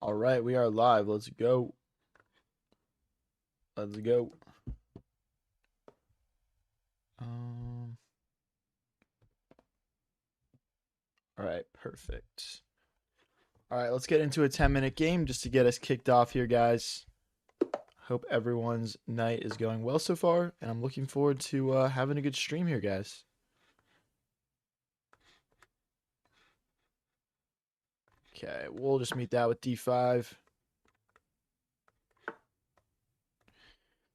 All right, we are live. Let's go. Let's go. Um, all right, perfect. All right, let's get into a 10-minute game just to get us kicked off here, guys. Hope everyone's night is going well so far, and I'm looking forward to having a good stream here, guys. Okay, we'll just meet that with D5.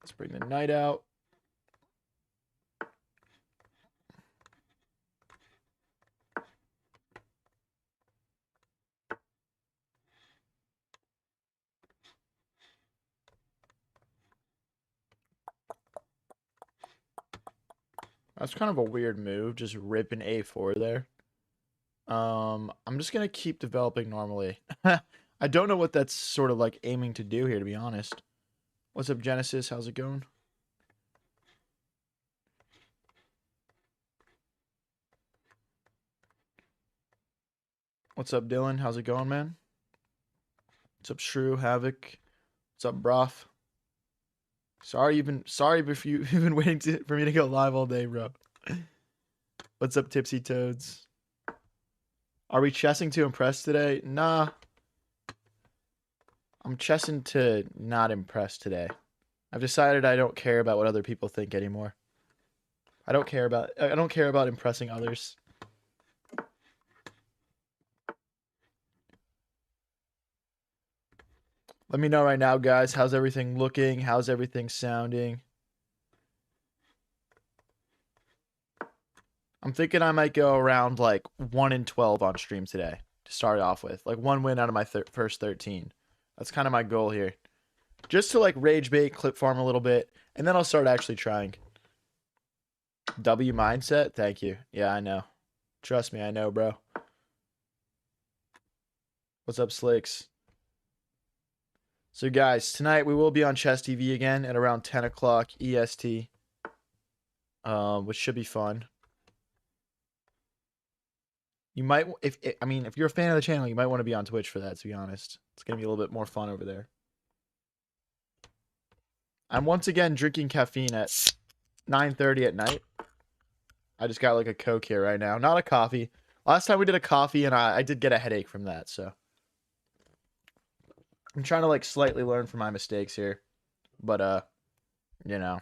Let's bring the knight out. That's kind of a weird move, just ripping A4 there. I'm just gonna keep developing normally. I don't know what that's sort of like aiming to do here, to be honest. What's up, Genesis? How's it going? What's up, Dylan? How's it going, man? What's up, Shrew, Havoc? What's up, Broth? Sorry if you've been waiting for me to go live all day, bro. What's up, Tipsy Toads? Are we chessing to impress today? Nah. I'm chessing to not impress today. I've decided I don't care about what other people think anymore. I don't care about impressing others. Let me know right now, guys. How's everything looking? How's everything sounding? I'm thinking I might go around like 1-12 on stream today to start off with. Like one win out of my first 13. That's kind of my goal here. Just to like rage bait, clip farm a little bit, and then I'll start actually trying. W mindset? Thank you. Yeah, I know. Trust me, I know, bro. What's up, Slicks? So, guys, tonight we will be on Chess TV again at around 10 o'clock EST, which should be fun. You might, if you're a fan of the channel, you might want to be on Twitch for that, to be honest. It's going to be a little bit more fun over there. I'm once again drinking caffeine at 9:30 at night. I just got like a Coke here right now. Not a coffee. Last time we did a coffee, and I did get a headache from that, so. I'm trying to like slightly learn from my mistakes here. But, you know.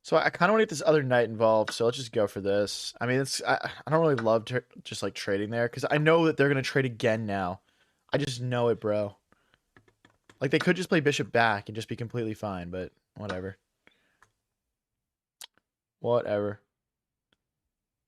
So I kind of want to get this other knight involved, so let's just go for this. I mean, I don't really love just like trading there because I know that they're gonna trade again now. I just know it, bro. Like they could just play bishop back and just be completely fine, but whatever. Whatever.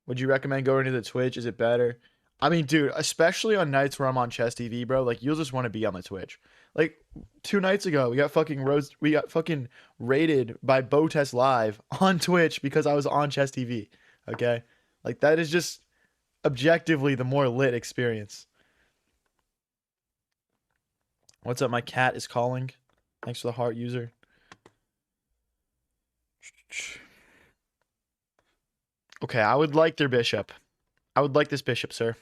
Would you recommend going to the Twitch? Is it better? I mean, dude, especially on nights where I'm on Chess TV, bro. Like you'll just want to be on the Twitch. Like 2 nights ago, we got fucking raided by Botest Live on Twitch because I was on Chess TV. Okay, like that is just objectively the more lit experience. What's up? My cat is calling. Thanks for the heart, user. Okay, I would like their bishop. I would like this bishop, sir.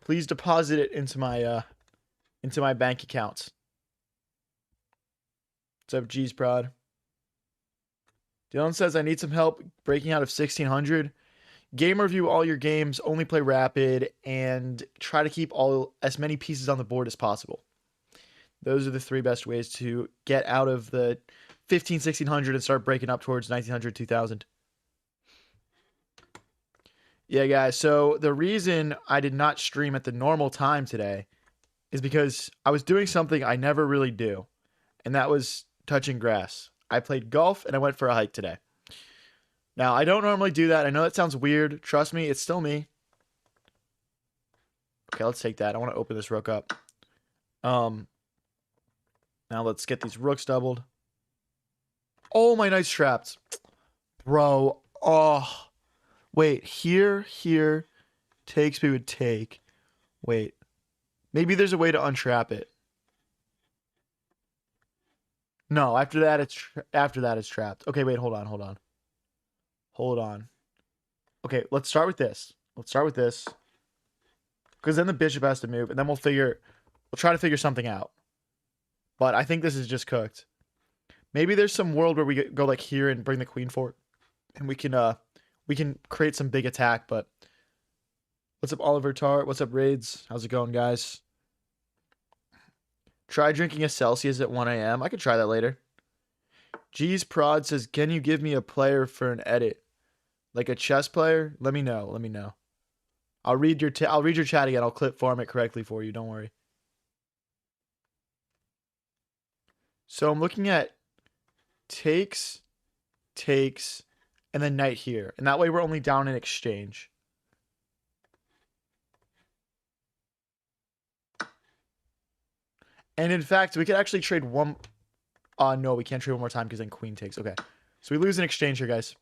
Please deposit it into my bank account. What's up, G's Prod? Dylan says I need some help breaking out of 1600. Game review all your games, only play rapid, and try to keep as many pieces on the board as possible. Those are the 3 best ways to get out of the 1600 and start breaking up towards 1900, 2000. Yeah, guys, so the reason I did not stream at the normal time today is because I was doing something I never really do, and that was touching grass. I played golf, and I went for a hike today. Now, I don't normally do that. I know that sounds weird. Trust me, it's still me. Okay, let's take that. I want to open this rook up. Now let's get these rooks doubled. Oh, my knight's trapped. Bro, oh. Wait, here, takes we would take. Wait. Maybe there's a way to untrap it. No, after that it's trapped. Okay, wait, hold on. Hold on. Okay, let's start with this. Let's start with this. Because then the bishop has to move, and then we'll try to figure something out. But I think this is just cooked. Maybe there's some world where we go like here and bring the queen forward, and we can create some big attack. But what's up, Oliver Tart? What's up, Raids? How's it going, guys? Try drinking a Celsius at 1 a.m. I could try that later. G's Prod says, can you give me a player for an edit? Like a chess player? Let me know. Let me know. I'll read your chat again. I'll clip form it correctly for you. Don't worry. So I'm looking at takes, and then knight here. And that way we're only down in exchange. And in fact, we could actually trade one. No, we can't trade one more time because then queen takes. Okay. So we lose an exchange here, guys.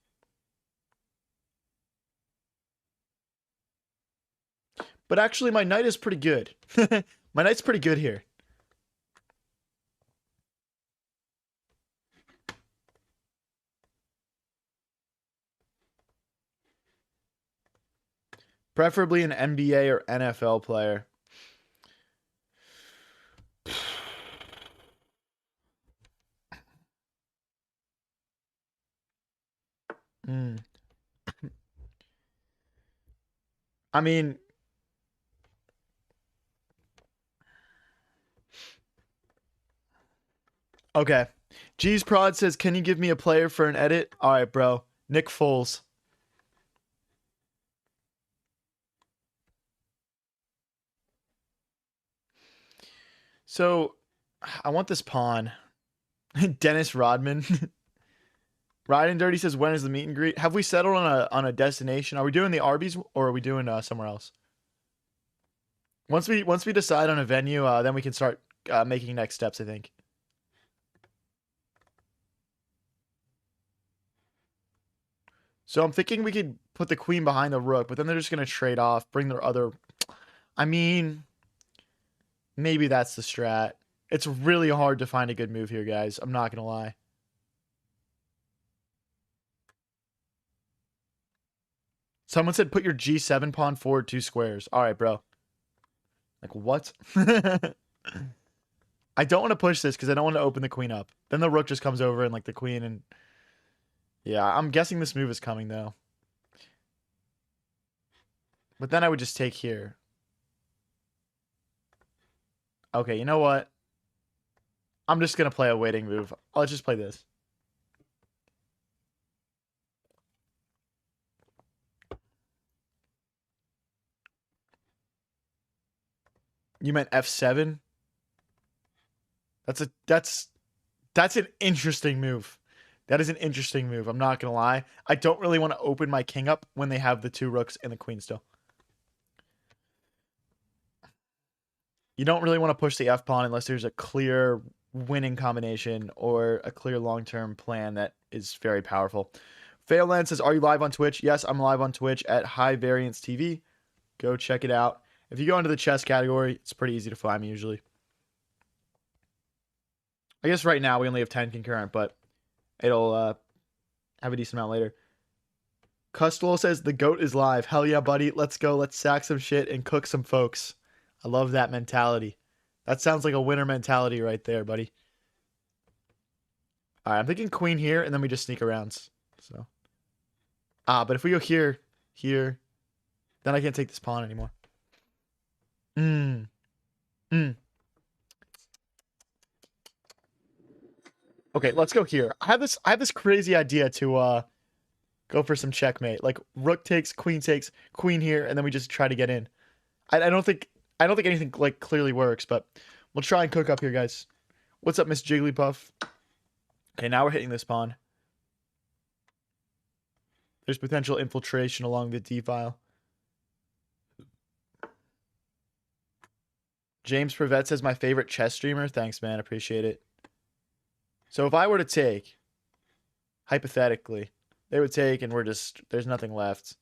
But actually, my knight is pretty good. My knight's pretty good here. Preferably an NBA or NFL player. I mean, okay. G's Prod says, can you give me a player for an edit? All right, bro. Nick Foles. So, I want this pawn. Dennis Rodman. Riding Dirty says, when is the meet and greet? Have we settled on a destination? Are we doing the Arby's or are we doing somewhere else? Once we decide on a venue, then we can start making next steps, I think. So I'm thinking we could put the queen behind the rook, but then they're just going to trade off, bring their other... I mean, maybe that's the strat. It's really hard to find a good move here, guys. I'm not going to lie. Someone said put your G7 pawn forward 2 squares. All right, bro. Like, what? I don't want to push this because I don't want to open the queen up. Then the rook just comes over and like the queen and... Yeah, I'm guessing this move is coming though. But then I would just take here. Okay, you know what? I'm just going to play a waiting move. Let's just play this. You meant F7? That's an interesting move. That is an interesting move. I'm not gonna lie. I don't really want to open my king up when they have the 2 rooks and the queen still. You don't really want to push the F pawn unless there's a clear winning combination or a clear long-term plan that is very powerful. Failland says, are you live on Twitch? Yes, I'm live on Twitch at High Variance TV. Go check it out. If you go into the chess category, it's pretty easy to find me usually. I guess right now we only have 10 concurrent, but it'll have a decent amount later. Custolo says, the GOAT is live. Hell yeah, buddy. Let's go. Let's sack some shit and cook some folks. I love that mentality. That sounds like a winner mentality right there, buddy. All right, I'm thinking queen here, and then we just sneak around. So, but if we go here, then I can't take this pawn anymore. Okay, let's go here. I have this crazy idea to go for some checkmate. Like rook takes, queen here, and then we just try to get in. I don't think anything like clearly works, but we'll try and cook up here, guys. What's up, Miss Jigglypuff? Okay, now we're hitting this pawn. There's potential infiltration along the D file. James Prevet says my favorite chess streamer. Thanks, man. Appreciate it. So if I were to take, hypothetically, they would take and there's nothing left.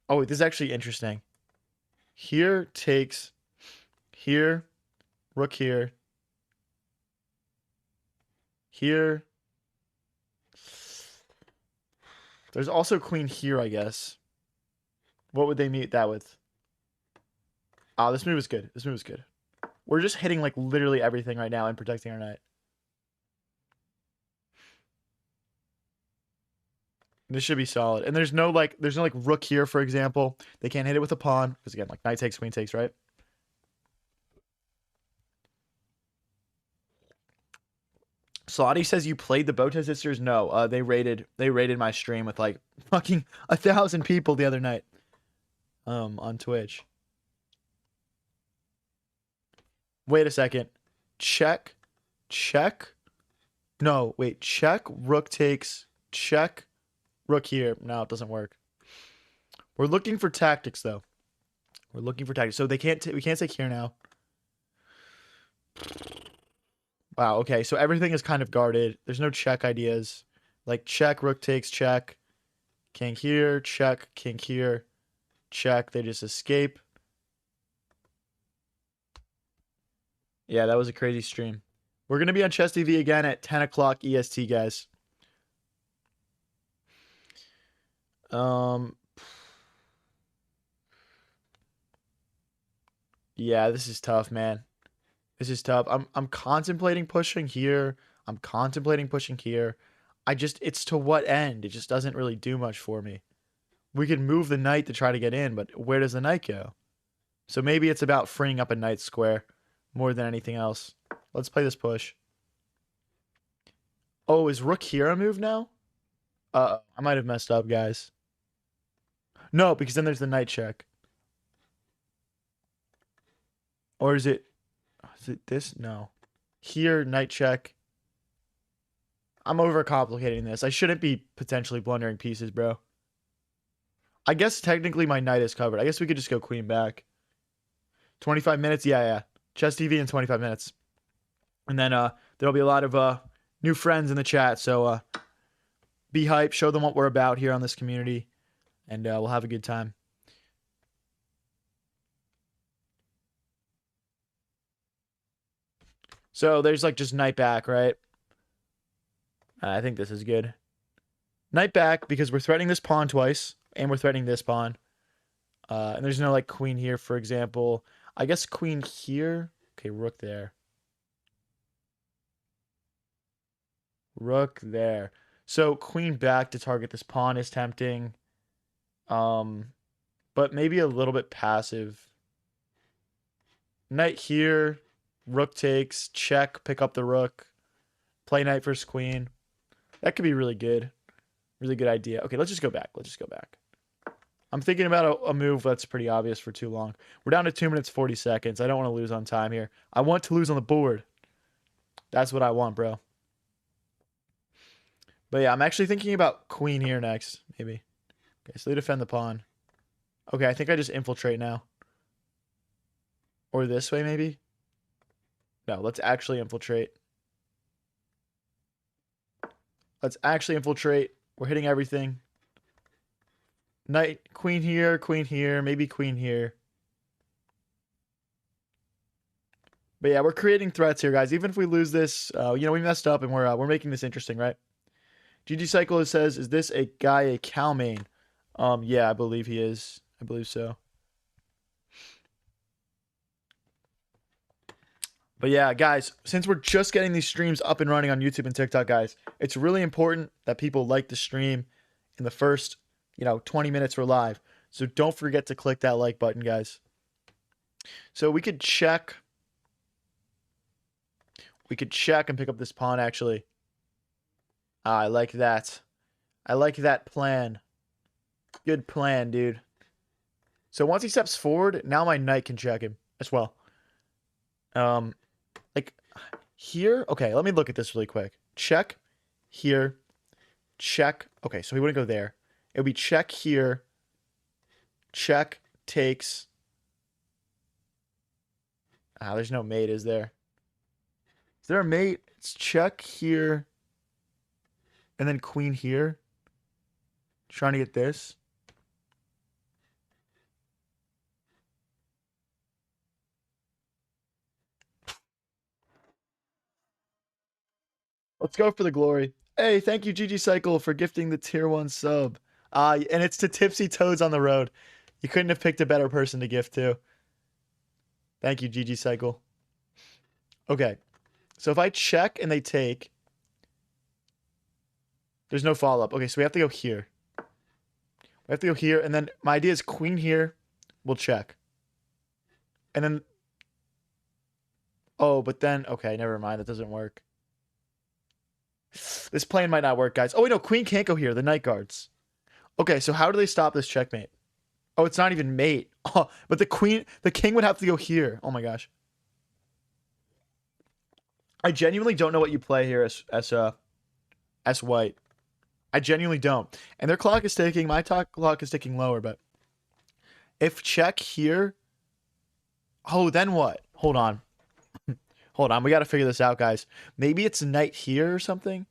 Oh, wait, this is actually interesting. Here takes, here, rook here, here. There's also queen here, I guess. What would they meet that with? Ah, this move is good. This move is good. We're just hitting like literally everything right now and protecting our knight. This should be solid. And there's no like rook here, for example. They can't hit it with a pawn because again, like knight takes, queen takes, right? Slotty says you played the Bota Sisters. No, they raided my stream with like fucking 1,000 people the other night. On Twitch. Wait a second. Check. Check. No, wait. Check. Rook takes. Check. Rook here. No, it doesn't work. We're looking for tactics though. We're looking for tactics. So they can't. We can't take here now. Wow. Okay. So everything is kind of guarded. There's no check ideas. Like check. Rook takes. Check. King here. Check. King here. Check. They just escape. Yeah, that was a crazy stream. We're gonna be on Chess TV again at 10 o'clock EST, guys. Yeah, this is tough, man. This is tough. I'm contemplating pushing here. I'm contemplating pushing here. It's to what end? It just doesn't really do much for me. We could move the knight to try to get in, but where does the knight go? So maybe it's about freeing up a knight square more than anything else. Let's play this push. Oh, is rook here a move now? I might have messed up, guys. No, because then there's the knight check. Or is it this? No. Here, knight check. I'm overcomplicating this. I shouldn't be potentially blundering pieces, bro. I guess technically my knight is covered. I guess we could just go queen back. 25 minutes? Yeah. Chess TV in 25 minutes. And then there'll be a lot of new friends in the chat. So be hype. Show them what we're about here on this community. And we'll have a good time. So there's like just knight back, right? I think this is good. Knight back because we're threatening this pawn twice. And we're threatening this pawn. And there's no like queen here, for example. I guess queen here. Okay, rook there. Rook there. So queen back to target this pawn is tempting. But maybe a little bit passive. Knight here. Rook takes. Check. Pick up the rook. Play knight versus queen. That could be really good. Really good idea. Okay, let's just go back. Let's just go back. I'm thinking about a move that's pretty obvious for too long. We're down to 2 minutes, 40 seconds. I don't want to lose on time here. I want to lose on the board. That's what I want, bro. But yeah, I'm actually thinking about queen here next, maybe. Okay, so they defend the pawn. Okay, I think I just infiltrate now. Or this way, maybe? No, let's actually infiltrate. Let's actually infiltrate. We're hitting everything. Knight, queen here, maybe queen here. But yeah, we're creating threats here, guys. Even if we lose this, we messed up and we're making this interesting, right? GG Cycle says, is this a guy a cow main? Yeah, I believe he is. I believe so. But yeah, guys, since we're just getting these streams up and running on YouTube and TikTok, guys, it's really important that people like the stream in the first, 20 minutes we're live. So don't forget to click that like button, guys. So we could check. We could check and pick up this pawn, actually. I like that. I like that plan. Good plan, dude. So once he steps forward, now my knight can check him as well. Like here. Okay, let me look at this really quick. Check here. Check. Okay, so he wouldn't go there. It would be check here. Check takes. There's no mate, is there? Is there a mate? It's check here. And then queen here. Trying to get this. Let's go for the glory. Hey, thank you, GG Cycle, for gifting the tier 1 sub. And it's to Tipsy Toads on the Road. You couldn't have picked a better person to gift to. Thank you, GG Cycle. Okay. So if I check and they take, there's no follow-up. Okay, so we have to go here. We have to go here, and then my idea is queen here. We'll check. And then... Oh, but then... Okay, never mind. That doesn't work. This plan might not work, guys. Oh, wait, no. Queen can't go here. The knight guards. Okay, so how do they stop this checkmate? Oh, it's not even mate. Oh, but the king would have to go here. Oh my gosh. I genuinely don't know what you play here as white. I genuinely don't. And their clock is ticking. My clock is ticking lower, but if check here... Oh, then what? Hold on. Hold on. We got to figure this out, guys. Maybe it's knight here or something.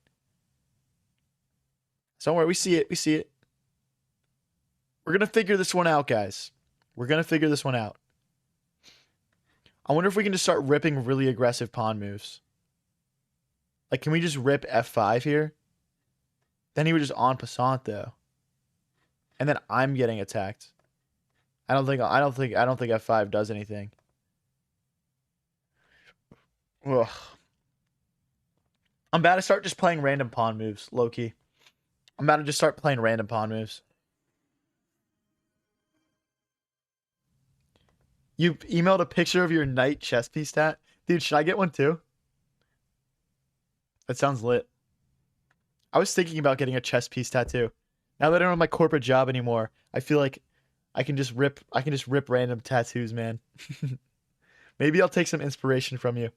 Somewhere. We see it. We see it. We're going to figure this one out, guys. We're going to figure this one out. I wonder if we can just start ripping really aggressive pawn moves. Like, can we just rip f5 here? Then he would just en passant, though. And then I'm getting attacked. I don't think f5 does anything. Ugh. I'm about to start just playing random pawn moves, low-key. I'm about to just start playing random pawn moves. You emailed a picture of your knight chess piece stat? Dude, should I get one too? That sounds lit. I was thinking about getting a chess piece tattoo. Now that I don't have my corporate job anymore, I feel like I can just rip random tattoos, man. Maybe I'll take some inspiration from you.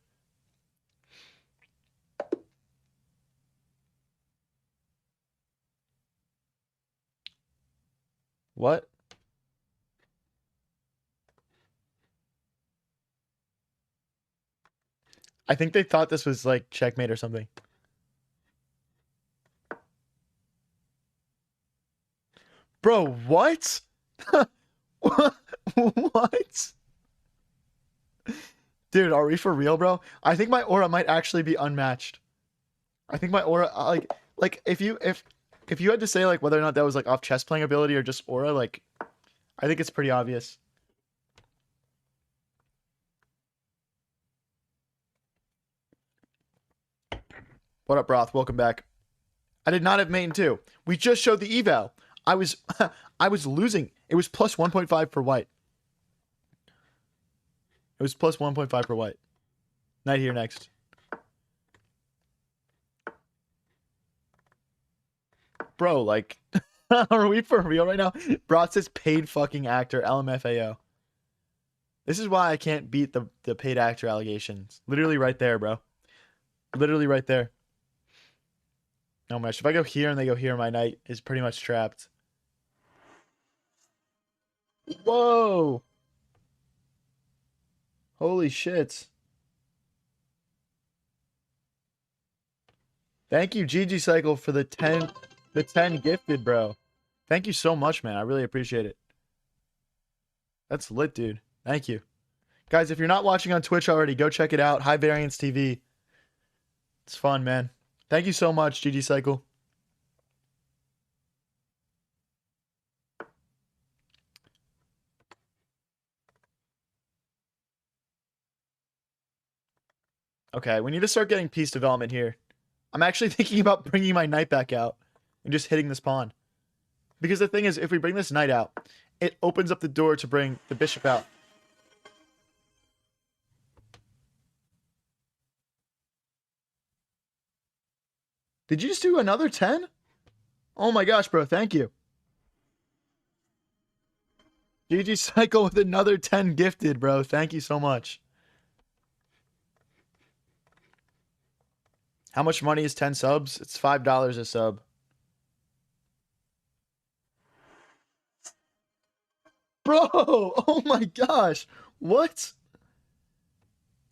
What? I think they thought this was like checkmate or something. Bro, what? What? Dude, are we for real, bro? I think my aura might actually be unmatched. I think my aura, like if you had to say like whether or not that was like off chess playing ability or just aura, like I think it's pretty obvious. What up, Broth? Welcome back. I did not have mate in 2. We just showed the eval. I was I was losing. It was plus 1.5 for white. It was plus 1.5 for white. Knight here next. Bro, like, are we for real right now? Broth says paid fucking actor, LMFAO. This is why I can't beat the paid actor allegations. Literally right there, bro. Literally right there. Oh my gosh, if I go here and they go here, my knight is pretty much trapped. Whoa! Holy shit. Thank you, GG Cycle, for the 10 gifted, bro. Thank you so much, man. I really appreciate it. That's lit, dude. Thank you. Guys, if you're not watching on Twitch already, go check it out. High Variance TV. It's fun, man. Thank you so much, GG Cycle. Okay, we need to start getting piece development here. I'm actually thinking about bringing my knight back out and just hitting this pawn. Because the thing is, if we bring this knight out, it opens up the door to bring the bishop out. Did you just do another 10? Oh my gosh, bro. Thank you. GG Cycle with another 10 gifted, bro. Thank you so much. How much money is 10 subs? It's $5 a sub. Bro, oh my gosh. What?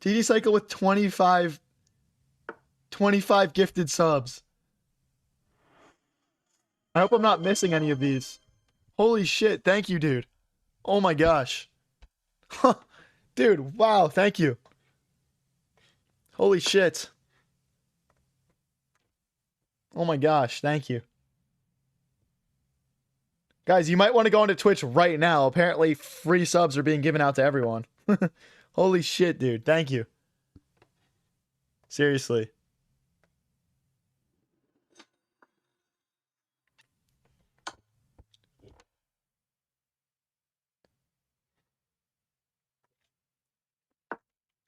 GG Cycle with 25 gifted subs. I hope I'm not missing any of these. Holy shit. Thank you, dude. Oh my gosh. Dude, wow. Thank you. Holy shit. Oh my gosh, thank you. Guys, you might want to go onto Twitch right now. Apparently, free subs are being given out to everyone. Holy shit, dude. Thank you. Seriously.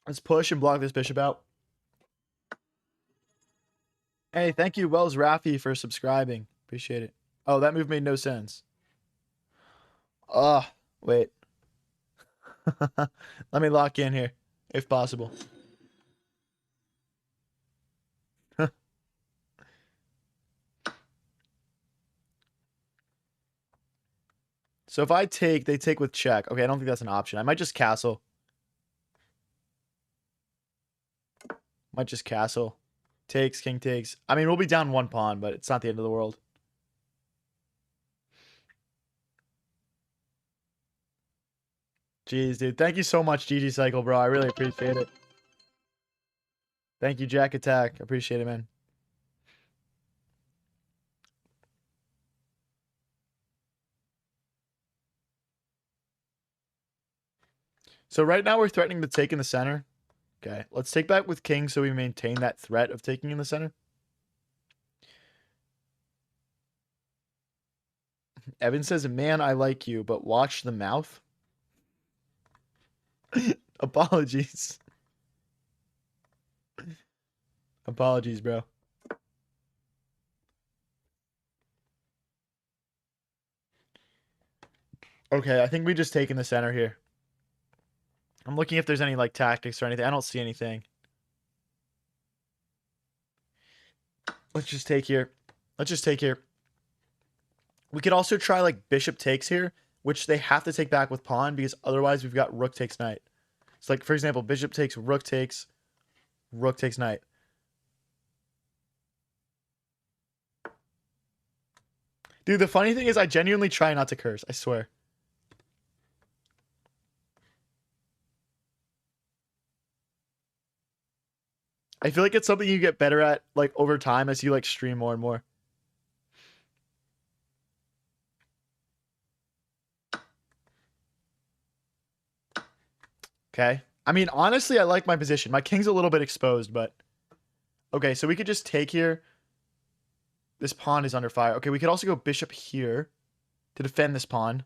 Let's push and block this bishop out. Hey, thank you, Wells Raffi, for subscribing. Appreciate it. Oh, that move made no sense. Wait. Let me lock in here, if possible. So if I take, they take with check. Okay, I don't think that's an option. I might just castle. Might just castle. Takes, king takes. I mean, we'll be down one pawn, but it's not the end of the world. Jeez, dude. Thank you so much, GG Cycle, bro. I really appreciate it. Thank you, Jack Attack. Appreciate it, man. So right now we're threatening to take in the center. Okay, let's take back with king so we maintain that threat of taking in the center. Evan says, man, I like you, but watch the mouth. Apologies. Apologies, bro. Okay, I think we just take in the center here. I'm looking if there's any like tactics or anything. I don't see anything. Let's just take here. Let's just take here. We could also try like bishop takes here, which they have to take back with pawn because otherwise we've got rook takes knight. It's like, for example, bishop takes, rook takes knight. Dude, the funny thing is I genuinely try not to curse. I swear. I feel like it's something you get better at like over time as you like stream more and more. Okay. I mean, honestly, I like my position. My king's a little bit exposed, but okay, so we could just take here. This pawn is under fire. Okay, we could also go bishop here to defend this pawn.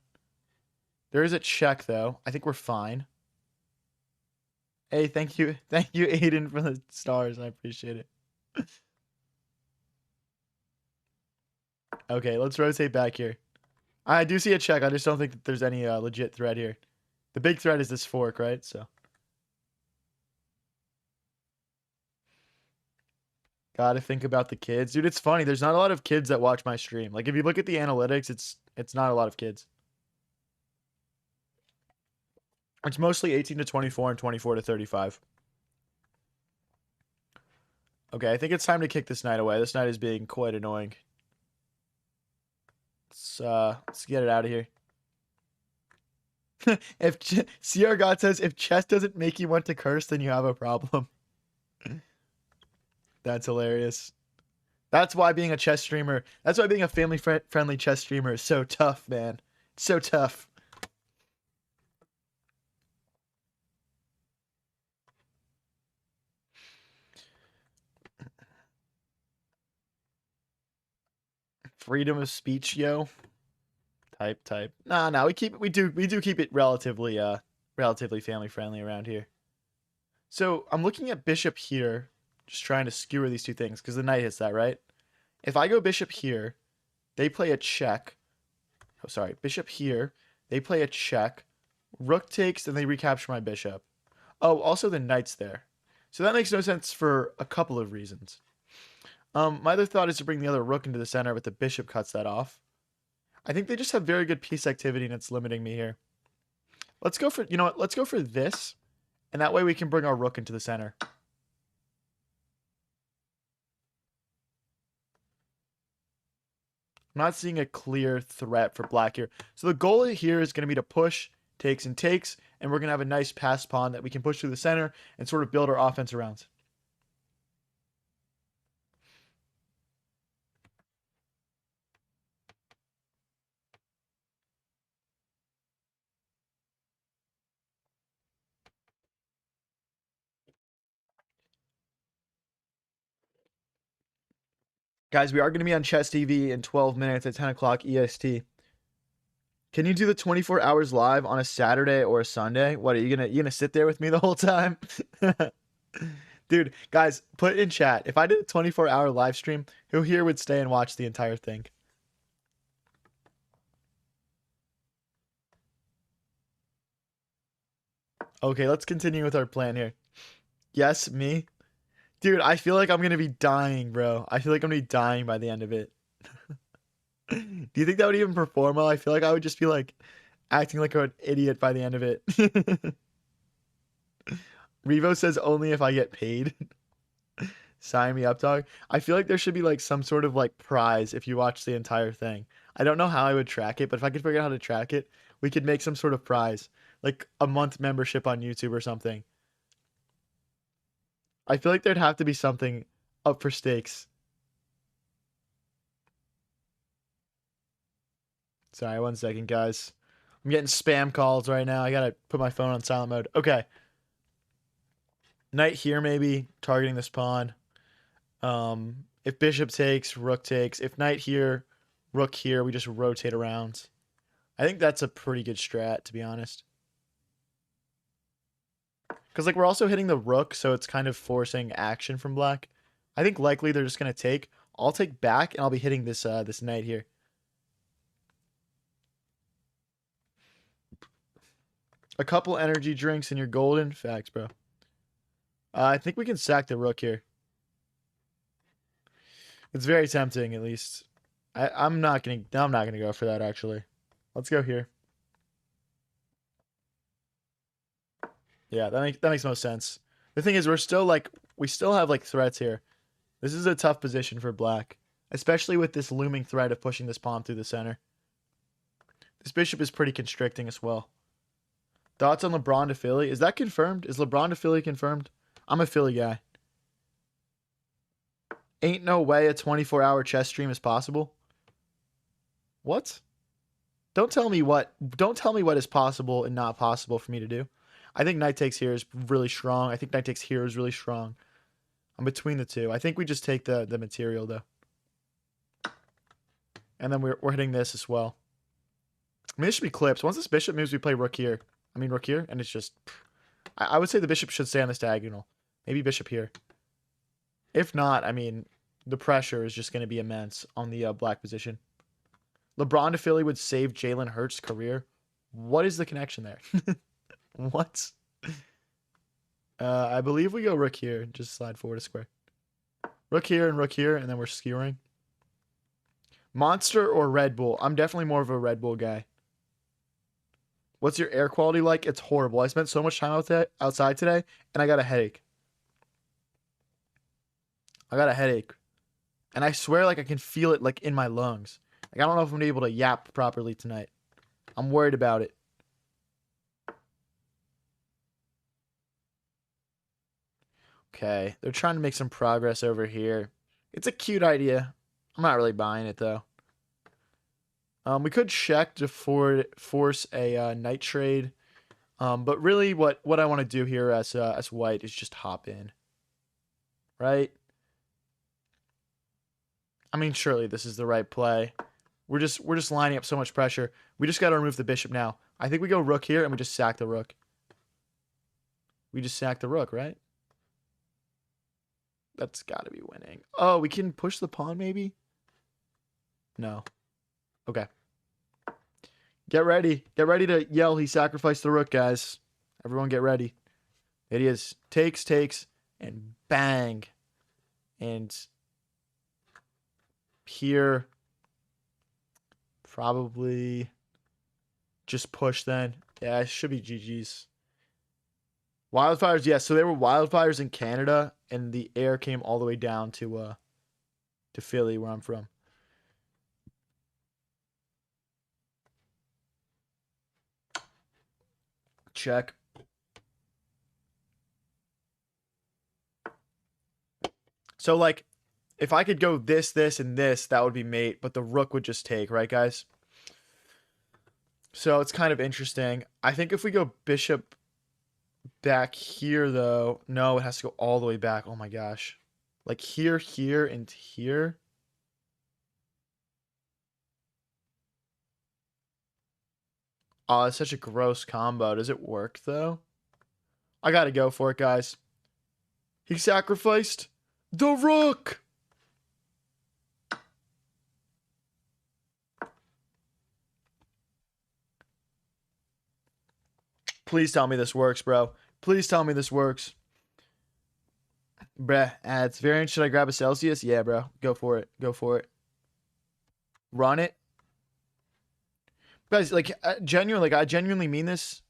There is a check, though. I think we're fine. Hey, thank you. Thank you, Aiden, for the stars. I appreciate it. Okay, let's rotate back here. I do see a check. I just don't think that there's any legit threat here. The big threat is this fork, right? So gotta think about the kids. Dude, it's funny. There's not a lot of kids that watch my stream. Like, if you look at the analytics, it's not a lot of kids. It's mostly 18 to 24 and 24 to 35. Okay, I think it's time to kick this knight away. This knight is being quite annoying. Let's get it out of here. If CR God says, if chess doesn't make you want to curse, then you have a problem. That's hilarious. That's why being a chess streamer, that's why being a family friendly chess streamer is so tough, man. It's so tough. Freedom of speech, yo. Type. Nah, we do keep it relatively family friendly around here. So I'm looking at bishop here, just trying to skewer these two things, because the knight hits that, right? If I go bishop here, they play a check. Oh, sorry, bishop here, they play a check. Rook takes, and they recapture my bishop. Oh, also the knight's there. So that makes no sense for a couple of reasons. My other thought is to bring the other rook into the center, but the bishop cuts that off. I think they just have very good piece activity, and it's limiting me here. Let's go for, you know what? Let's go for this, and that way we can bring our rook into the center. I'm not seeing a clear threat for black here. So the goal here is going to be to push, takes, and we're going to have a nice pass pawn that we can push through the center and sort of build our offense around. Guys, we are going to be on Chess TV in 12 minutes at 10 o'clock EST. Can you do the 24 hours live on a Saturday or a Sunday? What are you gonna sit there with me the whole time? Dude, guys, put in chat. If I did a 24-hour live stream, who here would stay and watch the entire thing? Okay, let's continue with our plan here. Yes, me. Dude, I feel like I'm gonna be dying, bro. I feel like I'm gonna be dying by the end of it. Do you think that would even perform well? I feel like I would just be like acting like an idiot by the end of it. Revo says only if I get paid. Sign me up, dog. I feel like there should be like some sort of like prize if you watch the entire thing. I don't know how I would track it, but if I could figure out how to track it, we could make some sort of prize, like a month membership on YouTube or something. I feel like there'd have to be something up for stakes. Sorry, 1 second, guys. I'm getting spam calls right now. I gotta put my phone on silent mode. Okay. Knight here, maybe targeting this pawn. If bishop takes, rook takes. If knight here, rook here, we just rotate around. I think that's a pretty good strat, to be honest. Because like we're also hitting the rook, so it's kind of forcing action from black. I think likely they're just gonna take. I'll take back, and I'll be hitting this this knight here. A couple energy drinks and you're golden. Facts, bro. I think we can sack the rook here. It's very tempting, at least. I'm not gonna go for that actually. Let's go here. Yeah, that makes most sense. The thing is, we still have like threats here. This is a tough position for black, especially with this looming threat of pushing this pawn through the center. This bishop is pretty constricting as well. Thoughts on LeBron to Philly? Is that confirmed? Is LeBron to Philly confirmed? I'm a Philly guy. Ain't no way a 24-hour chess stream is possible. What? Don't tell me what is possible and not possible for me to do. I think knight takes here is really strong. I think knight takes here is really strong. I'm between the two. I think we just take the material though. And then we're hitting this as well. I mean, this should be clips. Once this bishop moves, we play rook here. I mean rook here, and it's just I would say the bishop should stay on this diagonal. Maybe bishop here. If not, I mean, the pressure is just going to be immense on the black position. LeBron to Philly would save Jalen Hurts' career. What is the connection there? What? I believe we go rook here. Just slide forward a square. Rook here, and then we're skewering. Monster or Red Bull? I'm definitely more of a Red Bull guy. What's your air quality like? It's horrible. I spent so much time outside today, and I got a headache. And I swear like I can feel it like in my lungs. Like I don't know if I'm gonna be able to yap properly tonight. I'm worried about it. Okay, they're trying to make some progress over here. It's a cute idea. I'm not really buying it though. We could check to force a knight trade. But really what I want to do here as white is just hop in. Right? I mean, surely this is the right play. We're just lining up so much pressure. We just got to remove the bishop now. I think we go rook here and we just sack the rook. We just sack the rook, right? That's got to be winning. Oh, we can push the pawn maybe? No. Okay. Get ready. Get ready to yell he sacrificed the rook, guys. Everyone get ready. It is. Takes, and bang. And here, probably just push then. Yeah, it should be GG's. Wildfires, yes. So there were wildfires in Canada, and the air came all the way down to Philly, where I'm from. Check. So like, if I could go this, and this, that would be mate, but the rook would just take, right, guys? So it's kind of interesting. I think if we go bishop back here, though, no, it has to go all the way back. Oh my gosh. Like here, and here. Oh, it's such a gross combo. Does it work, though? I gotta go for it, guys. He sacrificed the rook! Please tell me this works, bro. Please tell me this works. Bruh, ads. Variant, should I grab a Celsius? Yeah, bro. Go for it. Go for it. Run it. Guys, like, genuinely, like, I genuinely mean this.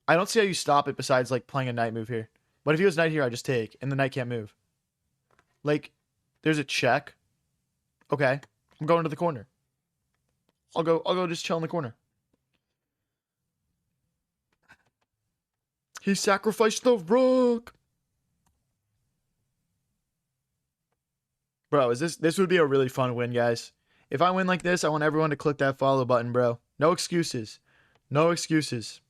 I don't see how you stop it besides, like, playing a knight move here. But if he goes knight here, I just take, and the knight can't move. Like, there's a check. Okay. I'm going to the corner. I'll go just chill in the corner. He sacrificed the rook. Bro, this would be a really fun win, guys. If I win like this, I want everyone to click that follow button, bro. No excuses. No excuses.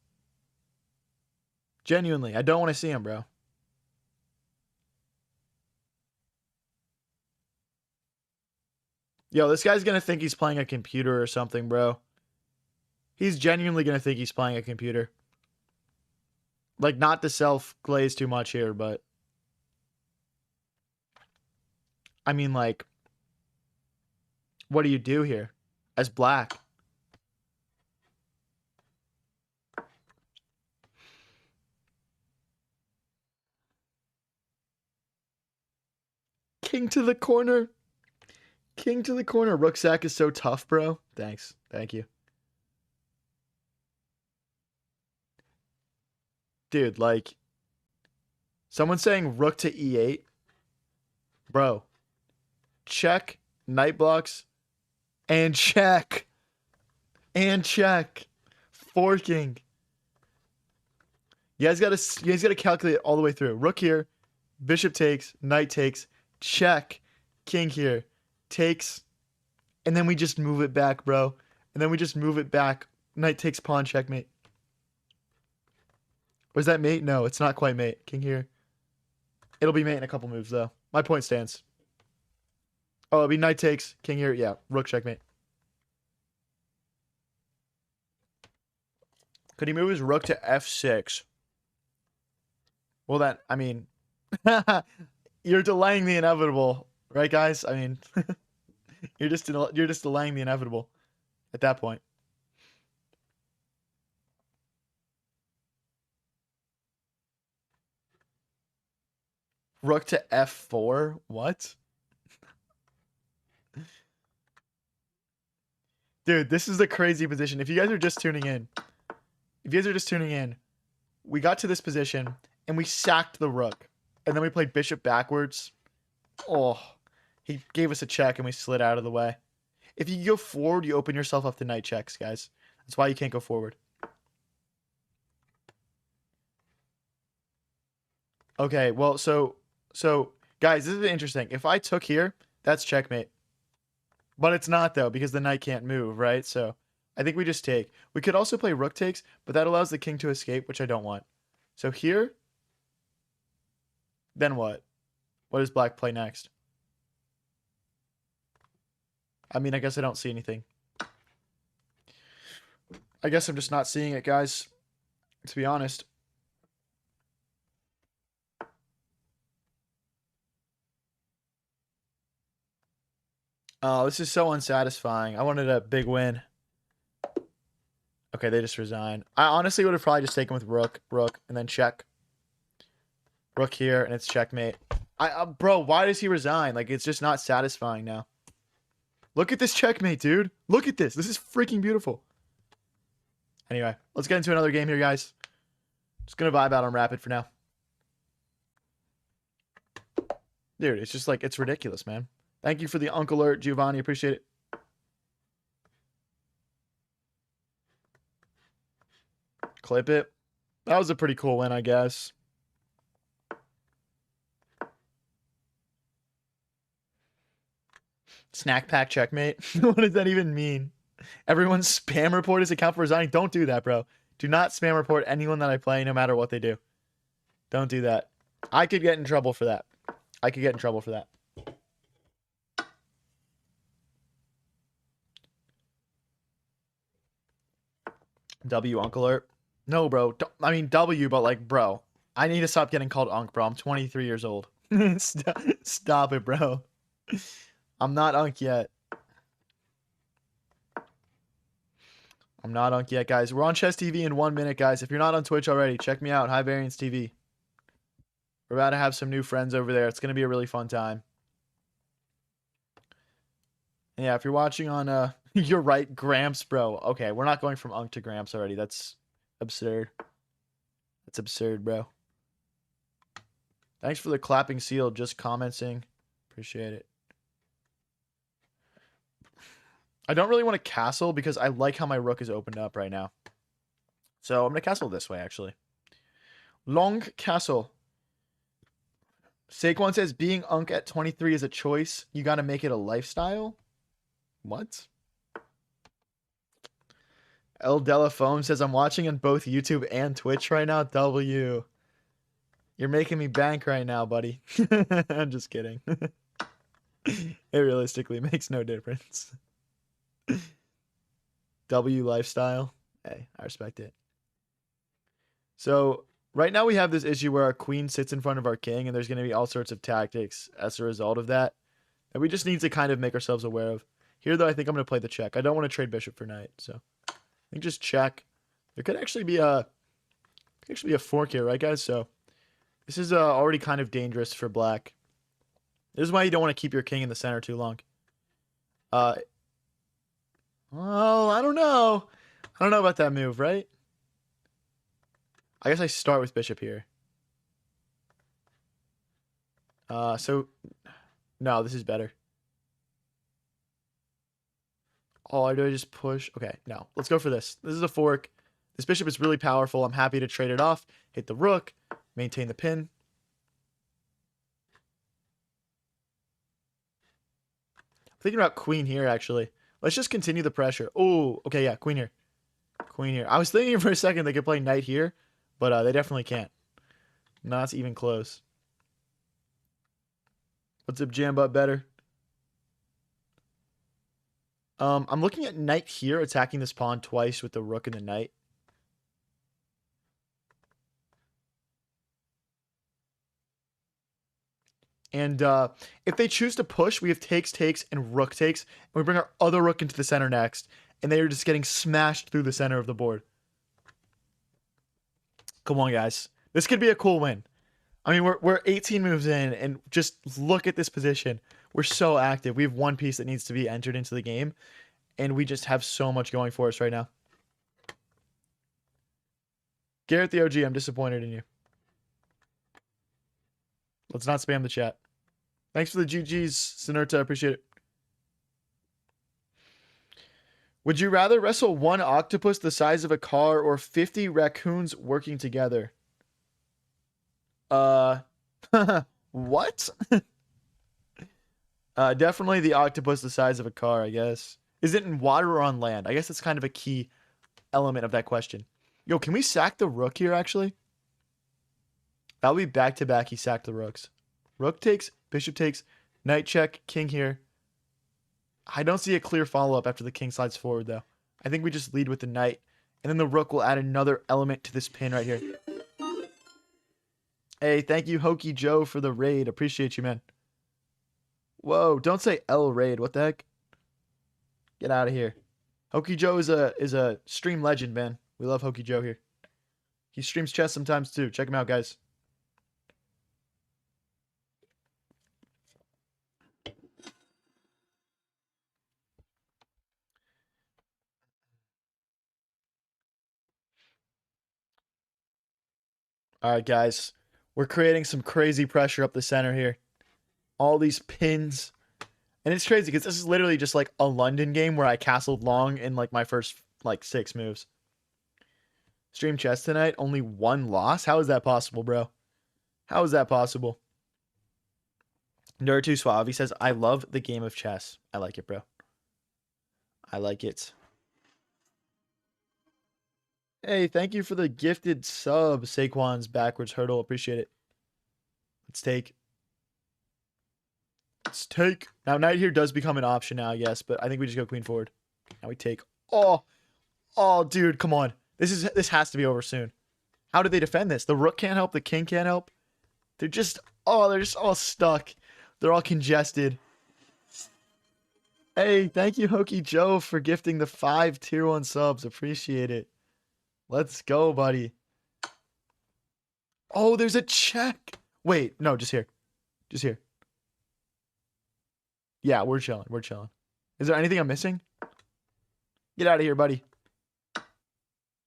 Genuinely, I don't want to see him, bro. Yo, this guy's gonna think he's playing a computer or something, bro. He's genuinely gonna think he's playing a computer. Like, not to self-glaze too much here, but... I mean, like... What do you do here? As black? King to the corner. King to the corner. Rucksack is so tough, bro. Thanks. Thank you. Dude, like... Someone saying rook to e8. Bro. Check. Knight blocks. And check. And check. Forking. You guys gotta calculate all the way through. Rook here. Bishop takes. Knight takes. Check. King here. Takes. And then we just move it back, bro. And then we just move it back. Knight takes pawn, checkmate. Was that mate? No, it's not quite mate. King here. It'll be mate in a couple moves, though. My point stands. Oh, it'll be knight takes. King here. Yeah, rook checkmate. Could he move his rook to f6? Well, that, I mean... You're delaying the inevitable, right, guys? I mean... You're just delaying the inevitable at that point. Rook to f4? What? Dude, this is a crazy position. If you guys are just tuning in, we got to this position and we sacked the rook. And then we played bishop backwards. Oh, he gave us a check and we slid out of the way. If you go forward, you open yourself up to knight checks, guys. That's why you can't go forward. Okay, well, so guys, this is interesting. If I took here, that's checkmate. But it's not, though, because the knight can't move, right? So I think we just take. We could also play rook takes, but that allows the king to escape, which I don't want. So here, then what? What does black play next? I mean, I guess I don't see anything. I guess I'm just not seeing it, guys. To be honest. Oh, this is so unsatisfying. I wanted a big win. Okay, they just resign. I honestly would have probably just taken with rook, and then check. Rook here, and it's checkmate. Bro, why does he resign? Like, it's just not satisfying now. Look at this checkmate, dude. Look at this. This is freaking beautiful. Anyway, let's get into another game here, guys. Just gonna vibe out on Rapid for now. Dude, it's just like, it's ridiculous, man. Thank you for the Uncle Alert, Giovanni. Appreciate it. Clip it. That was a pretty cool win, I guess. Snack pack checkmate. What does that even mean? Everyone spam report his account for resigning. Don't do that, bro. Do not spam report anyone that I play, no matter what they do. Don't do that. I could get in trouble for that. I could get in trouble for that. W Uncle alert. No, bro. I mean W, but like, bro. I need to stop getting called Unc, bro. I'm 23 years old. Stop it, bro. I'm not Unc yet. I'm not Unc yet, guys. We're on Chess TV in 1 minute, guys. If you're not on Twitch already, check me out. High Variance TV. We're about to have some new friends over there. It's going to be a really fun time. And yeah, if you're watching on, you're right, Gramps, bro. Okay, we're not going from Unc to Gramps already. That's absurd. That's absurd, bro. Thanks for the clapping seal. Just commenting. Appreciate it. I don't really want to castle because I like how my rook is opened up right now. So I'm going to castle this way, actually. Long castle. Saquon says being Unc at 23 is a choice. You got to make it a lifestyle. What? El Delaphone says I'm watching on both YouTube and Twitch right now. W. You're making me bank right now, buddy. I'm just kidding. It realistically makes no difference. W lifestyle. Hey, I respect it. So right now we have this issue where our queen sits in front of our king, and there's going to be all sorts of tactics as a result of that we just need to kind of make ourselves aware of. Here, though, I think I'm going to play the check. I don't want to trade bishop for knight, so I think just check. There could actually be a fork here, right, guys? So this is already kind of dangerous for black. This is why you don't want to keep your king in the center too long. Well, I don't know. I don't know about that move, right? I guess I start with bishop here. So no, this is better. Oh, do I just push? Okay, no. Let's go for this. This is a fork. This bishop is really powerful. I'm happy to trade it off. Hit the rook. Maintain the pin. I'm thinking about queen here, actually. Let's just continue the pressure. Oh, okay, yeah, queen here. Queen here. I was thinking for a second they could play knight here, but they definitely can't. Not even close. What's up, Jambutt better? I'm looking at knight here, attacking this pawn twice with the rook and the knight. And if they choose to push, we have takes, and rook takes. And we bring our other rook into the center next. And they are just getting smashed through the center of the board. Come on, guys. This could be a cool win. I mean, we're 18 moves in, and just look at this position. We're so active. We have one piece that needs to be entered into the game. And we just have so much going for us right now. Garrett the OG, I'm disappointed in you. Let's not spam the chat. Thanks for the GGs, Sinerta. I appreciate it. Would you rather wrestle one octopus the size of a car or 50 raccoons working together? What? Definitely the octopus the size of a car, I guess. Is it in water or on land? I guess that's kind of a key element of that question. Yo, can we sack the rook here, actually? That'll be back-to-back. He sacked the rooks. Rook takes, bishop takes, knight check, king here. I don't see a clear follow-up after the king slides forward, though. I think we just lead with the knight, and then the rook will add another element to this pin right here. Hey, thank you, Hokey Joe, for the raid. Appreciate you, man. Whoa, don't say L raid. What the heck? Get out of here. Hokey Joe is a stream legend, man. We love Hokey Joe here. He streams chess sometimes, too. Check him out, guys. All right, guys. We're creating some crazy pressure up the center here. All these pins. And it's crazy because this is literally just like a London game where I castled long in like my first like 6 moves. Stream chess tonight. Only 1 loss? How is that possible, bro? How is that possible? Nerd2 Suave says, I love the game of chess. I like it, bro. I like it. Hey, thank you for the gifted sub, Saquon's backwards hurdle. Appreciate it. Let's take. Let's take. Now, knight here does become an option now, yes, but I think we just go queen forward. Now we take. Oh, dude, come on. This has to be over soon. How do they defend this? The rook can't help. The king can't help. They're just all stuck. They're all congested. Hey, thank you, Hokey Joe, for gifting the 5 tier 1 subs. Appreciate it. Let's go, buddy. Oh, there's a check. Wait, no, just here. Just here. Yeah, we're chilling. We're chilling. Is there anything I'm missing? Get out of here, buddy.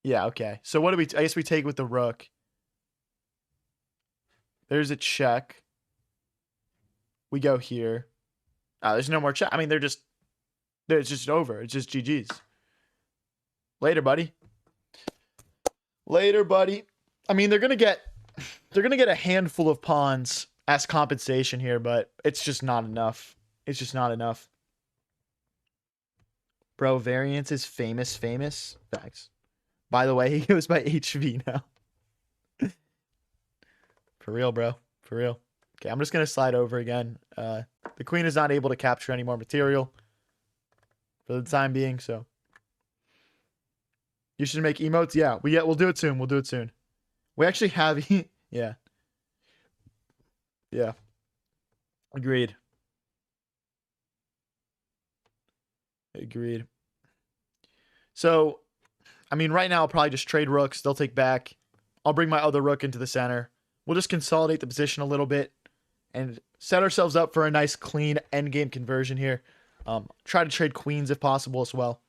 Yeah, okay. So what do we... I guess we take with the rook. There's a check. We go here. Oh, there's no more check. I mean, it's just over. It's just GG's. Later, buddy. Later, buddy. I mean, they're gonna get a handful of pawns as compensation here, but it's just not enough. It's just not enough. Bro, Variance is famous. Facts. By the way, he goes by HV now. For real, bro. For real. Okay, I'm just going to slide over again. The queen is not able to capture any more material for the time being, so. You should make emotes? Yeah, we'll do it soon. We'll do it soon. We actually have... yeah. Yeah. Agreed. Agreed. So, I mean, right now I'll probably just trade rooks. They'll take back. I'll bring my other rook into the center. We'll just consolidate the position a little bit and set ourselves up for a nice, clean endgame conversion here. Try to trade queens if possible as well.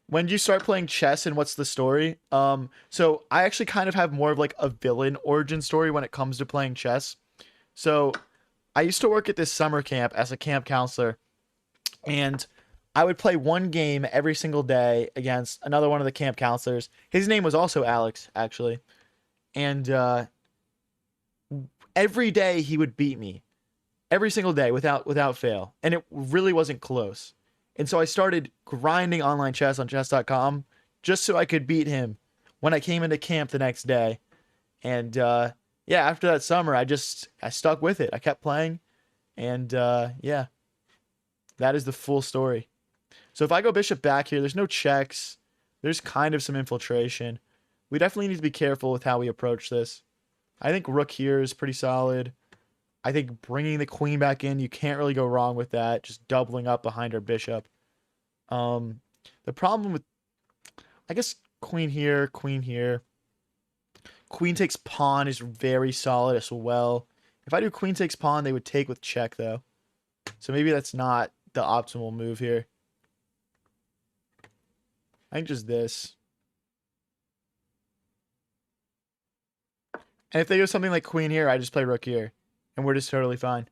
When do you start playing chess and what's the story? So I actually kind of have more of like a villain origin story when it comes to playing chess. So I used to work at this summer camp as a camp counselor, and I would play one game every single day against another one of the camp counselors. His name was also Alex, actually. And every day he would beat me. Every single day without fail. And it really wasn't close. And so I started grinding online chess on chess.com just so I could beat him when I came into camp the next day. And yeah, after that summer, I stuck with it. I kept playing. And yeah, that is the full story. So if I go bishop back here, there's no checks. There's kind of some infiltration. We definitely need to be careful with how we approach this. I think rook here is pretty solid. I think bringing the queen back in, you can't really go wrong with that. Just doubling up behind our bishop. The problem with, I guess, queen here. Queen takes pawn is very solid as well. If I do queen takes pawn, they would take with check, though. So maybe that's not the optimal move here. I think just this. And if they go something like queen here, I just play rook here. And we're just totally fine.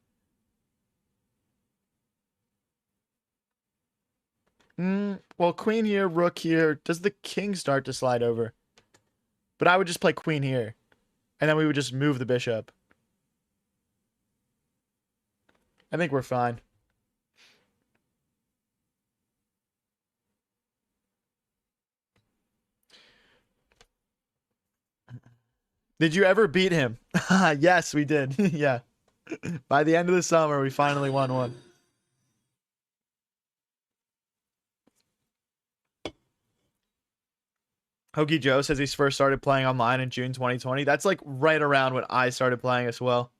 Well, queen here, rook here. Does the king start to slide over? But I would just play queen here. And then we would just move the bishop. I think we're fine. Did you ever beat him? Yes, we did. Yeah. By the end of the summer, we finally won one. Hokey Joe says he's first started playing online in June 2020. That's like right around when I started playing as well.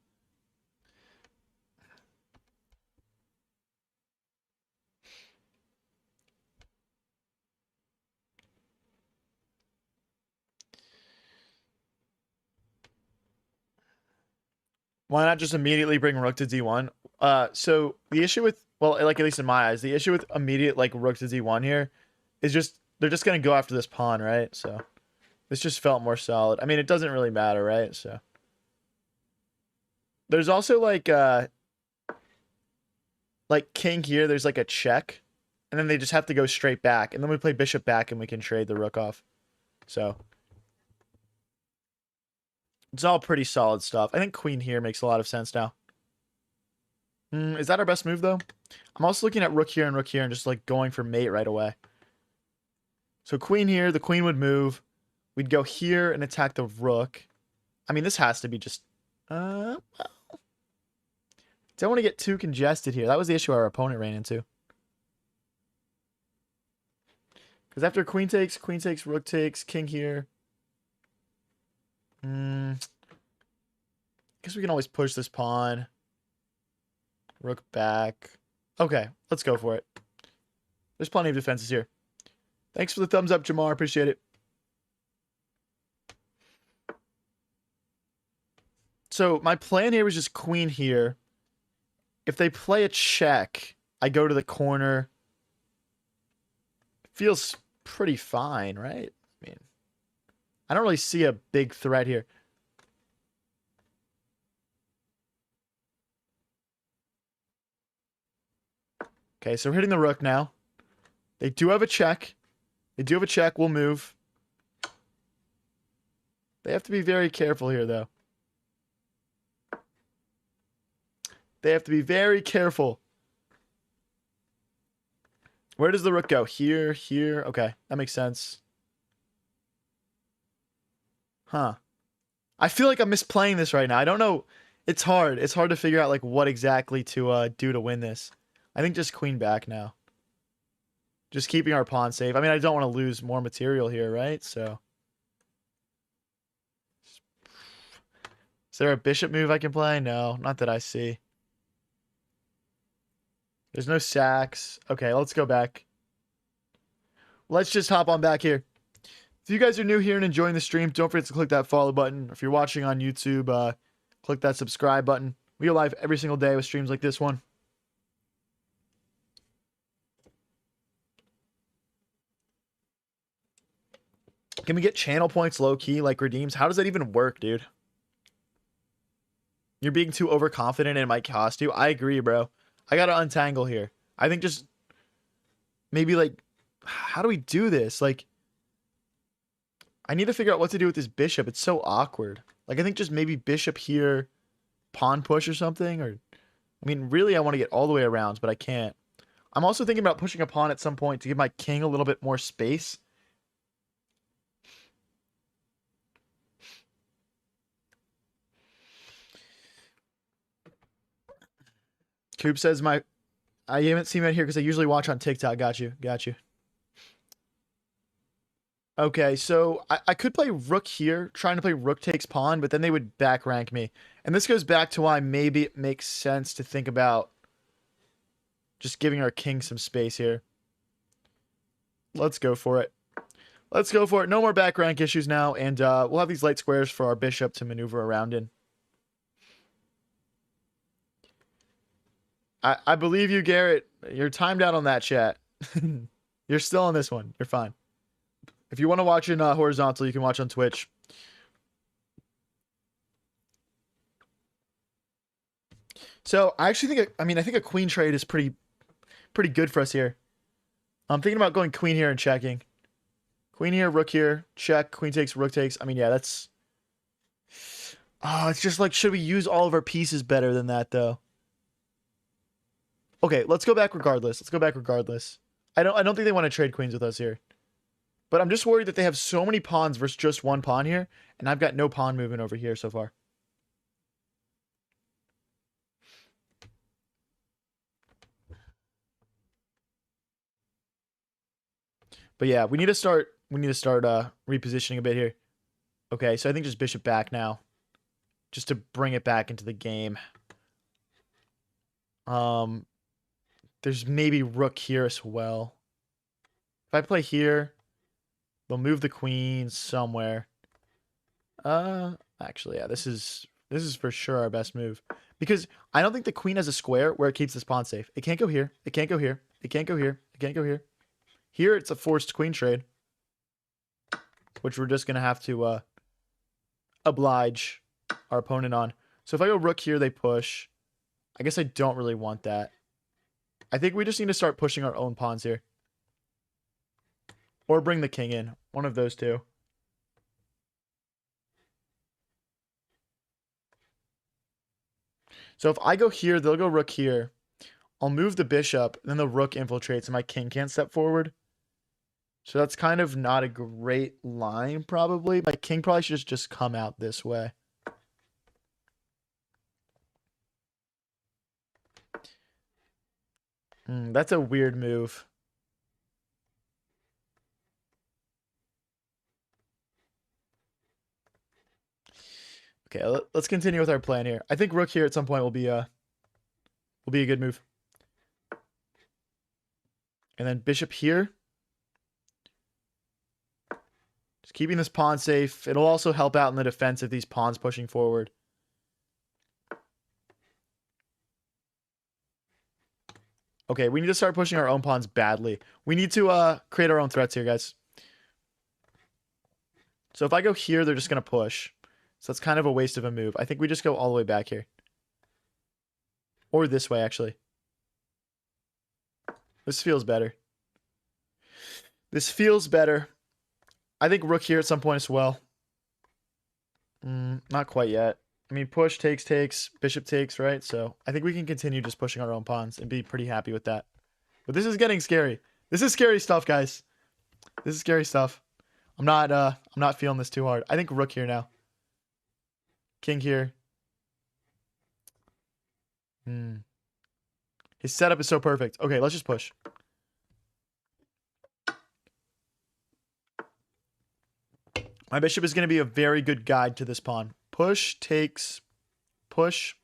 Why not just immediately bring rook to d1? So the issue with, well, like at least in my eyes, the issue with immediate like rook to d1 here is just they're just gonna go after this pawn, right? So this just felt more solid. I mean, it doesn't really matter, right? So there's also like king here. There's like a check, and then they just have to go straight back, and then we play bishop back, and we can trade the rook off. So it's all pretty solid stuff. I think queen here makes a lot of sense now. Is that our best move, though? I'm also looking at rook here and just, like, going for mate right away. So queen here, the queen would move. We'd go here and attack the rook. I mean, this has to be just... well, don't want to get too congested here. That was the issue our opponent ran into. Because after queen takes, rook takes, king here. Guess we can always push this pawn. Rook back. Okay, let's go for it. There's plenty of defenses here. Thanks for the thumbs up, Jamar. Appreciate it. So my plan here was just queen here. If they play a check, I go to the corner. Feels pretty fine, right? I mean, I don't really see a big threat here. Okay, so we're hitting the rook now. They do have a check. We'll move. They have to be very careful here, though. They have to be very careful. Where does the rook go? Here, here. Okay, that makes sense. Huh. I feel like I'm misplaying this right now. I don't know. It's hard. It's hard to figure out like what exactly to do to win this. I think just queen back now. Just keeping our pawn safe. I mean, I don't want to lose more material here, right? So. Is there a bishop move I can play? No, not that I see. There's no sacks. Okay, let's go back. Let's just hop on back here. If you guys are new here and enjoying the stream, don't forget to click that follow button. If you're watching on YouTube, click that subscribe button. We go live every single day with streams like this one. Can we get channel points low key like redeems? How does that even work, dude? You're being too overconfident and it might cost you. I agree, bro. I gotta untangle here. I think just maybe like, how do we do this? Like, I need to figure out what to do with this bishop. It's so awkward. Like, I think just maybe bishop here, pawn push or something. Or, I mean, really, I want to get all the way around, but I can't. I'm also thinking about pushing a pawn at some point to give my king a little bit more space. Coop says I haven't seen it here because I usually watch on TikTok. Got you. Got you. Okay, so I could play rook here, trying to play rook takes pawn, but then they would back rank me. And this goes back to why maybe it makes sense to think about just giving our king some space here. Let's go for it. Let's go for it. No more back rank issues now, and we'll have these light squares for our bishop to maneuver around in. I believe you, Garrett. You're timed out on that chat. You're still on this one. You're fine. If you want to watch in horizontal, you can watch on Twitch. So I actually think, I think a queen trade is pretty good for us here. I'm thinking about going queen here and checking. Queen here, rook here, check, queen takes, rook takes. I mean, yeah, that's... it's just like, should we use all of our pieces better than that, though? Okay, let's go back regardless. I don't think they want to trade queens with us here. But I'm just worried that they have so many pawns versus just one pawn here, and I've got no pawn movement over here so far. But yeah, we need to start repositioning a bit here. Okay, so I think just bishop back now. Just to bring it back into the game. There's maybe rook here as well. If I play here, they'll move the queen somewhere. Actually, yeah, this is for sure our best move. Because I don't think the queen has a square where it keeps this pawn safe. It can't go here. It can't go here. It can't go here. It can't go here. Here, it's a forced queen trade. Which we're just going to have to oblige our opponent on. So if I go rook here, they push. I guess I don't really want that. I think we just need to start pushing our own pawns here. Or bring the king in. One of those two. So if I go here, they'll go rook here. I'll move the bishop, then the rook infiltrates, and my king can't step forward. So that's kind of not a great line, probably. My king probably should just come out this way. That's a weird move. Okay, let's continue with our plan here. I think rook here at some point will be a good move. And then bishop here. Just keeping this pawn safe. It'll also help out in the defense if these pawns pushing forward. Okay, we need to start pushing our own pawns badly. We need to create our own threats here, guys. So if I go here, they're just going to push. So that's kind of a waste of a move. I think we just go all the way back here. Or this way, actually. This feels better. This feels better. I think rook here at some point as well. Not quite yet. I mean, push, takes, bishop takes, right? So I think we can continue just pushing our own pawns and be pretty happy with that. But this is getting scary. This is scary stuff, guys. This is scary stuff. I'm not feeling this too hard. I think rook here now. King here. His setup is so perfect. Okay, let's just push. My bishop is going to be a very good guide to this pawn. Push, takes, push.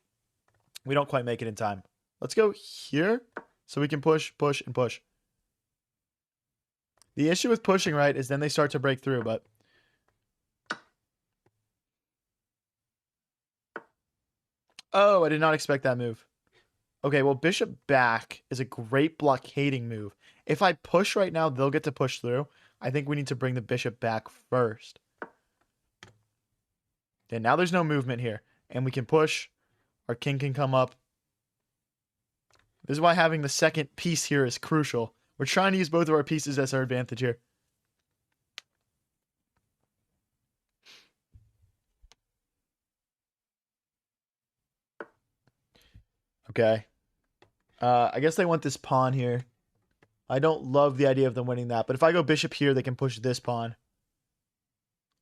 We don't quite make it in time. Let's go here so we can push, push, and push. The issue with pushing, right, is then they start to break through, but... Oh, I did not expect that move. Okay, well, bishop back is a great blockading move. If I push right now, they'll get to push through. I think we need to bring the bishop back first. And now there's no movement here. And we can push. Our king can come up. This is why having the second piece here is crucial. We're trying to use both of our pieces as our advantage here. Okay. I guess they want this pawn here. I don't love the idea of them winning that. But if I go bishop here, they can push this pawn.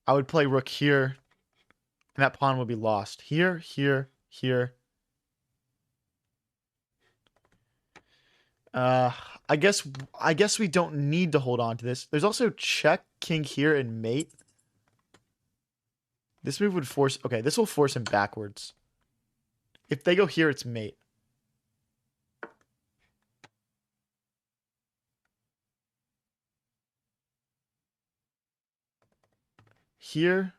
I would play rook here. And that pawn would be lost. Here, here, here. I guess we don't need to hold on to this. There's also check, king here, and mate. This move would force... Okay, this will force him backwards. If they go here, it's mate. Here.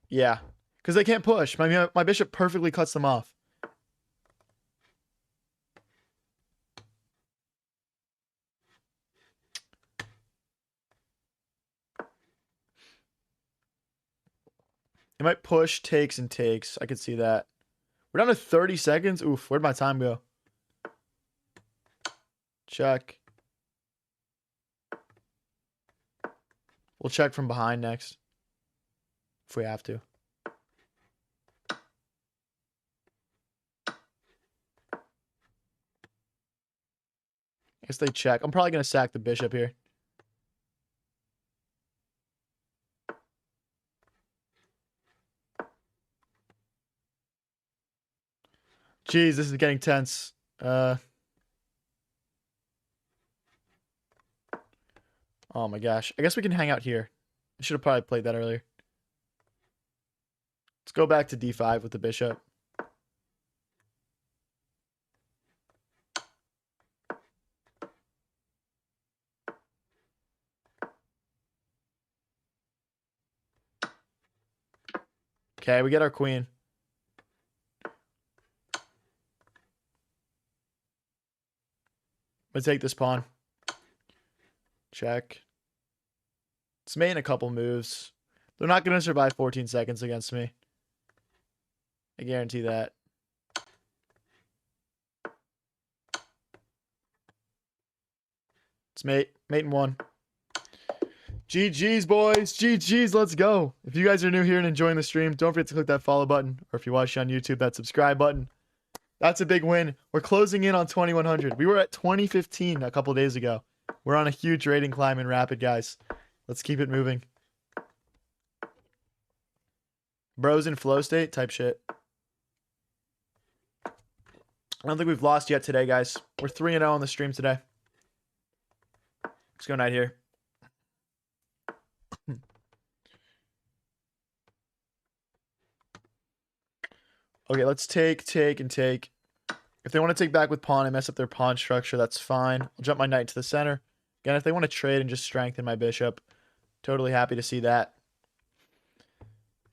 Yeah. Because they can't push. My bishop perfectly cuts them off. It might push, takes, and takes. I could see that. We're down to 30 seconds. Oof, where'd my time go? Check. We'll check from behind next. If we have to. I guess they check. I'm probably going to sack the bishop here. Jeez, this is getting tense. Oh my gosh. I guess we can hang out here. I should have probably played that earlier. Let's go back to d5 with the bishop. Okay, we get our queen. Let's take this pawn. Check. It's made in a couple moves. They're not going to survive 14 seconds against me. I guarantee that. It's mate. Mate in one. GG's, boys. GG's. Let's go. If you guys are new here and enjoying the stream, don't forget to click that follow button. Or if you're watching on YouTube, that subscribe button. That's a big win. We're closing in on 2100. We were at 2015 a couple days ago. We're on a huge rating climb in Rapid, guys. Let's keep it moving. Bros in flow state type shit. I don't think we've lost yet today, guys. We're 3-0 on the stream today. Let's go knight here. Okay, let's take, and take. If they want to take back with pawn and mess up their pawn structure, that's fine. I'll jump my knight to the center. Again, if they want to trade and just strengthen my bishop, totally happy to see that.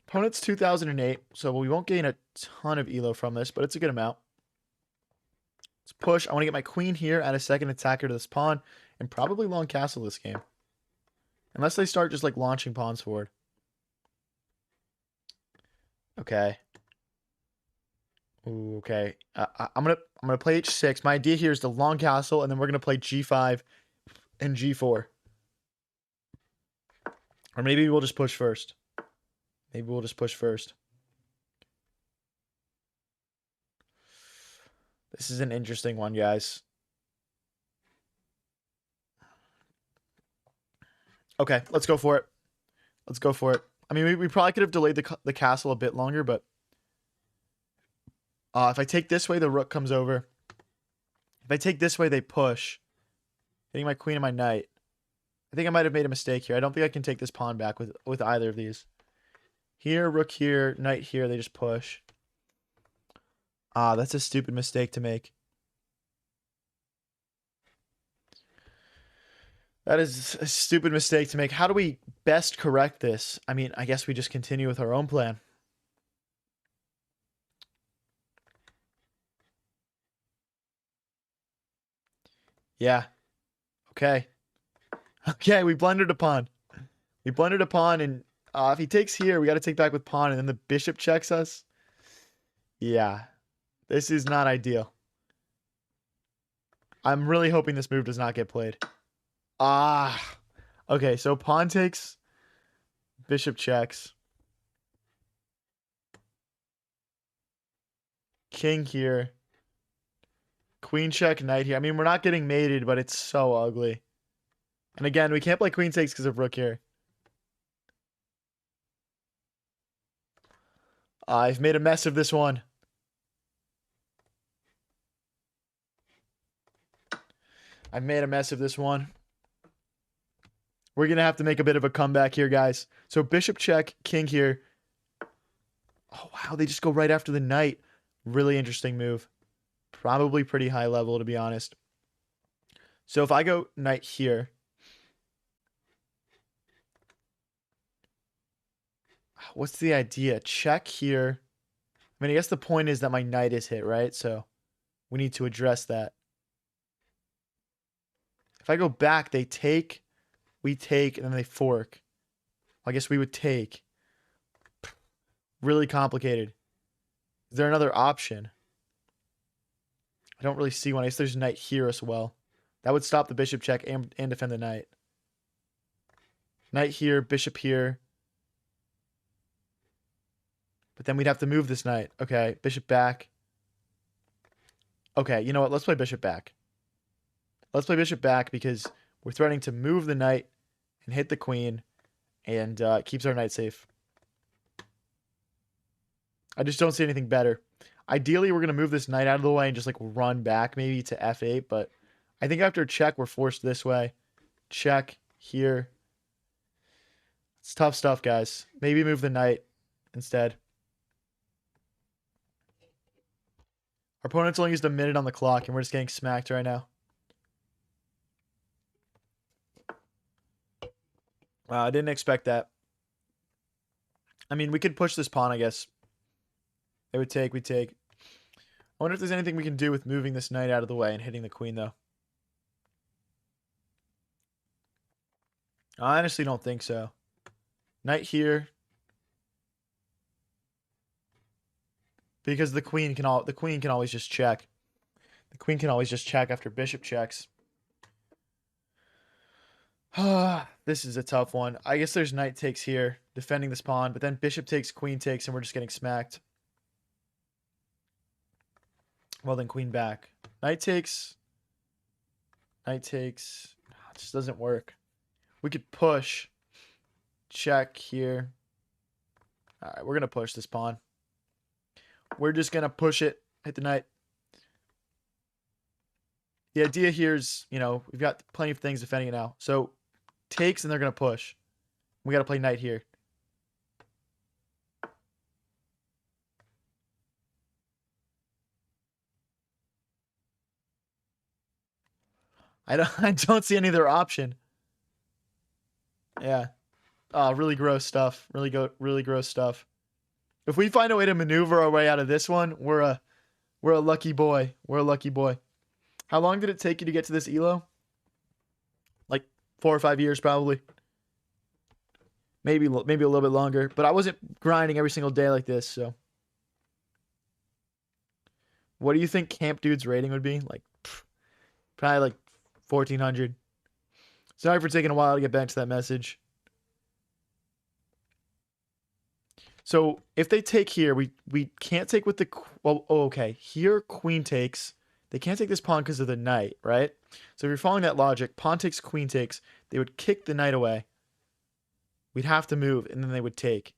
Opponent's 2008, so we won't gain a ton of elo from this, but it's a good amount. Let's push. I want to get my queen here, add a second attacker to this pawn, and probably long castle this game. Unless they start just like launching pawns forward. Okay. Ooh, okay. I'm gonna play h6. My idea here is to long castle, and then we're gonna play g5 and g4. Or maybe we'll just push first. Maybe we'll just push first. This is an interesting one, guys. Okay, let's go for it. Let's go for it. I mean, we probably could have delayed the castle a bit longer, but if I take this way, the rook comes over. If I take this way, they push, hitting my queen and my knight. I think I might have made a mistake here. I don't think I can take this pawn back with either of these. Here, rook here, knight here, they just push. That's a stupid mistake to make. That is a stupid mistake to make. How do we best correct this? I mean, I guess we just continue with our own plan. Yeah. Okay. Okay, we blundered a pawn. We blundered a pawn, and if he takes here, we got to take back with pawn, and then the bishop checks us. Yeah. This is not ideal. I'm really hoping this move does not get played. Okay, so pawn takes, bishop checks. King here. Queen check, knight here. I mean, we're not getting mated, but it's so ugly. And again, we can't play queen takes because of rook here. I've made a mess of this one. I've made a mess of this one. We're going to have to make a bit of a comeback here, guys. So bishop check, king here. Oh, wow. They just go right after the knight. Really interesting move. Probably pretty high level, to be honest. So if I go knight here. What's the idea? Check here. I mean, I guess the point is that my knight is hit, right? So we need to address that. If I go back, they take, we take, and then they fork. I guess we would take. Really complicated. Is there another option? I don't really see one. I guess there's knight here as well. That would stop the bishop check and defend the knight. Knight here, bishop here. But then we'd have to move this knight. Okay, bishop back. Okay, you know what? Let's play bishop back. Let's play bishop back because we're threatening to move the knight and hit the queen, and keeps our knight safe. I just don't see anything better. Ideally, we're going to move this knight out of the way and just like run back maybe to f8, but I think after check, we're forced this way. Check here. It's tough stuff, guys. Maybe move the knight instead. Our opponent's only used a minute on the clock, and we're just getting smacked right now. Wow, I didn't expect that. I mean, we could push this pawn, I guess. They would take, we take. I wonder if there's anything we can do with moving this knight out of the way and hitting the queen, though. I honestly don't think so. Knight here. Because the queen can always just check. The queen can always just check after bishop checks. This is a tough one. I guess there's knight takes here, defending this pawn, but then bishop takes, queen takes, and we're just getting smacked. Well, then queen back. Knight takes. Knight takes. It just doesn't work. We could push. Check here. All right, we're going to push this pawn. We're just going to push it. Hit the knight. The idea here is, you know, we've got plenty of things defending it now. So takes and they're going to push. We got to play knight here. I don't see any other option. Yeah. Really gross stuff. Really gross stuff. If we find a way to maneuver our way out of this one, we're a lucky boy. We're a lucky boy. How long did it take you to get to this elo? Like 4 or 5 years, probably. Maybe a little bit longer. But I wasn't grinding every single day like this, so. What do you think Camp Dude's rating would be? Like, probably like 1,400. Sorry for taking a while to get back to that message. So if they take here, we can't take with the, well, okay. Here, queen takes. They can't take this pawn because of the knight, right? So if you're following that logic, pawn takes, queen takes. They would kick the knight away. We'd have to move, and then they would take.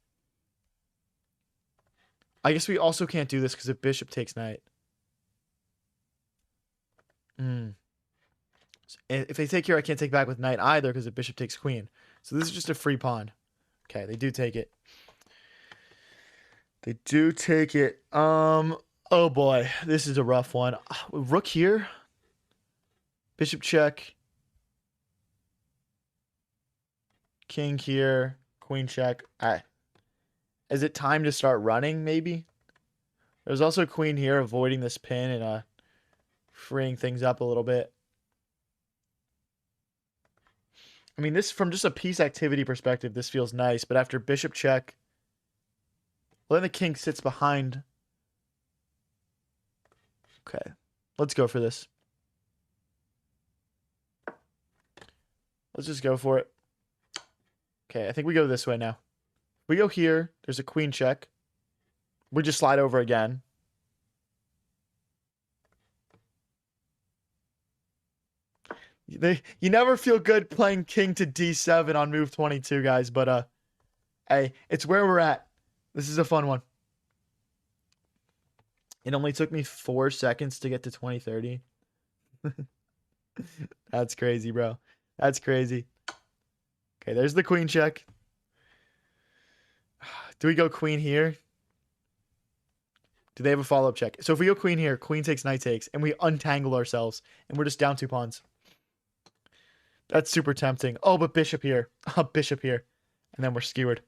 I guess we also can't do this because if bishop takes knight. If they take here, I can't take back with knight either because if bishop takes queen. So this is just a free pawn. Okay, they do take it. They do take it. Oh boy, this is a rough one. Rook here. Bishop check. King here. Queen check. Is it time to start running, maybe? There's also queen here, avoiding this pin and freeing things up a little bit. I mean, this, from just a piece activity perspective, this feels nice. But after bishop check, well, then the king sits behind. Okay, let's go for this. Let's just go for it. Okay, I think we go this way now. We go here. There's a queen check. We just slide over again. You never feel good playing king to d7 on move 22, guys. But hey, it's where we're at. This is a fun one. It only took me 4 seconds to get to 2030. That's crazy, bro. That's crazy. Okay, there's the queen check. Do we go queen here? Do they have a follow-up check? So if we go queen here, queen takes, knight takes, and we untangle ourselves, and we're just down 2 pawns. That's super tempting. Oh, but bishop here. Bishop here. And then we're skewered.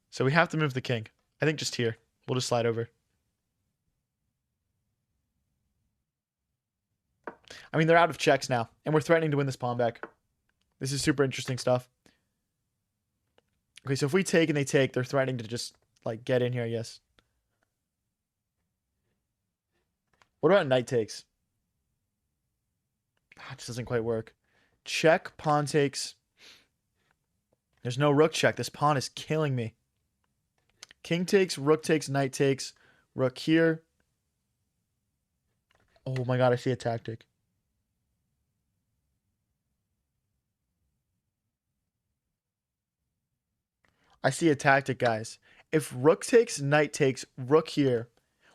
So we have to move the king. I think just here. We'll just slide over. I mean, they're out of checks now, and we're threatening to win this pawn back. This is super interesting stuff. Okay, so if we take and they take, they're threatening to just, like, get in here, I guess. What about knight takes? It just doesn't quite work. Check, pawn takes. There's no rook check. This pawn is killing me. King takes, rook takes, knight takes. Rook here. Oh my god, I see a tactic. I see a tactic, guys. If rook takes, knight takes, rook here,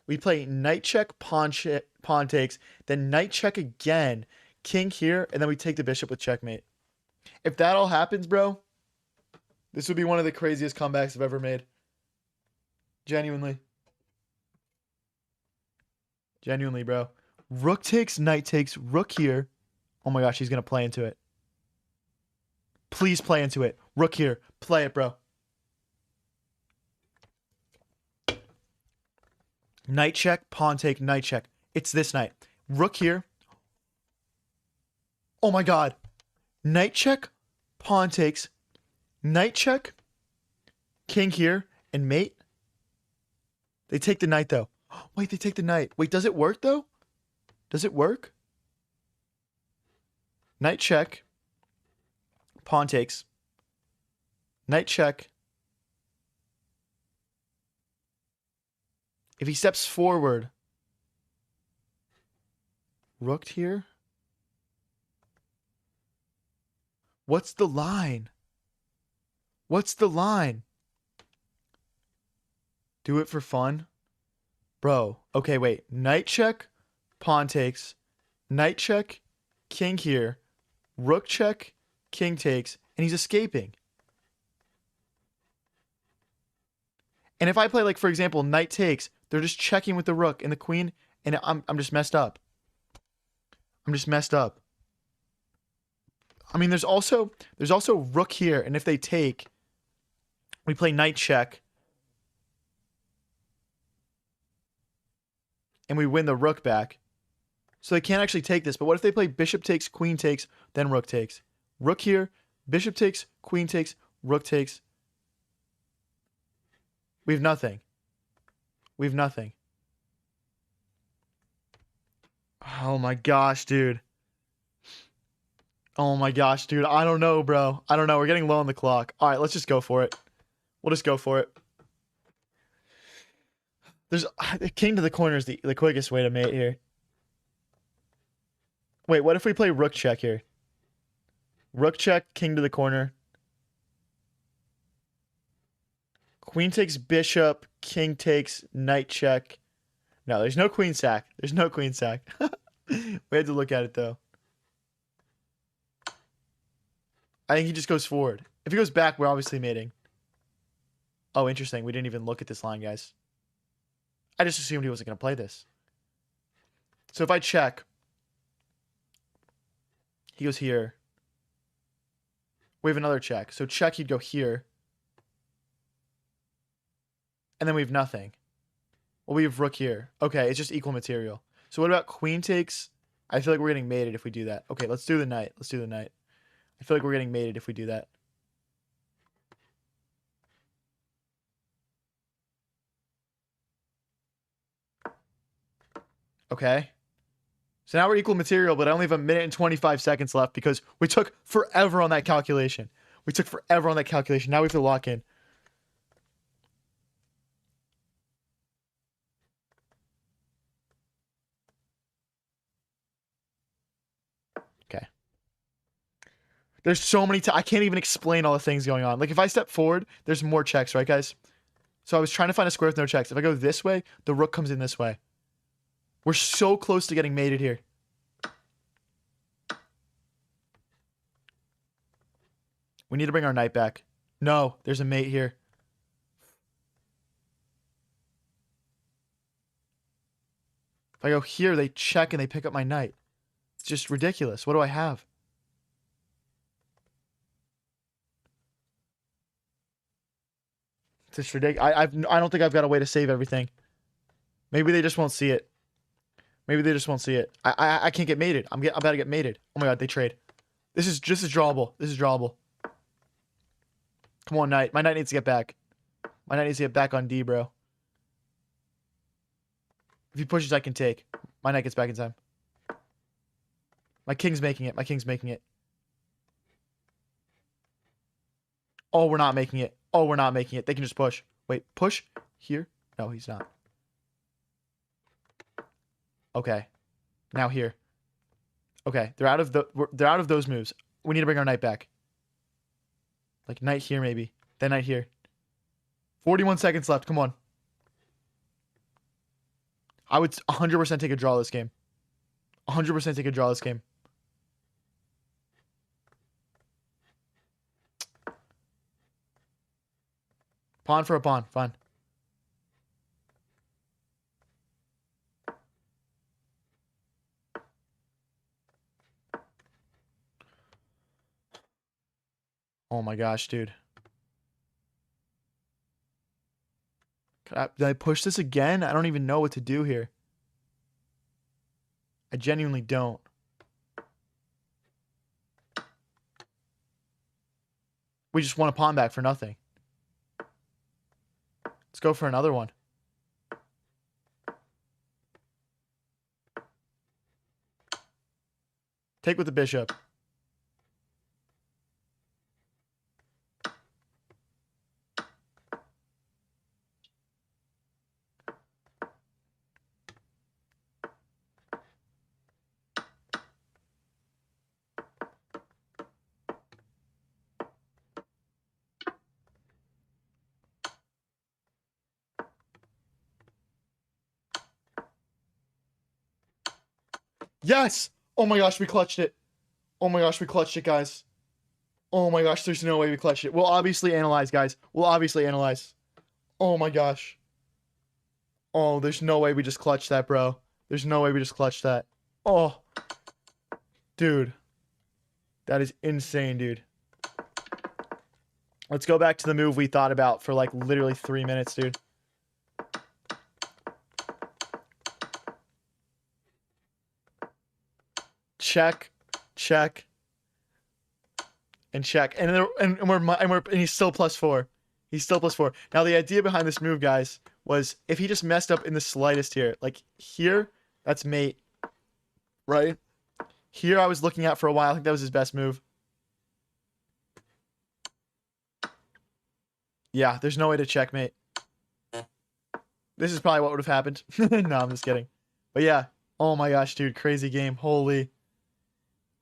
we play knight check, pawn takes, then knight check again, king here, and then we take the bishop with checkmate. If that all happens, bro, this would be one of the craziest comebacks I've ever made. Genuinely. Genuinely, bro. Rook takes, knight takes, rook here. Oh my gosh, he's going to play into it. Please play into it. Rook here. Play it, bro. Knight check, pawn take, knight check. It's this knight. Rook here. Oh my god. Knight check, pawn takes, knight check, king here, and mate. They take the knight, though. Wait, they take the knight. Wait, does it work, though? Does it work? Knight check, pawn takes, knight check. If he steps forward, rook here. What's the line? What's the line? Do it for fun? Bro, okay, wait. Knight check, pawn takes, knight check, king here, rook check, king takes, and he's escaping. And if I play, like, for example, knight takes, they're just checking with the rook and the queen, and I'm just messed up. I'm just messed up. I mean, there's also rook here, and if they take, we play knight check, and we win the rook back. So they can't actually take this. But what if they play bishop takes, queen takes, then rook takes? Rook here, bishop takes, queen takes, rook takes. We have nothing. We have nothing. Oh my gosh, dude. Oh my gosh, dude. I don't know, bro. I don't know. We're getting low on the clock. All right, let's just go for it. We'll just go for it. There's king to the corner is the quickest way to mate here. Wait, what if we play rook check here? Rook check, king to the corner. Queen takes bishop, king takes knight check. No, there's no queen sack. There's no queen sack. We had to look at it though. I think he just goes forward. If he goes back, we're obviously mating. Oh, interesting. We didn't even look at this line, guys. I just assumed he wasn't going to play this. So if I check, he goes here. We have another check. So check, he'd go here. And then we have nothing. Well, we have rook here. Okay, it's just equal material. So what about queen takes? I feel like we're getting mated if we do that. Okay, let's do the knight. Let's do the knight. I feel like we're getting mated if we do that. Okay. So now we're equal material, but I only have a minute and 25 seconds left because we took forever on that calculation. We took forever on that calculation. Now we have to lock in. Okay. There's so many I can't even explain all the things going on. Like if I step forward, there's more checks, right, guys? So I was trying to find a square with no checks. If I go this way, the rook comes in this way. We're so close to getting mated here. We need to bring our knight back. No, there's a mate here. If I go here, they check and they pick up my knight. It's just ridiculous. What do I have? It's just ridiculous. I don't think I've got a way to save everything. Maybe they just won't see it. Maybe they just won't see it. I can't get mated. I'm about to get mated. Oh my god, they trade. This is drawable. This is drawable. Come on, knight. My knight needs to get back. My knight needs to get back on D, bro. If he pushes, I can take. My knight gets back in time. My king's making it. My king's making it. Oh, we're not making it. Oh, we're not making it. They can just push. Wait, push here? No, he's not. Okay. Now here. Okay, they're out of those moves. We need to bring our knight back. Like knight here maybe. Then knight here. 41 seconds left. Come on. I would 100% take a draw this game. 100% take a draw this game. Pawn for a pawn. Fine. Oh my gosh, dude. Did I push this again? I don't even know what to do here. I genuinely don't. We just won a pawn back for nothing. Let's go for another one. Take with the bishop. Yes! Oh my gosh, we clutched it. Oh my gosh, we clutched it, guys. Oh my gosh, there's no way we clutched it. We'll obviously analyze, guys. We'll obviously analyze. Oh my gosh. Oh, there's no way we just clutched that, bro. There's no way we just clutched that. Oh. Dude. That is insane, dude. Let's go back to the move we thought about for like literally 3 minutes, dude. Check, check, and check, and he's still +4. He's still +4. Now the idea behind this move, guys, was if he just messed up in the slightest here, like here, that's mate, right? Here I was looking at for a while. I think that was his best move. Yeah, there's no way to checkmate. This is probably what would have happened. No, I'm just kidding. But yeah, oh my gosh, dude, crazy game. Holy.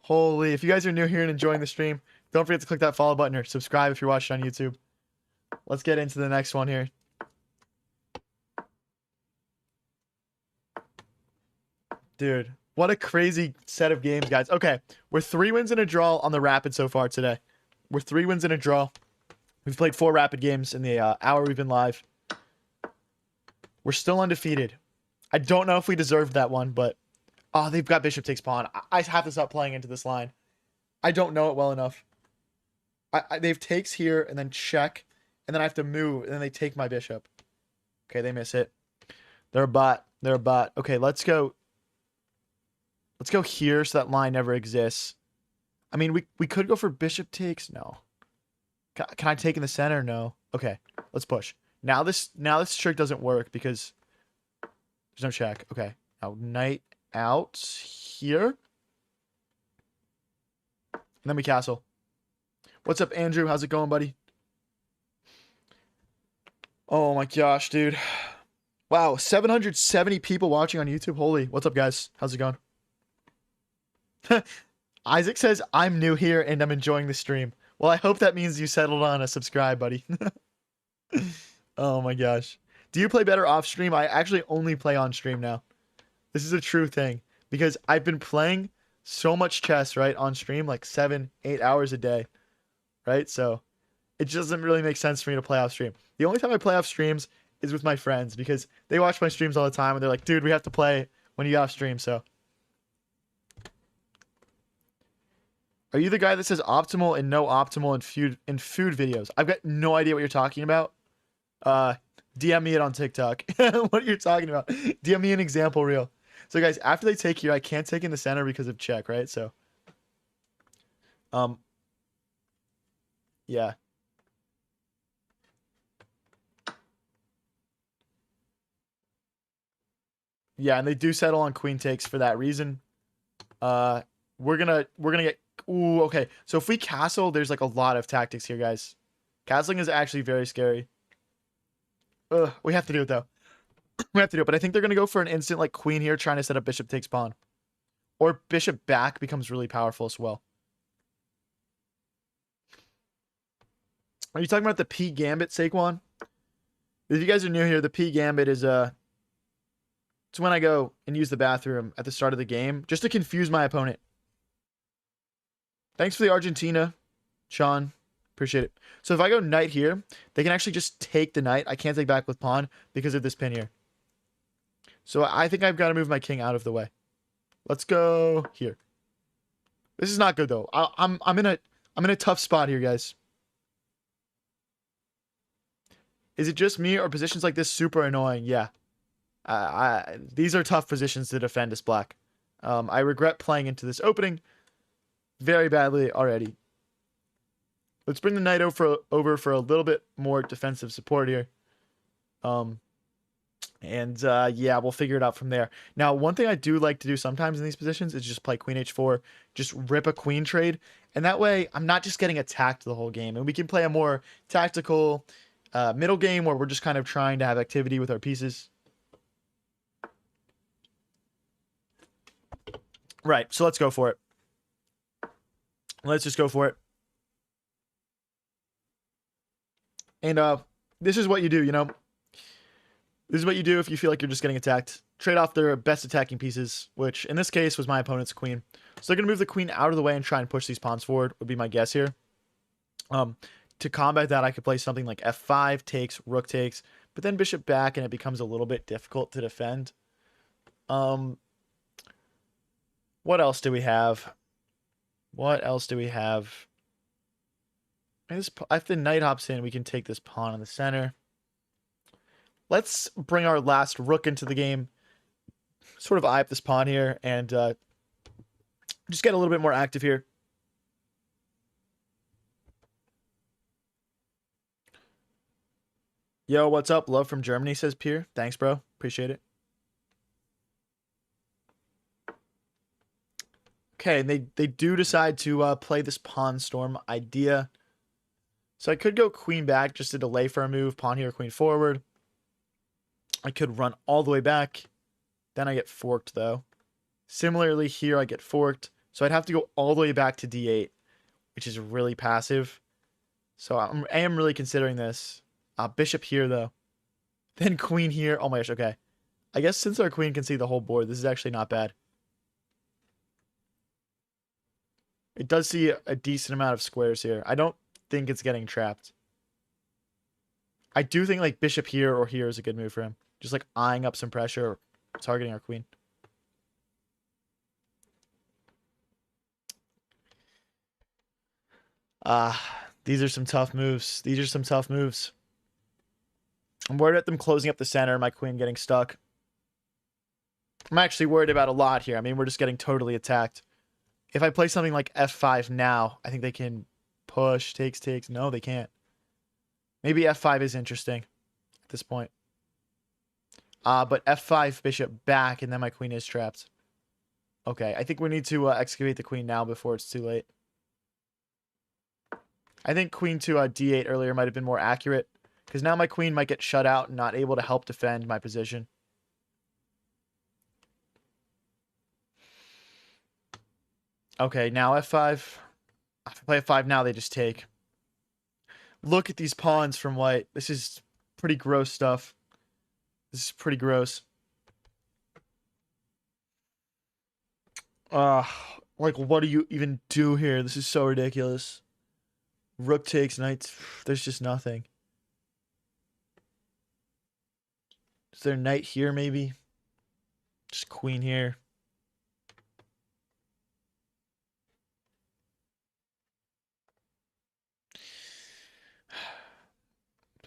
Holy. If you guys are new here and enjoying the stream, don't forget to click that follow button or subscribe if you're watching on YouTube. Let's get into the next one here. Dude, what a crazy set of games, guys. Okay, we're 3 wins and a draw on the Rapid so far today. We're 3 wins and a draw. We've played 4 Rapid games in the hour we've been live. We're still undefeated. I don't know if we deserved that one, but... Oh, they've got bishop takes pawn. I have to stop playing into this line. I don't know it well enough. They have takes here, and then check, and then I have to move, and then they take my bishop. Okay, they miss it. They're a bot. They're a bot. Okay, let's go. Let's go here so that line never exists. I mean, we could go for bishop takes. No. Can I take in the center? No. Okay, let's push. Now this trick doesn't work because there's no check. Okay, now knight out here. And then we castle. What's up, Andrew? How's it going, buddy? Oh my gosh, dude. Wow, 770 people watching on YouTube. Holy, what's up, guys? How's it going? Isaac says, I'm new here and I'm enjoying the stream. Well, I hope that means you settled on a subscribe, buddy. Oh my gosh. Do you play better off stream? I actually only play on stream now. This is a true thing because I've been playing so much chess, right, on stream, like 7-8 hours a day, right? So it just doesn't really make sense for me to play off stream. The only time I play off streams is with my friends because they watch my streams all the time and they're like, dude, we have to play when you get off stream. So are you the guy that says optimal and no optimal in food videos? I've got no idea what you're talking about. DM me it on TikTok. What are you talking about? DM me an example reel. So guys, after they take here, I can't take in the center because of check, right? So, yeah. Yeah, and they do settle on queen takes for that reason. We're gonna get... Ooh, okay. So if we castle, there's like a lot of tactics here, guys. Castling is actually very scary. Ugh, we have to do it, though. We have to do it, but I think they're going to go for an instant like queen here, trying to set up bishop takes pawn. Or bishop back becomes really powerful as well. Are you talking about the P Gambit, Saquon? If you guys are new here, the P Gambit is it's when I go and use the bathroom at the start of the game, just to confuse my opponent. Thanks for the Argentina, Sean. Appreciate it. So if I go knight here, they can actually just take the knight. I can't take back with pawn because of this pin here. So I think I've got to move my king out of the way. Let's go here. This is not good though. I'm in a tough spot here, guys. Is it just me or positions like this super annoying? Yeah. These are tough positions to defend as black. I regret playing into this opening very badly already. Let's bring the knight over for a little bit more defensive support here. Yeah, we'll figure it out from there. Now, one thing I do like to do sometimes in these positions is just play queen h4, just rip a queen trade, and that way I'm not just getting attacked the whole game, and we can play a more tactical middle game where we're just kind of trying to have activity with our pieces. Right, so let's go for it. Let's just go for it. And this is what you do, you know. This is what you do if you feel like you're just getting attacked. Trade off their best attacking pieces, which in this case was my opponent's queen. So they're going to move the queen out of the way and try and push these pawns forward, would be my guess here. To combat that, I could play something like f5, takes, rook takes, but then bishop back, and it becomes a little bit difficult to defend. What else do we have? What else do we have? If the knight hops in, we can take this pawn in the center. Let's bring our last rook into the game. Sort of eye up this pawn here and just get a little bit more active here. Yo, what's up? Love from Germany, says Pierre. Thanks, bro. Appreciate it. Okay, and they do decide to play this pawn storm idea. So I could go queen back just to delay for a move. Pawn here, queen forward. I could run all the way back. Then I get forked, though. Similarly, here I get forked. So I'd have to go all the way back to d8, which is really passive. So I am really considering this. Bishop here, though. Then queen here. Oh my gosh, okay. I guess since our queen can see the whole board, this is actually not bad. It does see a decent amount of squares here. I don't think it's getting trapped. I do think like bishop here or here is a good move for him. Just like eyeing up some pressure or targeting our queen. These are some tough moves. These are some tough moves. I'm worried about them closing up the center, my queen getting stuck. I'm actually worried about a lot here. I mean, we're just getting totally attacked. If I play something like f5 now, I think they can push, takes. No, they can't. Maybe f5 is interesting at this point. But f5 bishop back, and then my queen is trapped. Okay, I think we need to excavate the queen now before it's too late. I think queen to d8 earlier might have been more accurate, because now my queen might get shut out and not able to help defend my position. Okay, now f5. If I play f5 now, they just take. Look at these pawns from white. This is pretty gross stuff. This is pretty gross. Like, what do you even do here? This is so ridiculous. Rook takes, knight. There's just nothing. Is there knight here, maybe? Just queen here.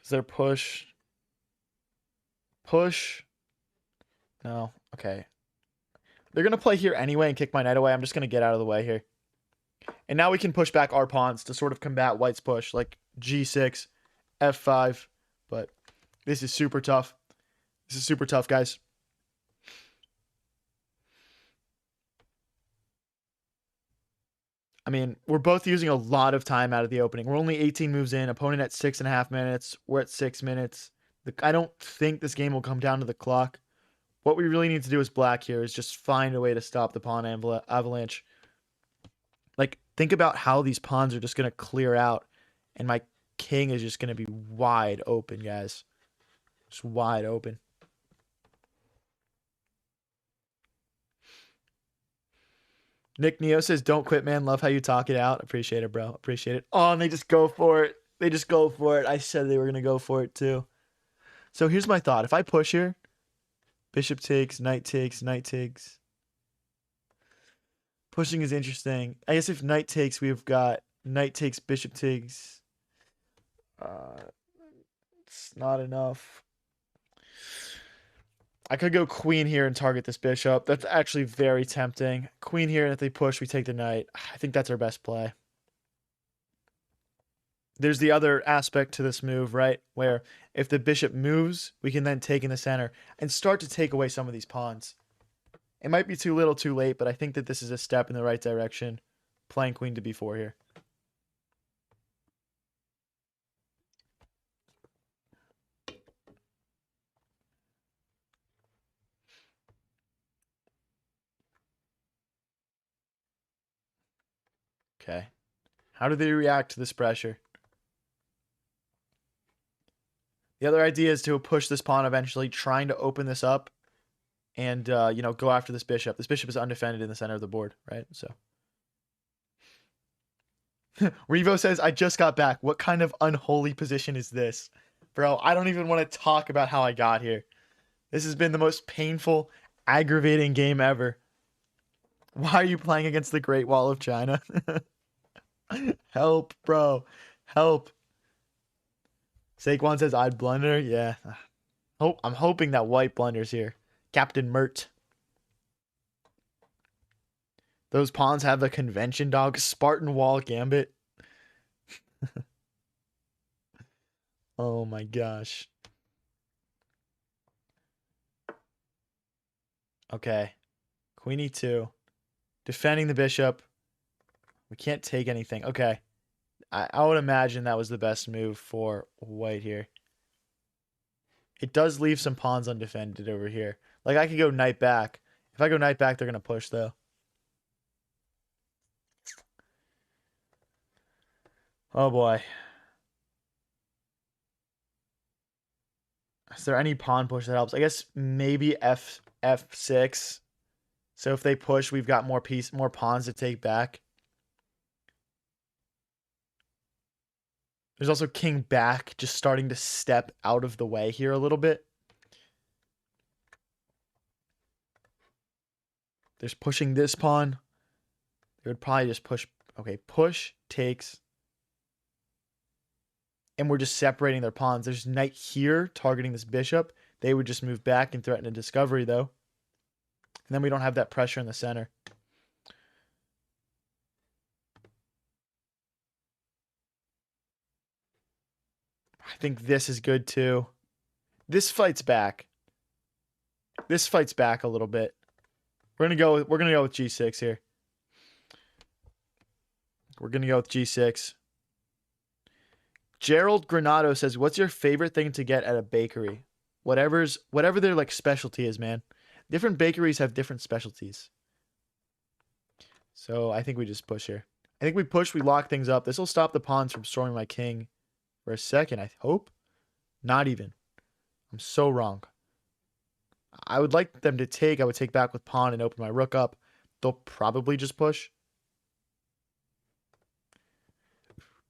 Is there push? Push? No. Okay. They're going to play here anyway and kick my knight away. I'm just going to get out of the way here. And now we can push back our pawns to sort of combat white's push, like g6, f5. But this is super tough. This is super tough, guys. I mean, we're both using a lot of time out of the opening. We're only 18 moves in. Opponent at 6.5 minutes. We're at 6 minutes. I don't think this game will come down to the clock. What we really need to do as black here is just find a way to stop the pawn avalanche. Like, think about how these pawns are just going to clear out. And my king is just going to be wide open, guys. Just wide open. Nick Neo says, don't quit, man. Love how you talk it out. Appreciate it, bro. Appreciate it. Oh, and they just go for it. They just go for it. I said they were going to go for it, too. So here's my thought. If I push here, bishop takes, knight takes, knight takes. Pushing is interesting. I guess if knight takes, we've got knight takes, bishop takes. It's not enough. I could go queen here and target this bishop. That's actually very tempting. Queen here, and if they push, we take the knight. I think that's our best play. There's the other aspect to this move, right? Where if the bishop moves, we can then take in the center and start to take away some of these pawns. It might be too little too late, but I think that this is a step in the right direction. Playing queen to b4 here. Okay. How do they react to this pressure? The other idea is to push this pawn eventually, trying to open this up and, go after this bishop. This bishop is undefended in the center of the board, right? So. Revo says, I just got back. What kind of unholy position is this? Bro, I don't even want to talk about how I got here. This has been the most painful, aggravating game ever. Why are you playing against the Great Wall of China? Help, bro. Help. Saquon says I'd blunder. Yeah. I'm hoping that white blunders here. Captain Mert. Those pawns have the convention dog. Spartan Wall Gambit. Oh my gosh. Okay. Queen e2. Defending the bishop. We can't take anything. Okay. I would imagine that was the best move for white here. It does leave some pawns undefended over here. Like, I could go knight back. If I go knight back, they're going to push, though. Oh, boy. Is there any pawn push that helps? I guess maybe F6. So if they push, we've got more pawns to take back. There's also king back just starting to step out of the way here a little bit. There's pushing this pawn. They would probably just push. Okay, push, takes. And we're just separating their pawns. There's knight here targeting this bishop. They would just move back and threaten a discovery, though. And then we don't have that pressure in the center. I think this is good, too. This fights back. This fights back a little bit. We're gonna go with G6 here. We're gonna go with G6. Gerald Granado says, "What's your favorite thing to get at a bakery? Whatever their like specialty is, man. Different bakeries have different specialties." So I think we just push here. I think we push, we lock things up. This will stop the pawns from storming my king for a second, I hope. Not even. I'm so wrong. I would like them to take. I would take back with pawn and open my rook up. They'll probably just push.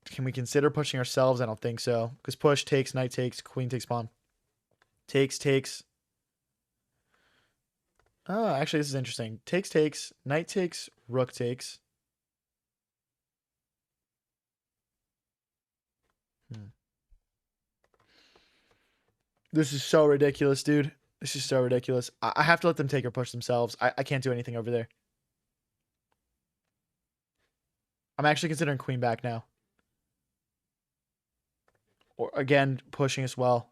Can we consider pushing ourselves? I don't think so. Because push takes, knight takes, queen takes pawn. Takes. Oh, actually, this is interesting. Takes, knight takes, rook takes. This is so ridiculous, dude. This is so ridiculous. I have to let them take or push themselves. I can't do anything over there. I'm actually considering queen back now. Or again, pushing as well.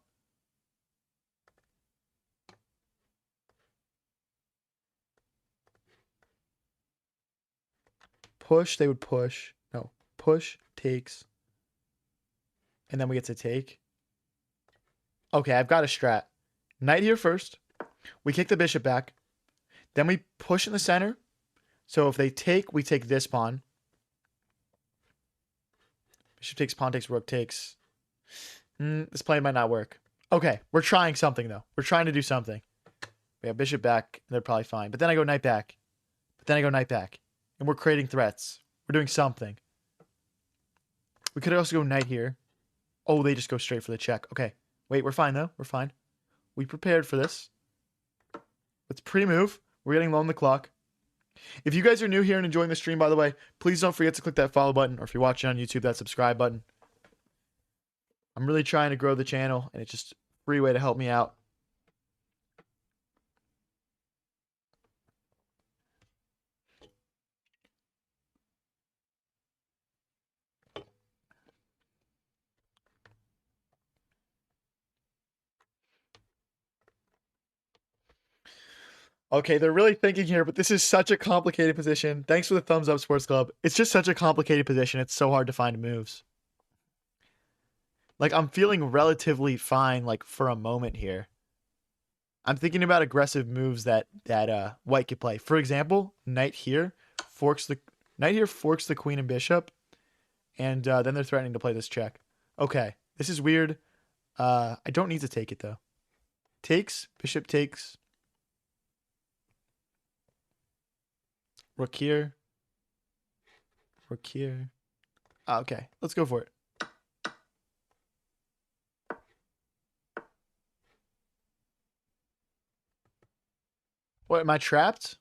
Push, they would push. No, push, takes. And then we get to take. Okay, I've got a strat. Knight here first. We kick the bishop back. Then we push in the center. So if they take, we take this pawn. Bishop takes, pawn takes, rook takes. This play might not work. Okay, we're trying something, though. We're trying to do something. We have bishop back, and they're probably fine. But then I go knight back. And we're creating threats. We're doing something. We could also go knight here. Oh, they just go straight for the check. Okay. Wait, we're fine, though. We're fine. We prepared for this. Let's pre-move. We're getting low on the clock. If you guys are new here and enjoying the stream, by the way, please don't forget to click that follow button, or if you're watching on YouTube, that subscribe button. I'm really trying to grow the channel, and it's just a free way to help me out. Okay, they're really thinking here, but this is such a complicated position. Thanks for the thumbs up, Sports Club. It's just such a complicated position. It's so hard to find moves. Like, I'm feeling relatively fine, like, for a moment here. I'm thinking about aggressive moves that white could play. For example, knight here forks the queen and bishop, and then they're threatening to play this check. Okay, this is weird. I don't need to take it, though. Takes, bishop takes. Rook here. Rook here. Okay, let's go for it. What, am I trapped?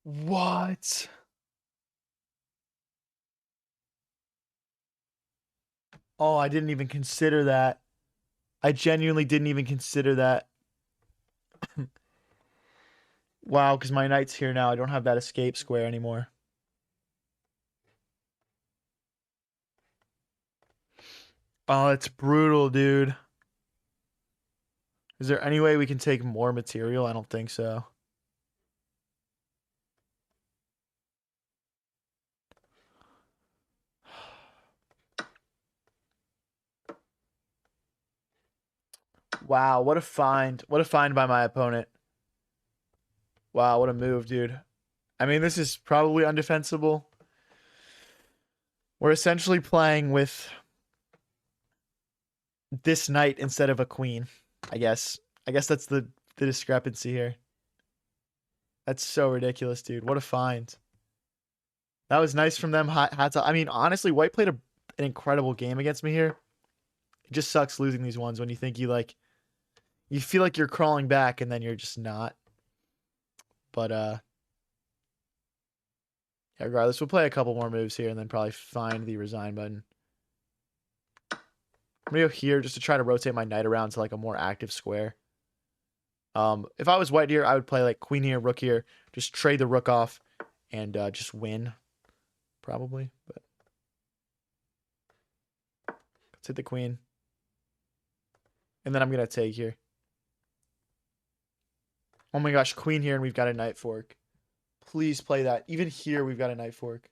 What? Oh, I didn't even consider that. I genuinely didn't even consider that. Wow, because my knight's here now. I don't have that escape square anymore. Oh, it's brutal, dude. Is there any way we can take more material? I don't think so. Wow, what a find. What a find by my opponent. Wow, what a move, dude. I mean, this is probably undefensible. We're essentially playing with this knight instead of a queen, I guess. I guess that's the discrepancy here. That's so ridiculous, dude. What a find. That was nice from them. Hats off. I mean, honestly, White played an incredible game against me here. It just sucks losing these ones when you think you feel like you're crawling back and then you're just not. But yeah, regardless, we'll play a couple more moves here and then probably find the resign button. I'm gonna go here just to try to rotate my knight around to like a more active square. If I was white here, I would play like queen here, rook here, just trade the rook off and just win, probably. But let's hit the queen. And then I'm gonna take here. Oh my gosh, queen here, and we've got a knight fork. Please play that. Even here, we've got a knight fork.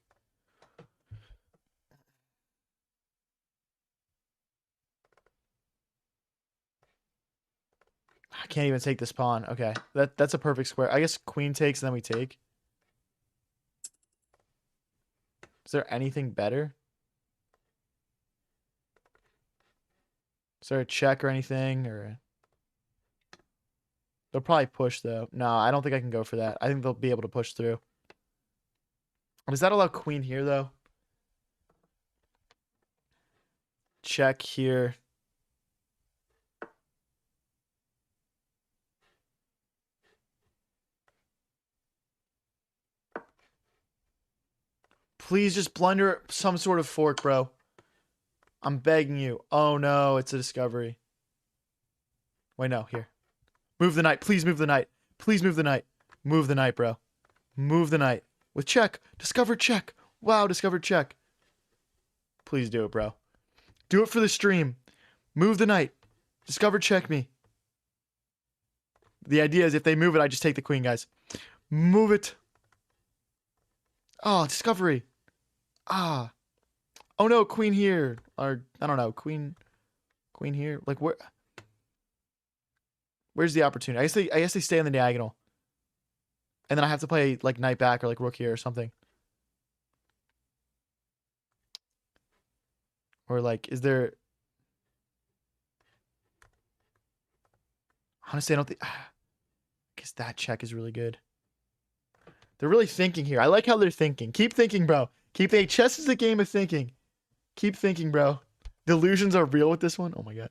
I can't even take this pawn. Okay, that's a perfect square. I guess queen takes, and then we take. Is there anything better? Is there a check or anything? Or they'll probably push though. No, I don't think I can go for that. I think they'll be able to push through. Does that allow queen here though? Check here. Please just blunder some sort of fork, bro. I'm begging you. Oh no, it's a discovery. Wait, no, here. Move the knight. Please move the knight. Please move the knight. Move the knight, bro. Move the knight. With check. Discovered check. Wow, discovered check. Please do it, bro. Do it for the stream. Move the knight. Discovered check me. The idea is if they move it, I just take the queen, guys. Move it. Oh, discovery. Ah. Oh no, queen here. Or, I don't know, queen here. Like, where's the opportunity? I guess they stay on the diagonal. And then I have to play, like, knight back or, like, rook here or something. Or, like, is there... Honestly, I don't think... I guess that check is really good. They're really thinking here. I like how they're thinking. Keep thinking, bro. Keep thinking. Chess is a game of thinking. Keep thinking, bro. Delusions are real with this one. Oh my god.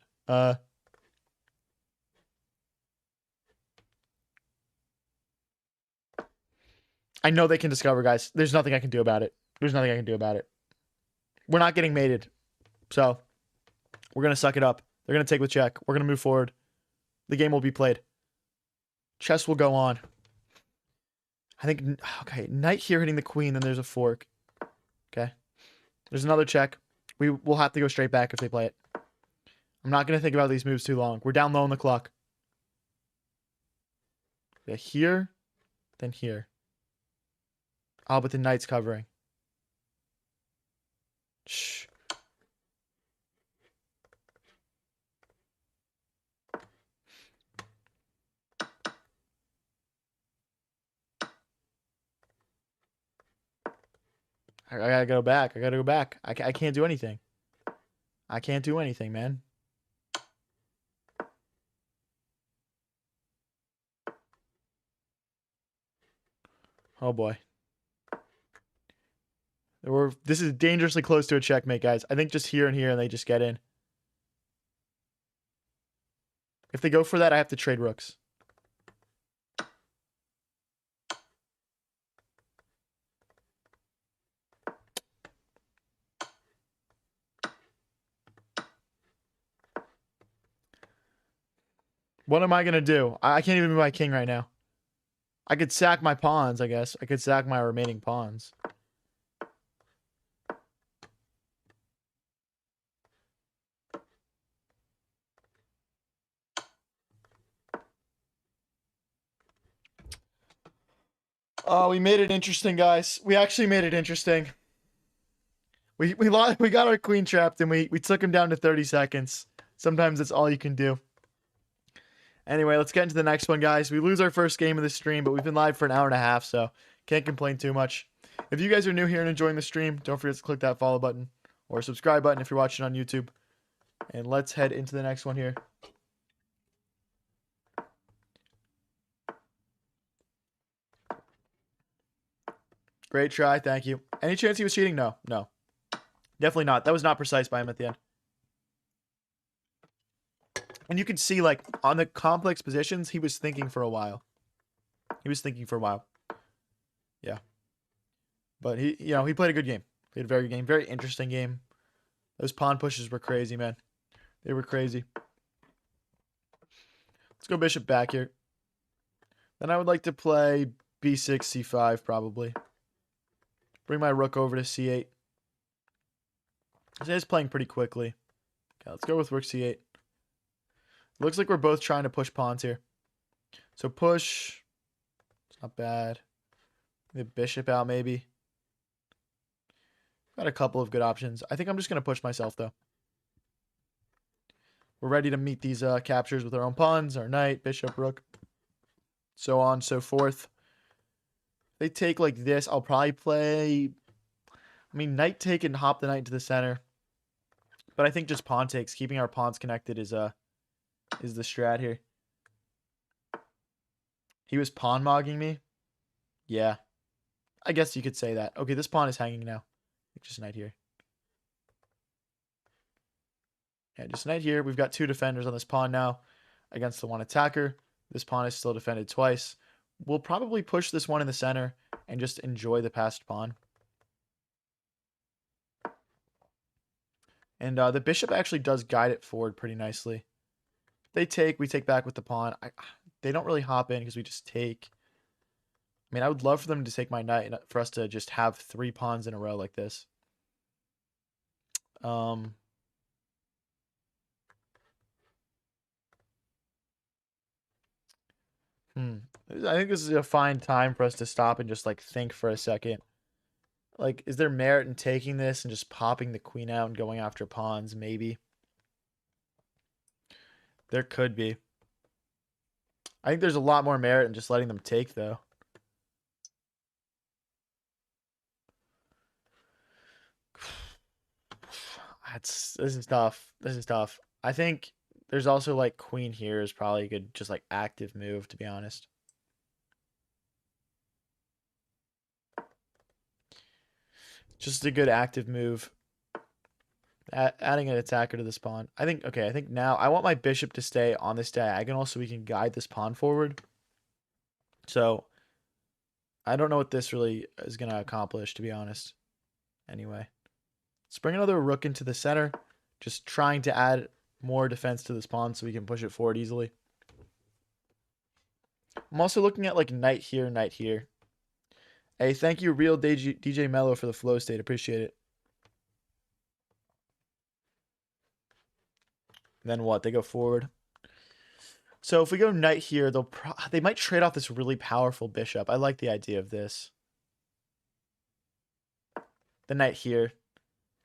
I know they can discover, guys. There's nothing I can do about it. There's nothing I can do about it. We're not getting mated. So, we're going to suck it up. They're going to take with check. We're going to move forward. The game will be played. Chess will go on. I think, okay, knight here hitting the queen, then there's a fork. Okay. There's another check. We will have to go straight back if they play it. I'm not going to think about these moves too long. We're down low on the clock. Yeah, here, then here. Oh, but the knight's covering. Shh. I gotta go back. I gotta go back. I can't do anything. I can't do anything, man. Oh boy. This is dangerously close to a checkmate, guys. I think just here and here, and they just get in. If they go for that, I have to trade rooks. What am I gonna do? I can't even move my king right now. I could sack my pawns, I guess. I could sack my remaining pawns. Oh, we made it interesting, guys. We actually made it interesting. We got our queen trapped and we took him down to 30 seconds. Sometimes that's all you can do. Anyway, let's get into the next one, guys. We lose our first game of the stream, but we've been live for an hour and a half, so can't complain too much. If you guys are new here and enjoying the stream, don't forget to click that follow button or subscribe button if you're watching on YouTube. And let's head into the next one here. Great try, thank you. Any chance he was cheating? No, no. Definitely not. That was not precise by him at the end. And you can see, like, on the complex positions, he was thinking for a while. Yeah. But he played a good game. Played a very good game. Very interesting game. Those pawn pushes were crazy, man. They were crazy. Let's go bishop back here. Then I would like to play b6, c5, probably. Bring my rook over to c8. He's playing pretty quickly. Okay, let's go with rook c8. Looks like we're both trying to push pawns here. So push. It's not bad. The bishop out, maybe. Got a couple of good options. I think I'm just going to push myself, though. We're ready to meet these captures with our own pawns, our knight, bishop, rook, so on, so forth. They take like this. I'll probably play... I mean, knight take and hop the knight into the center. But I think just pawn takes. Keeping our pawns connected is the strat here. He was pawn mogging me. Yeah. I guess you could say that. Okay, this pawn is hanging now. Just knight here. Yeah, just knight here. We've got two defenders on this pawn now against the one attacker. This pawn is still defended twice. We'll probably push this one in the center and just enjoy the passed pawn. And the bishop actually does guide it forward pretty nicely. They take, we take back with the pawn. They don't really hop in because we just take. I mean, I would love for them to take my knight and for us to just have 3 pawns in a row like this. I think this is a fine time for us to stop and just like think for a second. Like, is there merit in taking this and just popping the queen out and going after pawns? Maybe. There could be. I think there's a lot more merit in just letting them take, though. This is tough. This is tough. I think there's also like queen here is probably a good just like active move, to be honest. Just a good active move. Adding an attacker to this pawn. I think now I want my bishop to stay on this diagonal so we can guide this pawn forward. So I don't know what this really is going to accomplish, to be honest. Anyway, let's bring another rook into the center. Just trying to add more defense to this pawn so we can push it forward easily. I'm also looking at like knight here, knight here. Hey, thank you, Real DJ Mello, for the flow state. Appreciate it. Then what? They go forward. So if we go knight here, they might trade off this really powerful bishop. I like the idea of this. The knight here.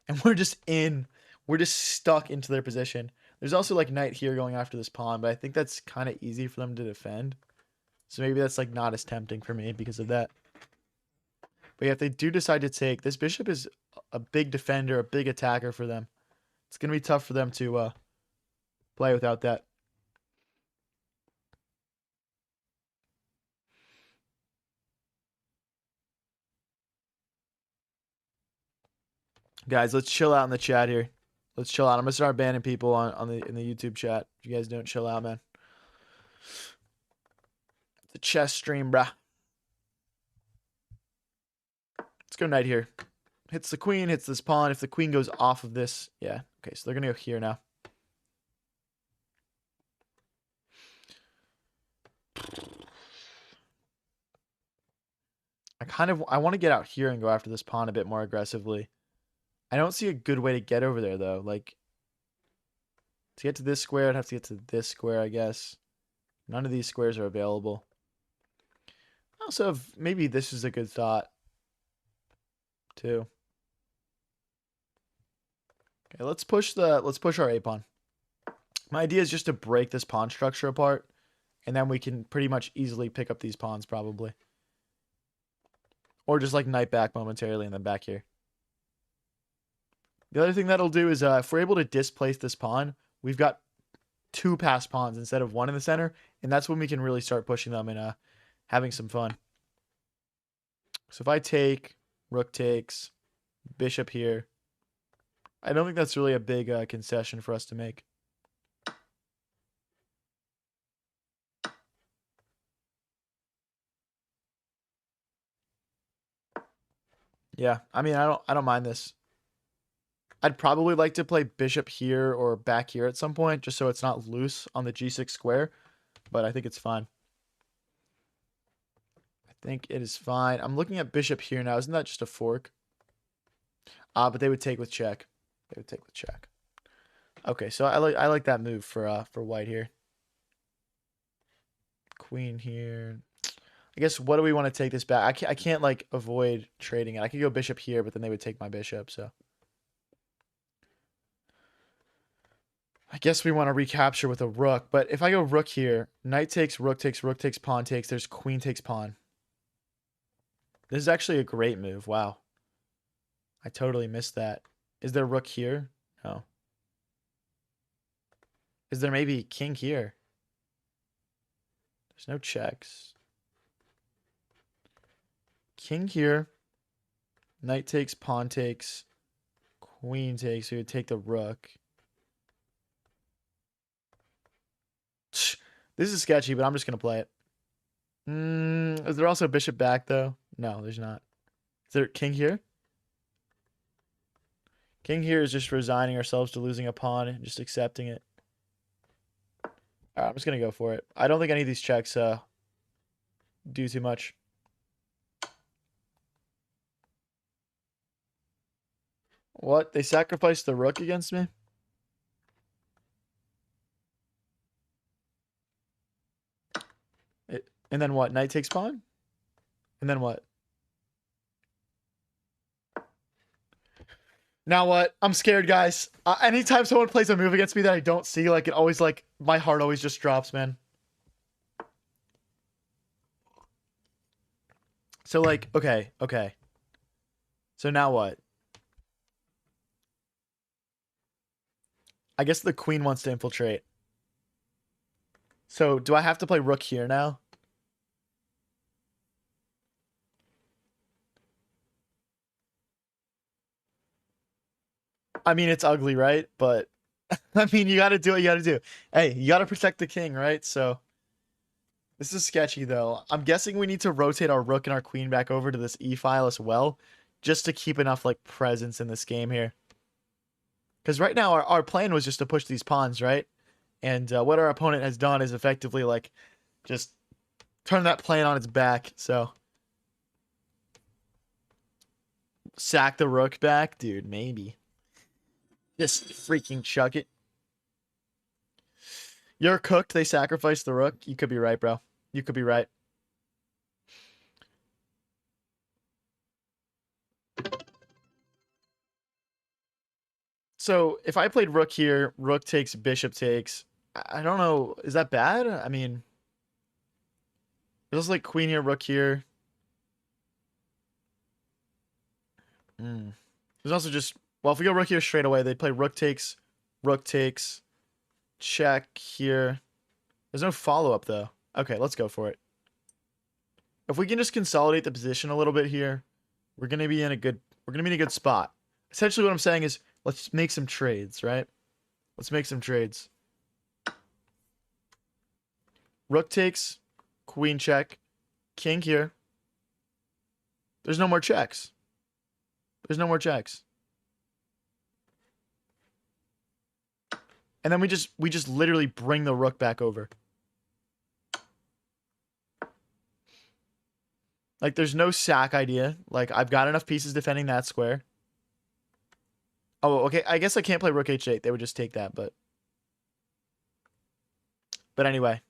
And we're just stuck into their position. There's also like knight here going after this pawn, but I think that's kind of easy for them to defend. So maybe that's like not as tempting for me because of that. But yeah, if they do decide to take, this bishop is a big defender, a big attacker for them. It's going to be tough for them to play without that. Guys, let's chill out in the chat here. Let's chill out. I'm going to start banning people in the YouTube chat. If you guys don't chill out, man. It's a chess stream, bruh. Let's go knight here. Hits the queen, hits this pawn. If the queen goes off of this, yeah. Okay, so they're going to go here now. I want to get out here and go after this pawn a bit more aggressively. I don't see a good way to get over there though. Like to get to this square, I'd have to get to this square, I guess. None of these squares are available. Also, maybe this is a good thought too. Okay, let's push our A pawn. My idea is just to break this pawn structure apart, and then we can pretty much easily pick up these pawns probably. Or just like knight back momentarily and then back here. The other thing that'll do is if we're able to displace this pawn, we've got 2 passed pawns instead of 1 in the center, and that's when we can really start pushing them and having some fun. So if I take, rook takes, bishop here, I don't think that's really a big concession for us to make. Yeah, I mean, I don't mind this. I'd probably like to play bishop here or back here at some point, just so it's not loose on the g6 square, but I think it's fine. I think it is fine. I'm looking at bishop here now. Isn't that just a fork? But they would take with check. They would take with check. Okay, so I like that move for white here. Queen here. I guess what do we want to take this back? I can't like avoid trading it. I could go bishop here, but then they would take my bishop, so I guess we want to recapture with a rook, but if I go rook here, knight takes, rook takes, pawn takes, there's queen takes pawn. This is actually a great move. Wow. I totally missed that. Is there rook here? No. Is there maybe king here? There's no checks. King here. Knight takes, pawn takes, queen takes. So you would take the rook. This is sketchy, but I'm just going to play it. Is there also bishop back, though? No, there's not. Is there king here? King here is just resigning ourselves to losing a pawn and just accepting it. All right, I'm just going to go for it. I don't think any of these checks do too much. What? They sacrificed the rook against me? And then what? Knight takes pawn? And then what? Now what? I'm scared, guys. Anytime someone plays a move against me that I don't see, like, it always, like, my heart always just drops, man. So, like, okay. So now what? I guess the queen wants to infiltrate. So, do I have to play rook here now? I mean, it's ugly, right? But, I mean, you gotta do what you gotta do. Hey, you gotta protect the king, right? So, this is sketchy, though. I'm guessing we need to rotate our rook and our queen back over to this e-file as well, just to keep enough, like, presence in this game here. Because right now, our plan was just to push these pawns, right? And what our opponent has done is effectively, like, just turn that plan on its back, so... Sack the rook back? Dude, maybe. Just freaking chuck it. You're cooked. They sacrificed the rook. You could be right, bro. You could be right. So if I played rook here, rook takes, bishop takes. I don't know. Is that bad? I mean, there's like queen here, rook here. There's also just, well, if we go rook here straight away, they play rook takes, check here. There's no follow-up, though. Okay, let's go for it. If we can just consolidate the position a little bit here, we're gonna be in a good spot. Essentially what I'm saying is let's make some trades, right? Let's make some trades. Rook takes, queen check, king here. There's no more checks. There's no more checks. And then we just literally bring the rook back over. Like, there's no sack idea. Like, I've got enough pieces defending that square. Oh, okay. I guess I can't play rook h8. They would just take that, but anyway.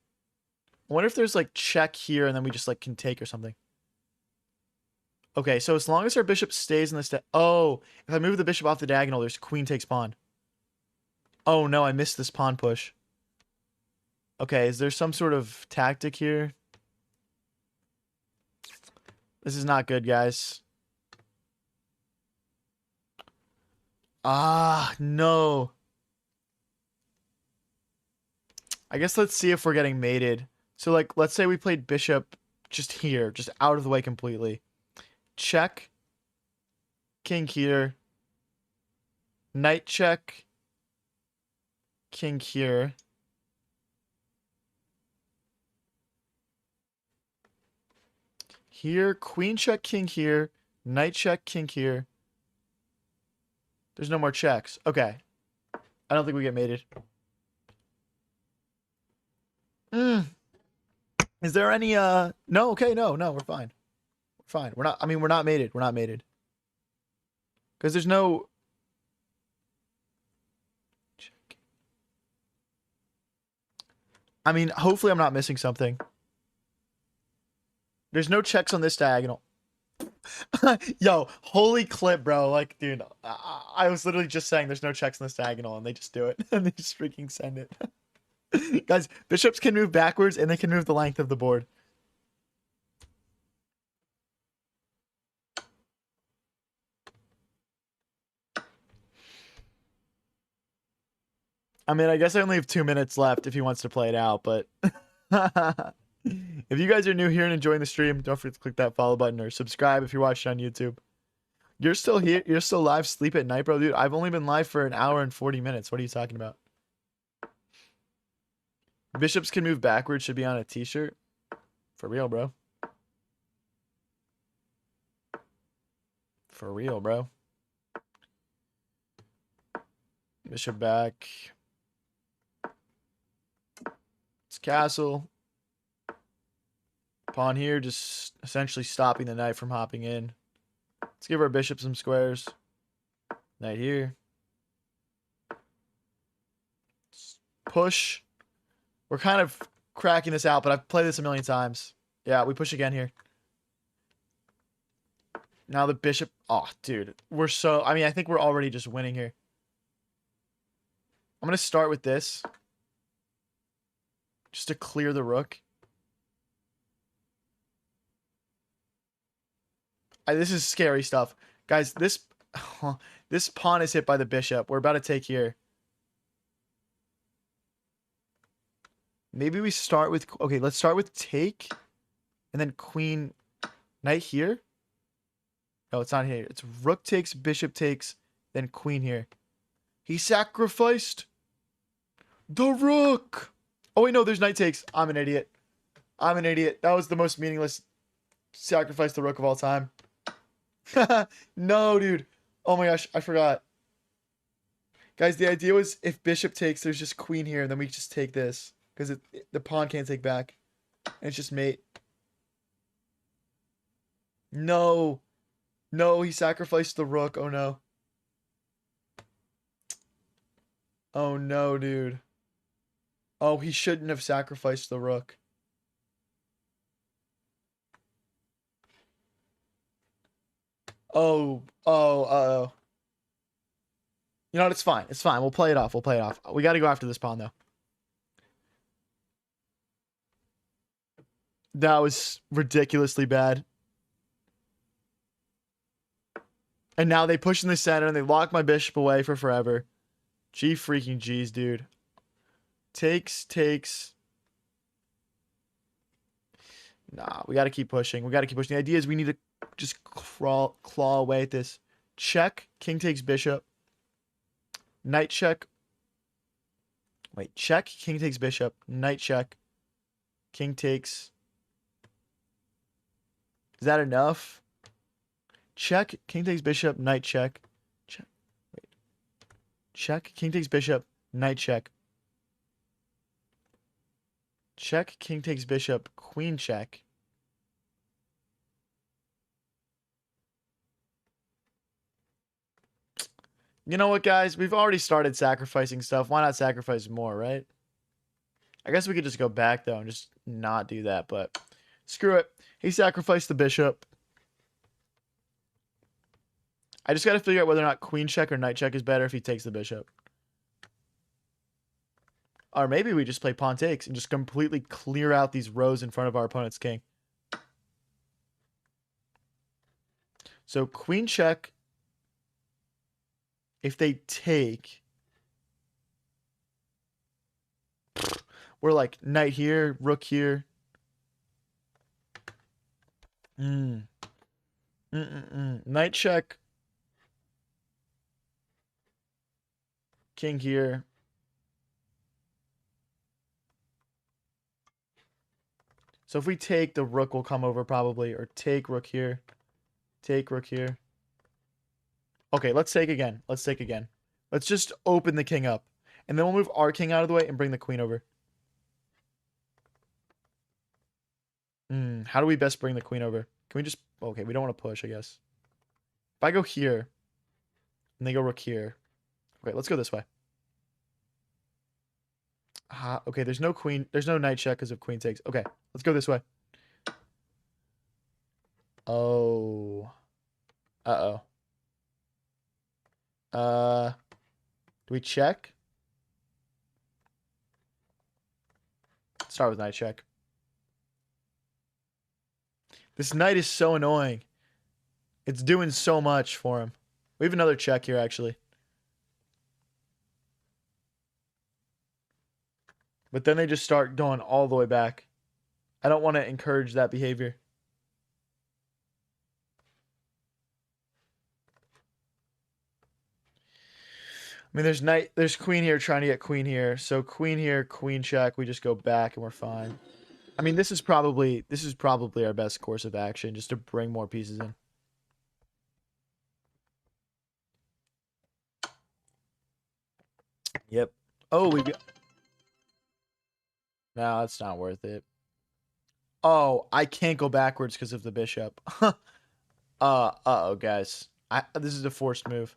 I wonder if there's like check here and then we just like can take or something. Okay, so as long as our bishop stays in this... Oh, if I move the bishop off the diagonal, there's queen takes pawn. Oh, no, I missed this pawn push. Okay, is there some sort of tactic here? This is not good, guys. Ah, no. I guess let's see if we're getting mated. So, like, let's say we played bishop just here, just out of the way completely. Check. King here. Knight check. King here. Here, queen check, king here. Knight check, king here. There's no more checks. Okay. I don't think we get mated. Is there any, No, okay, no, we're fine. We're fine. We're not, I mean, we're not mated. We're not mated. Because there's no... I mean, hopefully I'm not missing something. There's no checks on this diagonal. Yo, holy clip, bro. Like, dude, I was literally just saying there's no checks on this diagonal, and they just do it. And they just freaking send it. Guys, bishops can move backwards, and they can move the length of the board. I mean, I guess I only have 2 minutes left if he wants to play it out, but... If you guys are new here and enjoying the stream, don't forget to click that follow button or subscribe if you're watching on YouTube. You're still here. You're still live. Sleep at night, bro. Dude, I've only been live for 1 hour and 40 minutes. What are you talking about? Bishops can move backwards should be on a t-shirt. For real, bro. For real, bro. Bishop back. It's castle. Pawn here, just essentially stopping the knight from hopping in. Let's give our bishop some squares. Knight here. Push. We're kind of cracking this out, but I've played this a million times. Yeah, we push again here. Now the bishop. Oh, dude. We're so... I mean, I think we're already just winning here. I'm going to start with this. Just to clear the rook. This is scary stuff. Guys, this pawn is hit by the bishop. We're about to take here. Maybe we start with... Okay, let's start with take. And then queen... Knight here. No, it's not here. It's rook takes, bishop takes, then queen here. He sacrificed the rook. Oh, wait, no, there's knight takes. I'm an idiot. I'm an idiot. That was the most meaningless sacrifice the rook of all time. No, dude. Oh my gosh, I forgot. Guys, the idea was if bishop takes, there's just queen here, and then we just take this. Because the pawn can't take back. And it's just mate. No. No, he sacrificed the rook. Oh no. Oh no, dude. Oh, he shouldn't have sacrificed the rook. Oh, uh-oh. You know what? It's fine. It's fine. We'll play it off. We'll play it off. We got to go after this pawn, though. That was ridiculously bad. And now they push in the center and they lock my bishop away for forever. G freaking G's, dude. Takes. Nah, we got to keep pushing. We got to keep pushing. The idea is we need to just claw away at this. Check. King takes bishop. Knight check. Wait, check. King takes bishop. Knight check. King takes. Is that enough? Check. King takes bishop. Knight check. Check. Wait. Check. King takes bishop. Knight check. Check. King takes bishop. Queen check. You know what, guys? We've already started sacrificing stuff. Why not sacrifice more, right? I guess we could just go back, though, and just not do that, but screw it. He sacrificed the bishop. I just got to figure out whether or not queen check or knight check is better if he takes the bishop. Or maybe we just play pawn takes and just completely clear out these rows in front of our opponent's king. So queen check. If they take, we're like knight here, rook here. Knight check. King here. So if we take, the rook will come over probably. Or take rook here. Take rook here. Okay, let's take again. Let's take again. Let's just open the king up. And then we'll move our king out of the way and bring the queen over. How do we best bring the queen over? Can we just... Okay, we don't want to push, I guess. If I go here, and they go rook here. Okay, let's go this way. Okay, there's no queen. There's no knight check because of queen takes. Okay, let's go this way. Oh. Uh-oh. Do we check? Start with knight check. This knight is so annoying. It's doing so much for him. We have another check here, actually. But then they just start going all the way back. I don't want to encourage that behavior. I mean, there's queen here trying to get queen here. So queen here, queen check. We just go back and we're fine. I mean, this is probably our best course of action, just to bring more pieces in. Yep. Oh, we got... No, it's not worth it. Oh, I can't go backwards because of the bishop. Uh-oh, guys. This is a forced move.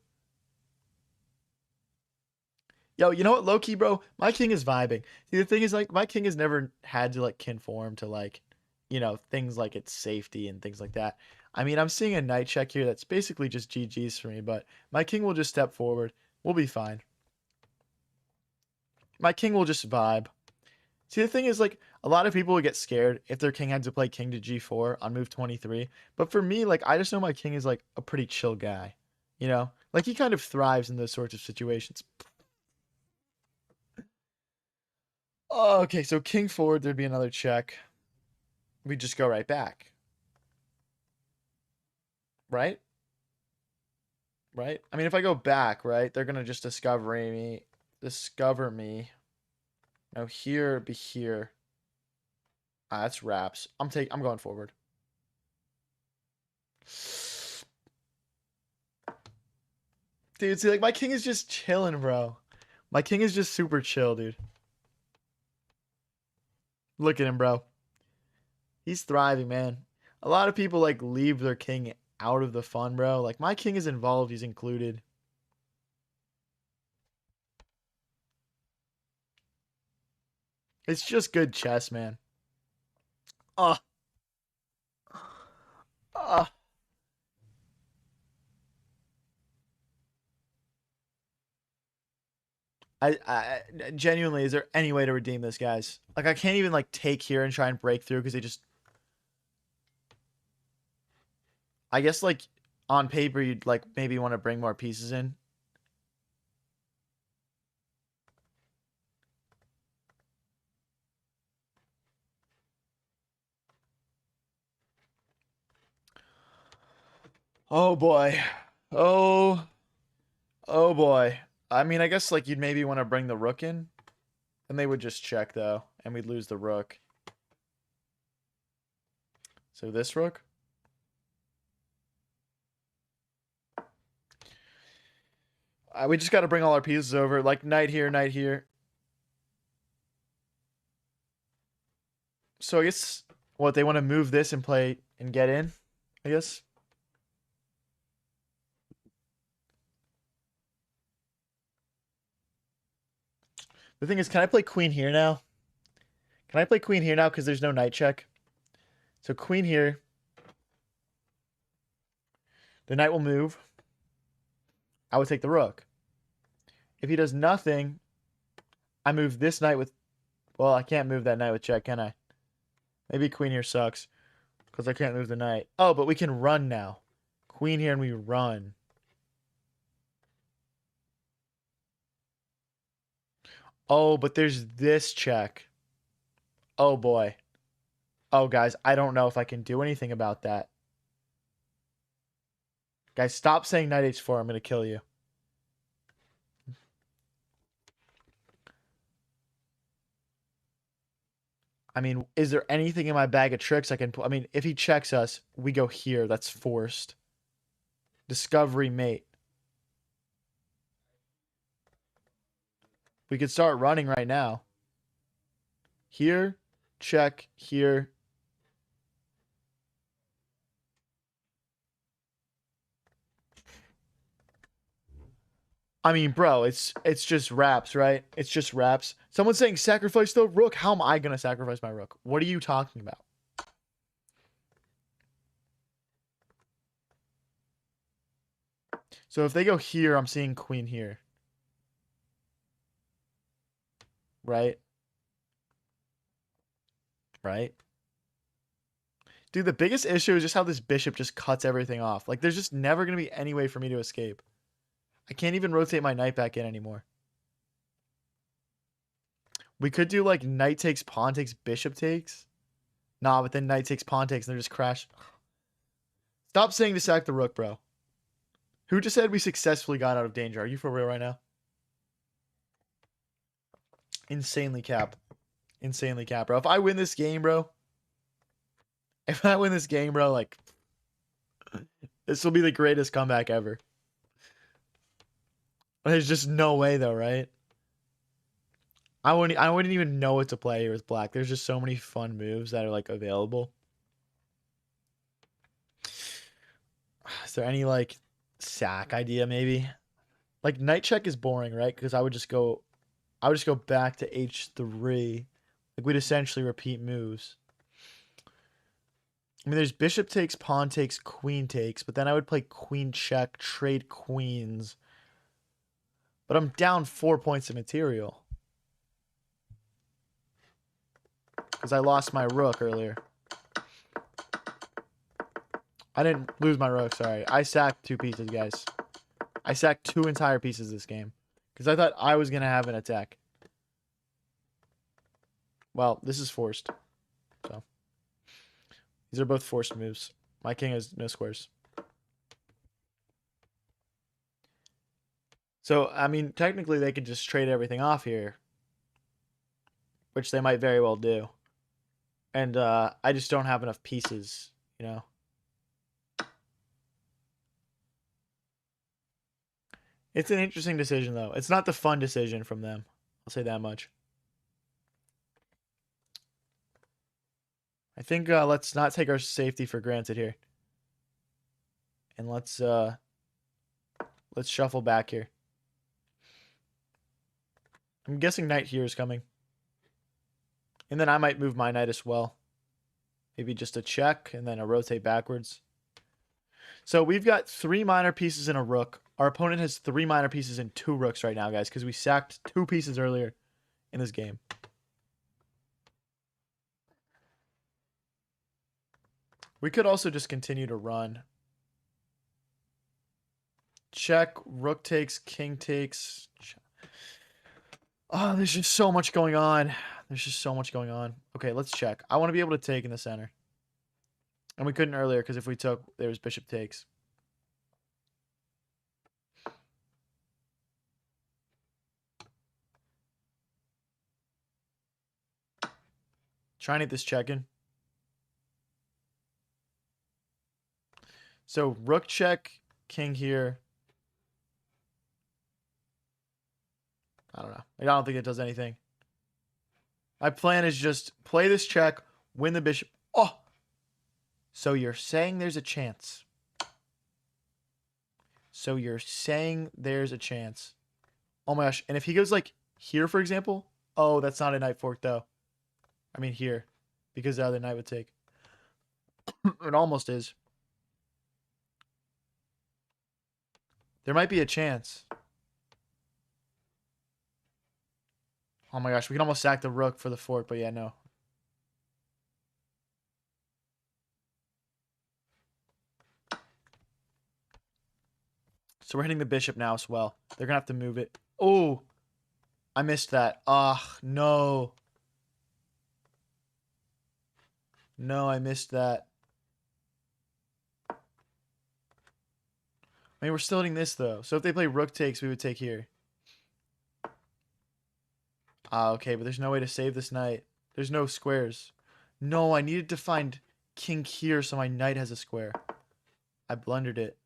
Yo, you know what, low key, bro? My king is vibing. See, the thing is, like, my king has never had to, like, conform to, like, you know, things like its safety and things like that. I mean, I'm seeing a knight check here that's basically just GG's for me, but my king will just step forward. We'll be fine. My king will just vibe. See, the thing is, like, a lot of people would get scared if their king had to play king to g4 on move 23. But for me, like, I just know my king is, like, a pretty chill guy. You know? Like, he kind of thrives in those sorts of situations. Oh, okay, so king forward, there'd be another check. We just go right back. Right? Right? I mean, if I go back, right, they're gonna just discover me. Discover me. Now here be here. That's wraps. I'm going forward. Dude, see, like, my king is just chilling, bro. My king is just super chill, dude. Look at him, bro. He's thriving, man. A lot of people, like, leave their king out of the fun, bro. Like, my king is involved. He's included. It's just good chess, man. Ah. Ah. I genuinely, is there any way to redeem this, guys? Like, I can't even, like, take here and try and break through because they just... I guess, like, on paper, you'd, like, maybe want to bring more pieces in. Oh, boy. Oh. Oh, boy. I mean, I guess, like, you'd maybe want to bring the rook in. And they would just check, though. And we'd lose the rook. So this rook. We just got to bring all our pieces over. Like, knight here, knight here. So I guess, what, they want to move this and play and get in, I guess. The thing is, can I play queen here now? Can I play queen here now because there's no knight check? So queen here. The knight will move. I would take the rook. If he does nothing, I move this knight with... Well, I can't move that knight with check, can I? Maybe queen here sucks because I can't move the knight. Oh, but we can run now. Queen here and we run. Oh, but there's this check. Oh, boy. Oh, guys, I don't know if I can do anything about that. Guys, stop saying knight h4. I'm going to kill you. I mean, is there anything in my bag of tricks I can pull? I mean, if he checks us, we go here. That's forced. Discovery mate. We could start running right now. Here, check, here. I mean, bro, it's just wraps, right? It's just wraps. Someone's saying sacrifice the rook. How am I going to sacrifice my rook? What are you talking about? So if they go here, I'm seeing queen here. Right? Right? Dude, the biggest issue is just how this bishop just cuts everything off. Like, there's just never going to be any way for me to escape. I can't even rotate my knight back in anymore. We could do, like, knight takes, pawn takes, bishop takes. Nah, but then knight takes, pawn takes, and they're just crash. Stop saying to sack the rook, bro. Who just said we successfully got out of danger? Are you for real right now? Insanely cap. Insanely cap, bro. If I win this game, bro. If I win this game, bro, like... This will be the greatest comeback ever. There's just no way, though, right? I wouldn't even know what to play here with black. There's just so many fun moves that are, like, available. Is there any, like, sack idea, maybe? Like, knight check is boring, right? Because I would just go back to h3. Like, we'd essentially repeat moves. I mean, there's bishop takes, pawn takes, queen takes, but then I would play queen check, trade queens. But I'm down 4 points of material. Because I lost my rook earlier. I didn't lose my rook, sorry. I sacked 2 pieces, guys. I sacked 2 entire pieces this game. Because I thought I was going to have an attack. Well, this is forced. So. These are both forced moves. My king has no squares. So, I mean, technically they could just trade everything off here. Which they might very well do. And I just don't have enough pieces, you know. It's an interesting decision, though. It's not the fun decision from them. I'll say that much. I think let's not take our safety for granted here. And let's shuffle back here. I'm guessing knight here is coming. And then I might move my knight as well. Maybe just a check and then a rotate backwards. So we've got 3 minor pieces in a rook. Our opponent has 3 minor pieces and 2 rooks right now, guys, because we sacked 2 pieces earlier in this game. We could also just continue to run. Check, rook takes, king takes. Oh, there's just so much going on. There's just so much going on. Okay, let's check. I want to be able to take in the center. And we couldn't earlier because if we took, there was bishop takes. Trying to get this check in. So rook check, king here. I don't know. I don't think it does anything. My plan is just play this check, win the bishop. Oh! So you're saying there's a chance. So you're saying there's a chance. Oh my gosh. And if he goes like here, for example, Oh, that's not a knight fork though. I mean here, because the other knight would take. It almost is. There might be a chance. Oh my gosh, we can almost sack the rook for the fork, but yeah, no. So we're hitting the bishop now as well. They're gonna have to move it. Oh, I missed that. Ugh, no. No, I missed that. I mean, we're still hitting this though. So if they play rook takes, we would take here. Ah, okay, but there's no way to save this knight. There's no squares. No, I needed to find king here so my knight has a square. I blundered it.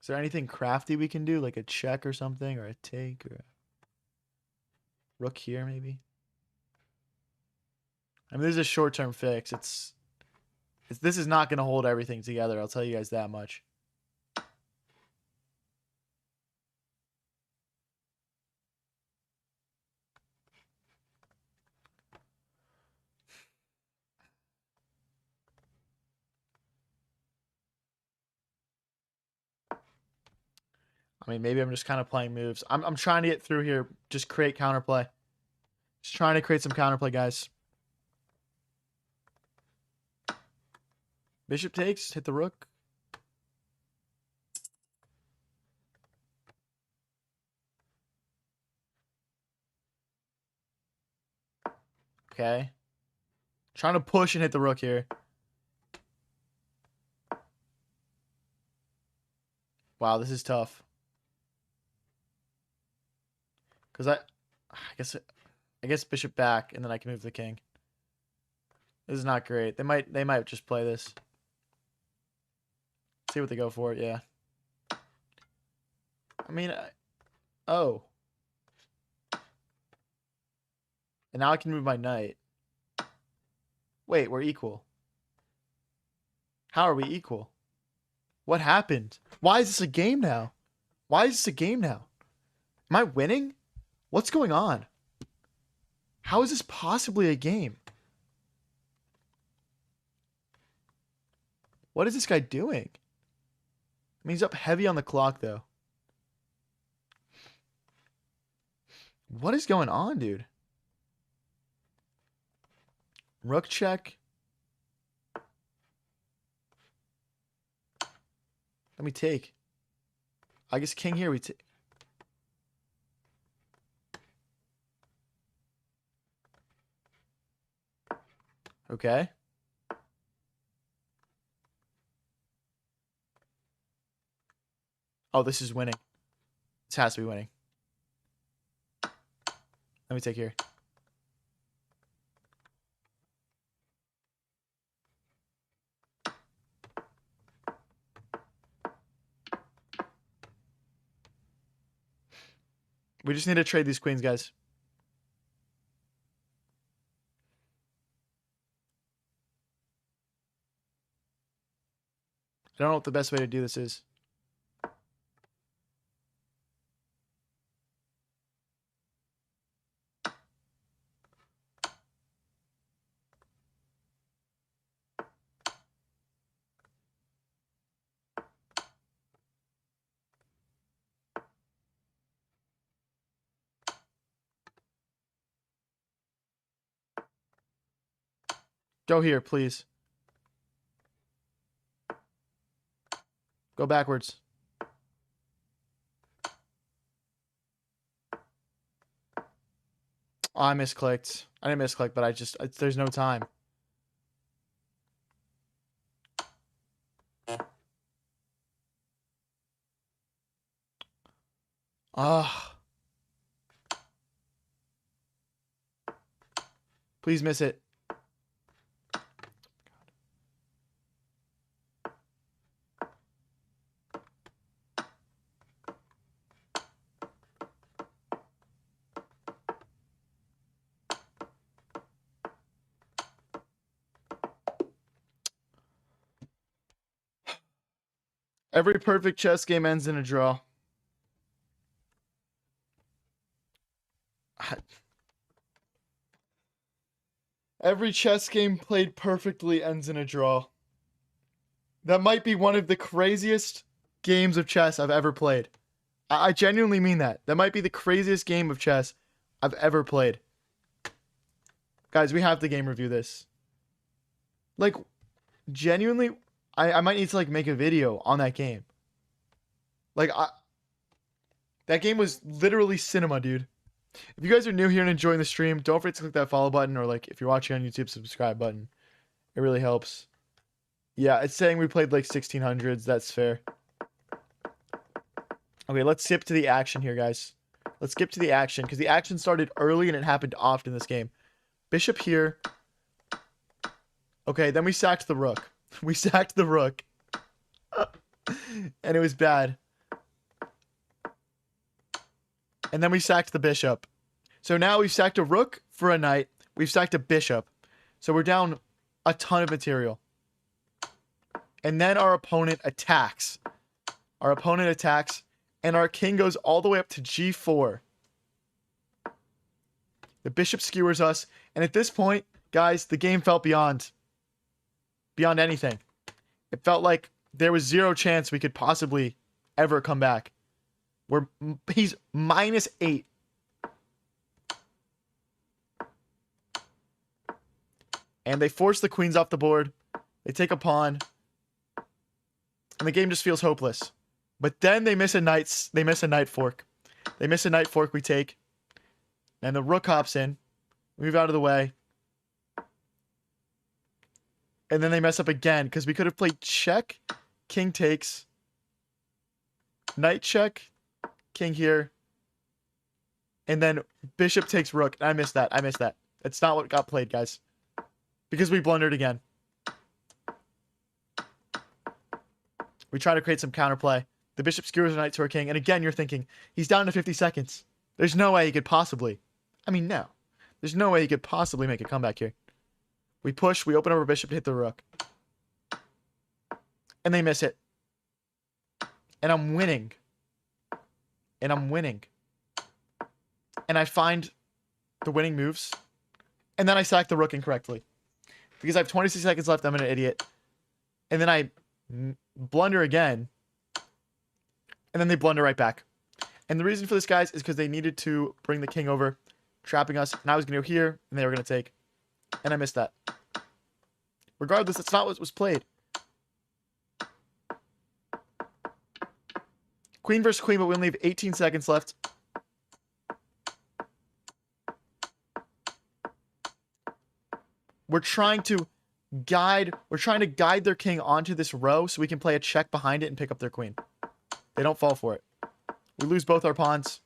Is there anything crafty we can do? Like a check or something? Or a take? Or a rook here, maybe? I mean, this is a short-term fix. This is not going to hold everything together. I'll tell you guys that much. I mean, maybe I'm just kind of playing moves. I'm trying to get through here. Just create counterplay. Just trying to create some counterplay, guys. Bishop takes. Hit the rook. Okay. Trying to push and hit the rook here. Wow, this is tough. Because I guess bishop back, and then I can move the king. This is not great. They might just play this. See what they go for. Yeah. I mean, oh. And now I can move my knight. Wait, we're equal. How are we equal? What happened? Why is this a game now? Why is this a game now? Am I winning? What's going on? How is this possibly a game? What is this guy doing? I mean, he's up heavy on the clock, though. What is going on, dude? Rook check. Let me take. I guess king here we take. Okay. Oh, this is winning. This has to be winning. Let me take here. We just need to trade these queens, guys. I don't know what the best way to do this is. Go here, please. Go backwards. Oh, I misclicked. I didn't misclick, but there's no time. Ah. Please miss it. Every perfect chess game ends in a draw. Every chess game played perfectly ends in a draw. That might be one of the craziest games of chess I've ever played. I genuinely mean that. That might be the craziest game of chess I've ever played. Guys, we have to game review this. Like, genuinely, I might need to like make a video on that game. Like, that game was literally cinema, dude. If you guys are new here and enjoying the stream, don't forget to click that follow button, or like if you're watching on YouTube, subscribe button. It really helps. Yeah, it's saying we played like 1600s. That's fair. Okay, let's skip to the action here, guys. Let's skip to the action because the action started early and it happened often in this game. Bishop here. Okay, then we sacked the rook. We sacked the rook. And it was bad. And then we sacked the bishop. So now we've sacked a rook for a knight. We've sacked a bishop. So we're down a ton of material. And then our opponent attacks. Our opponent attacks. And our king goes all the way up to g4. The bishop skewers us. And at this point, guys, the game felt beyond anything. It felt like there was zero chance we could possibly ever come back. He's -8. And they force the queens off the board. They take a pawn. And the game just feels hopeless. But then they miss a knight fork. They miss a knight fork we take. And the rook hops in. Move out of the way. And then they mess up again because we could have played check, king takes, knight check, king here, and then bishop takes rook. I missed that. I missed that. It's not what got played, guys, because we blundered again. We try to create some counterplay. The bishop skewers a knight to our king, and again you're thinking he's down to 50 seconds. There's no way he could possibly. I mean, no. There's no way he could possibly make a comeback here. We push, we open up our bishop to hit the rook. And they miss it. And I'm winning. And I'm winning. And I find the winning moves. And then I sack the rook incorrectly. Because I have 26 seconds left, I'm an idiot. And then I blunder again. And then they blunder right back. And the reason for this, guys, is because they needed to bring the king over, trapping us. And I was going to go here, and they were going to take. And I missed that. Regardless, that's not what was played. Queen versus queen, but we only have 18 seconds left. We're trying to guide their king onto this row so we can play a check behind it and pick up their queen. They don't fall for it. We lose both our pawns.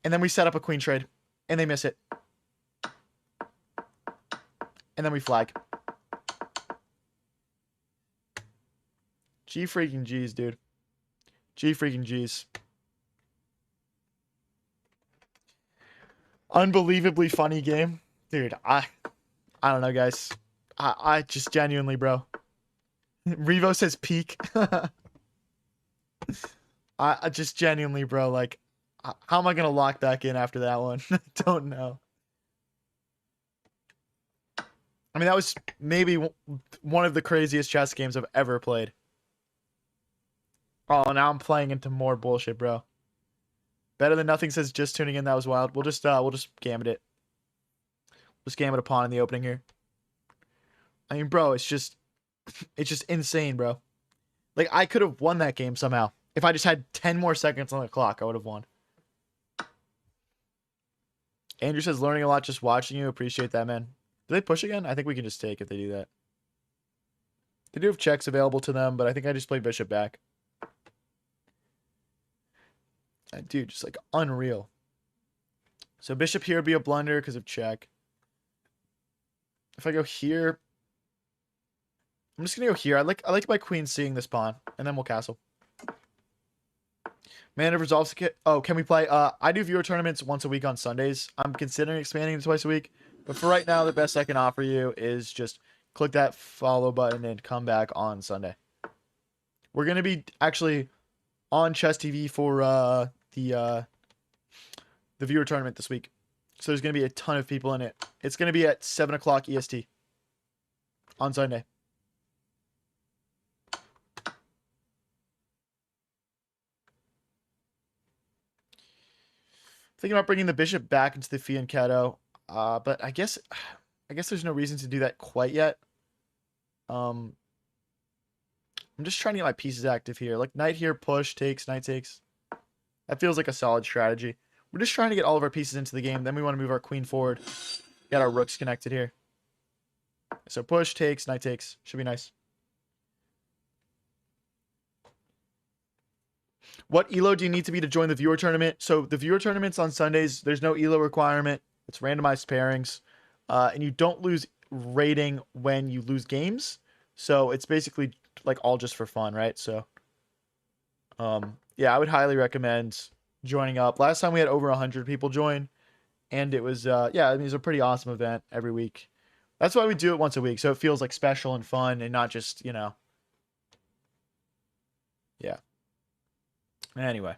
And then we set up a queen trade. And they miss it. And then we flag. G freaking G's, dude. G freaking G's. Unbelievably funny game. Dude, I don't know, guys. I just genuinely, bro. Revo says peak. I just genuinely, bro, like, how am I going to lock back in after that one? I don't know. I mean, that was maybe one of the craziest chess games I've ever played. Oh, now I'm playing into more bullshit, bro. Better than nothing says just tuning in. That was wild. We'll just gambit it. Just gambit a pawn in the opening here. I mean, bro, it's just insane, bro. Like, I could have won that game somehow. If I just had 10 more seconds on the clock, I would have won. Andrew says, learning a lot just watching you. Appreciate that, man. Do they push again? I think we can just take if they do that. They do have checks available to them, but I think I just played bishop back. Dude, just like unreal. So bishop here would be a blunder because of check. If I go here, I'm just gonna go here. I like my queen seeing this pawn, and then we'll castle. Man of Resolves kit. Oh, can we play? I do viewer tournaments once a week on Sundays. I'm considering expanding to twice a week, but for right now, the best I can offer you is just click that follow button and come back on Sunday. We're gonna be actually on Chess TV for the viewer tournament this week. So there's going to be a ton of people in it. It's going to be at 7 o'clock EST on Sunday. Thinking about bringing the bishop back into the fianchetto, but I guess there's no reason to do that quite yet. I'm just trying to get my pieces active here. Like knight here, push, takes, knight takes. That feels like a solid strategy. We're just trying to get all of our pieces into the game. Then we want to move our queen forward. Got our rooks connected here. So push, takes, knight takes. Should be nice. What elo do you need to be to join the viewer tournament? So the viewer tournaments on Sundays, there's no elo requirement. It's randomized pairings. And you don't lose rating when you lose games. So it's basically like all just for fun, right? So yeah, I would highly recommend joining up. Last time we had over 100 people join, and it was yeah, I mean, it was a pretty awesome event every week. That's why we do it once a week, so it feels like special and fun and not just, you know. Yeah. Anyway,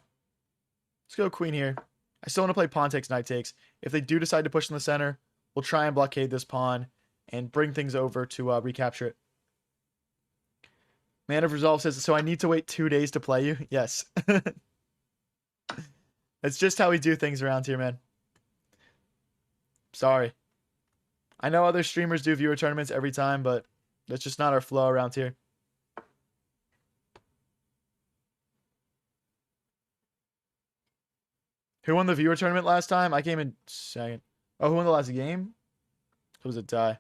let's go queen here. I still want to play pawn takes, knight takes. If they do decide to push in the center, we'll try and blockade this pawn and bring things over to recapture it. Man of Resolve says, so I need to wait 2 days to play you? Yes. It's just how we do things around here, man. Sorry. I know other streamers do viewer tournaments every time, but that's just not our flow around here. Who won the viewer tournament last time? I came in second. Oh, who won the last game? It was a tie.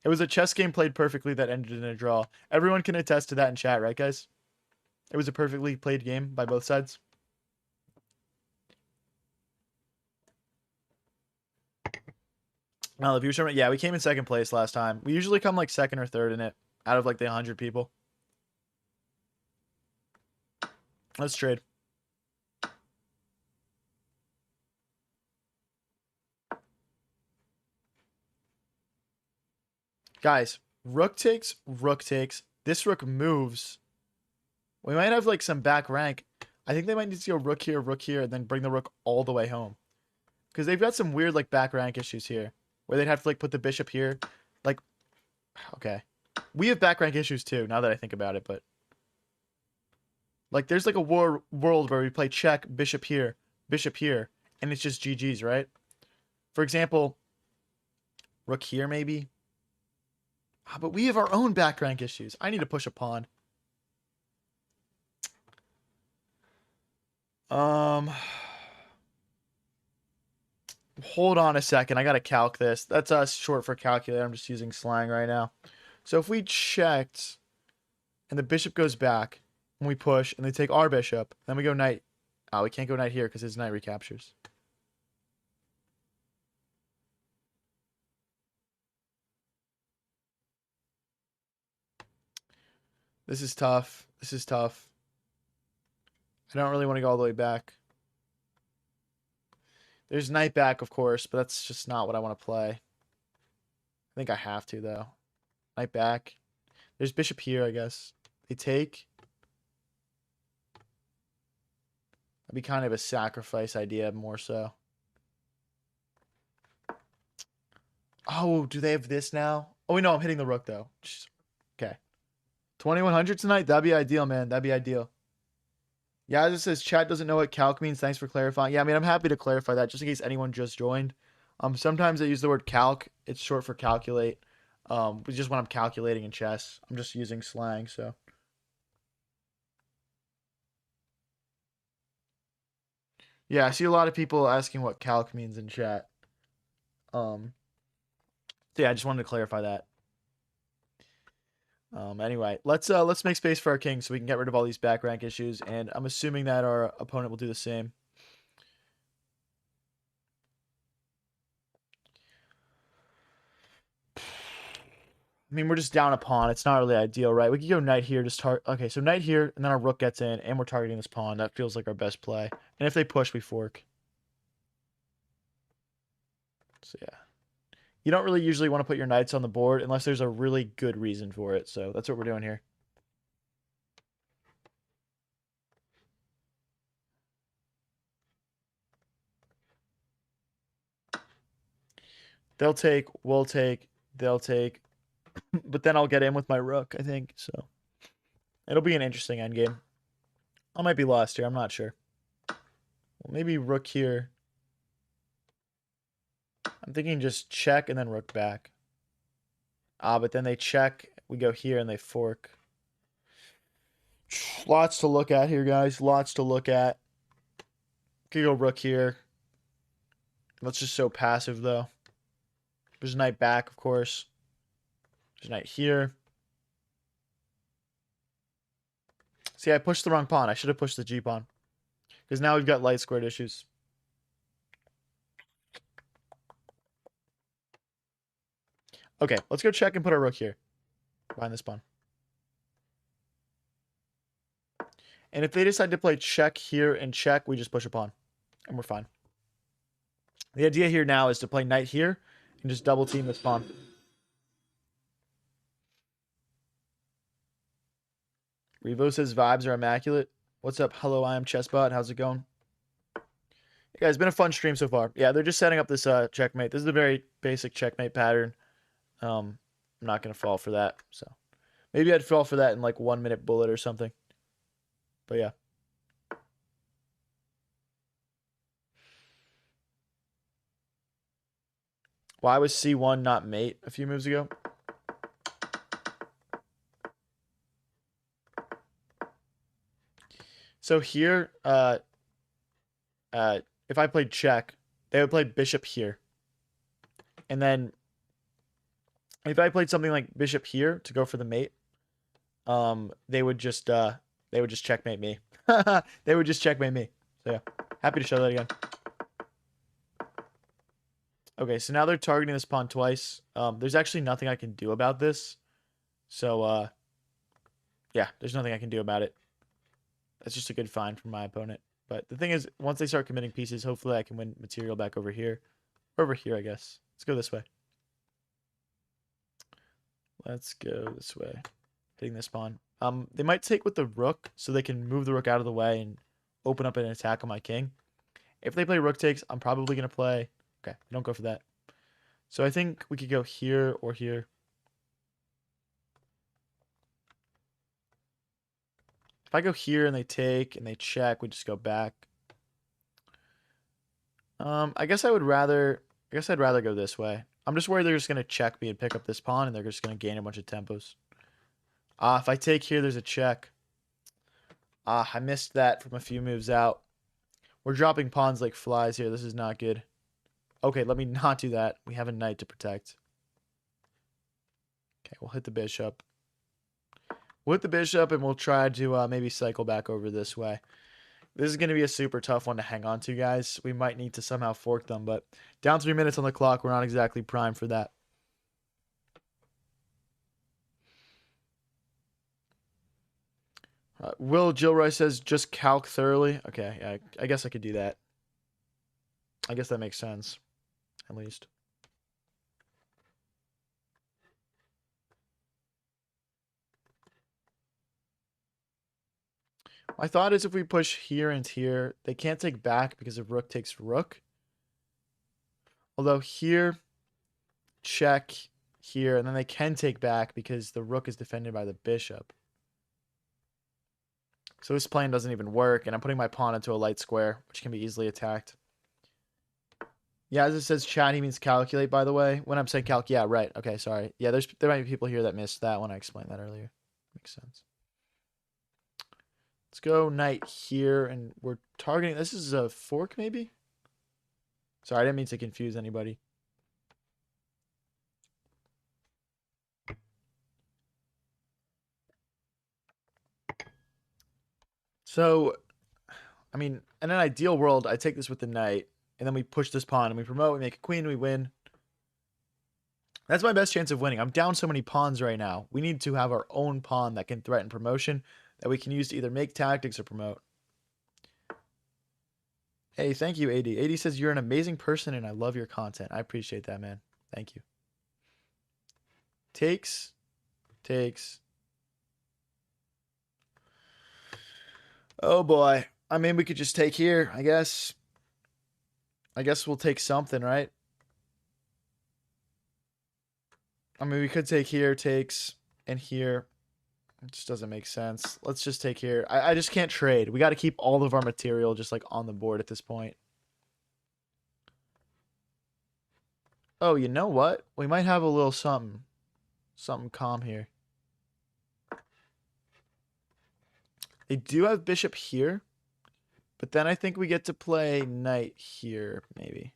It was a chess game played perfectly that ended in a draw. Everyone can attest to that in chat, right, guys? It was a perfectly played game by both sides. No, the viewer tournament. Yeah, we came in second place last time. We usually come like second or third in it out of like the 100 people. Let's trade. Guys, rook takes, rook takes. This rook moves. We might have like some back rank. I think they might need to go rook here, and then bring the rook all the way home. Because they've got some weird like back rank issues here. Where they'd have to like put the bishop here. Like, okay. We have back rank issues too, now that I think about it, but. Like, there's like a world where we play check, bishop here, and it's just GG's, right? For example, rook here maybe. But we have our own back rank issues. I need to push a pawn. Hold on a second. I gotta calc this. That's short for calculator. I'm just using slang right now. So if we checked, and the bishop goes back, and we push, and they take our bishop, then we go knight. Oh, we can't go knight here because his knight recaptures. This is tough. This is tough. I don't really want to go all the way back. There's knight back, of course, but that's just not what I want to play. I think I have to, though. Knight back. There's bishop here, I guess. They take. That'd be kind of a sacrifice idea, more so. Oh, do they have this now? Oh, wait, no, I'm hitting the rook, though. Okay. 2100 tonight? That'd be ideal, man. That'd be ideal. Yeah, it says chat doesn't know what calc means. Thanks for clarifying. Yeah, I mean, I'm happy to clarify that just in case anyone just joined. Sometimes I use the word calc. It's short for calculate. Just when I'm calculating in chess. I'm just using slang, so. Yeah, I see a lot of people asking what calc means in chat. So yeah, I just wanted to clarify that. Anyway, let's make space for our king so we can get rid of all these back rank issues, and I'm assuming that our opponent will do the same. I mean, we're just down a pawn. It's not really ideal, right? We could go knight here, just okay, so knight here, and then our rook gets in, and we're targeting this pawn. That feels like our best play. And if they push, we fork. So yeah. You don't really usually want to put your knights on the board unless there's a really good reason for it. So that's what we're doing here. They'll take, we'll take, they'll take. But then I'll get in with my rook, I think. So it'll be an interesting endgame. I might be lost here. I'm not sure. Well, maybe rook here. I'm thinking just check and then rook back. But then they check. We go here and they fork. Lots to look at here, guys. Lots to look at. Could go rook here. That's just so passive, though. There's knight back, of course. There's knight here. See, I pushed the wrong pawn. I should have pushed the G pawn. Because now we've got light squared issues. Okay, let's go check and put our rook here. Behind this pawn. And if they decide to play check here and check, we just push a pawn. And we're fine. The idea here now is to play knight here and just double team this pawn. Revo says vibes are immaculate. What's up? Hello, I am Chessbot. How's it going? Hey guys, it's been a fun stream so far. Yeah, they're just setting up this checkmate. This is a very basic checkmate pattern. I'm not going to fall for that. So maybe I'd fall for that in like 1 minute bullet or something. But yeah. Why was C1 not mate a few moves ago? So here, if I played check, they would play bishop here. And then if I played something like bishop here to go for the mate, they would just checkmate me. They would just checkmate me. So yeah, happy to show that again. Okay, so now they're targeting this pawn twice. There's actually nothing I can do about this. So yeah, there's nothing I can do about it. That's just a good find from my opponent. But the thing is, once they start committing pieces, hopefully I can win material back over here. Over here, I guess. Let's go this way. Let's go this way. Hitting this pawn. They might take with the rook, so they can move the rook out of the way and open up an attack on my king. If they play rook takes, I'm probably going to play... Okay, don't go for that. So I think we could go here or here. If I go here and they take and they check, we just go back. I guess I'd rather go this way. I'm just worried they're just gonna check me and pick up this pawn and they're just gonna gain a bunch of tempos. If I take here, there's a check. I missed that from a few moves out. We're dropping pawns like flies here. This is not good. Okay, let me not do that. We have a knight to protect. Okay, we'll hit the bishop. We'll hit the bishop and we'll try to maybe cycle back over this way. This is going to be a super tough one to hang on to, guys. We might need to somehow fork them, but down 3 minutes on the clock, we're not exactly primed for that. Will Gilroy says, just calc thoroughly. Okay, yeah, I guess I could do that. I guess that makes sense, at least. My thought is if we push here and here, they can't take back because if rook takes rook. Although here, check here, and then they can take back because the rook is defended by the bishop. So this plan doesn't even work, and I'm putting my pawn into a light square, which can be easily attacked. Yeah, as it says chat, he means calculate, by the way. When I'm saying calc, yeah, right. Okay, sorry. Yeah, there might be people here that missed that when I explained that earlier. Makes sense. Let's go knight here, and we're targeting... This is a fork, maybe? Sorry, I didn't mean to confuse anybody. So, I mean, in an ideal world, I take this with the knight, and then we push this pawn, and we promote, we make a queen, we win. That's my best chance of winning. I'm down so many pawns right now. We need to have our own pawn that can threaten promotion, that we can use to either make tactics or promote. Hey, thank you, AD. AD says, you're an amazing person, and I love your content. I appreciate that, man. Thank you. Takes. Oh boy. I mean, we could just take here, I guess. I guess we'll take something, right? I mean, we could take here, takes, and here. It just doesn't make sense. Let's just take here. I just can't trade. We got to keep all of our material just like on the board at this point. Oh, you know what? We might have a little something. Something calm here. They do have bishop here. But then I think we get to play knight here, maybe.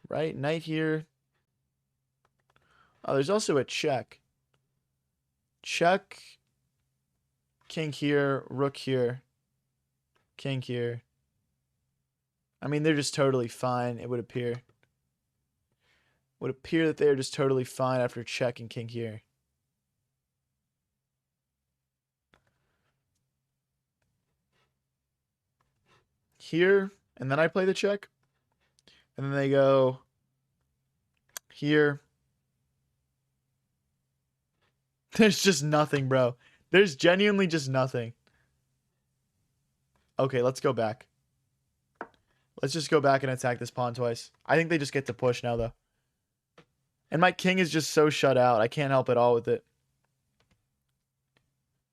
Right? Knight here. Oh, there's also a check. Check. King here. Rook here. King here. I mean, they're just totally fine, it would appear. Would appear that they're just totally fine after check and king here. Here, and then I play the check. And then they go here. There's just nothing, bro. There's genuinely just nothing. Okay, let's go back. Let's just go back and attack this pawn twice. I think they just get to push now, though. And my king is just so shut out. I can't help at all with it.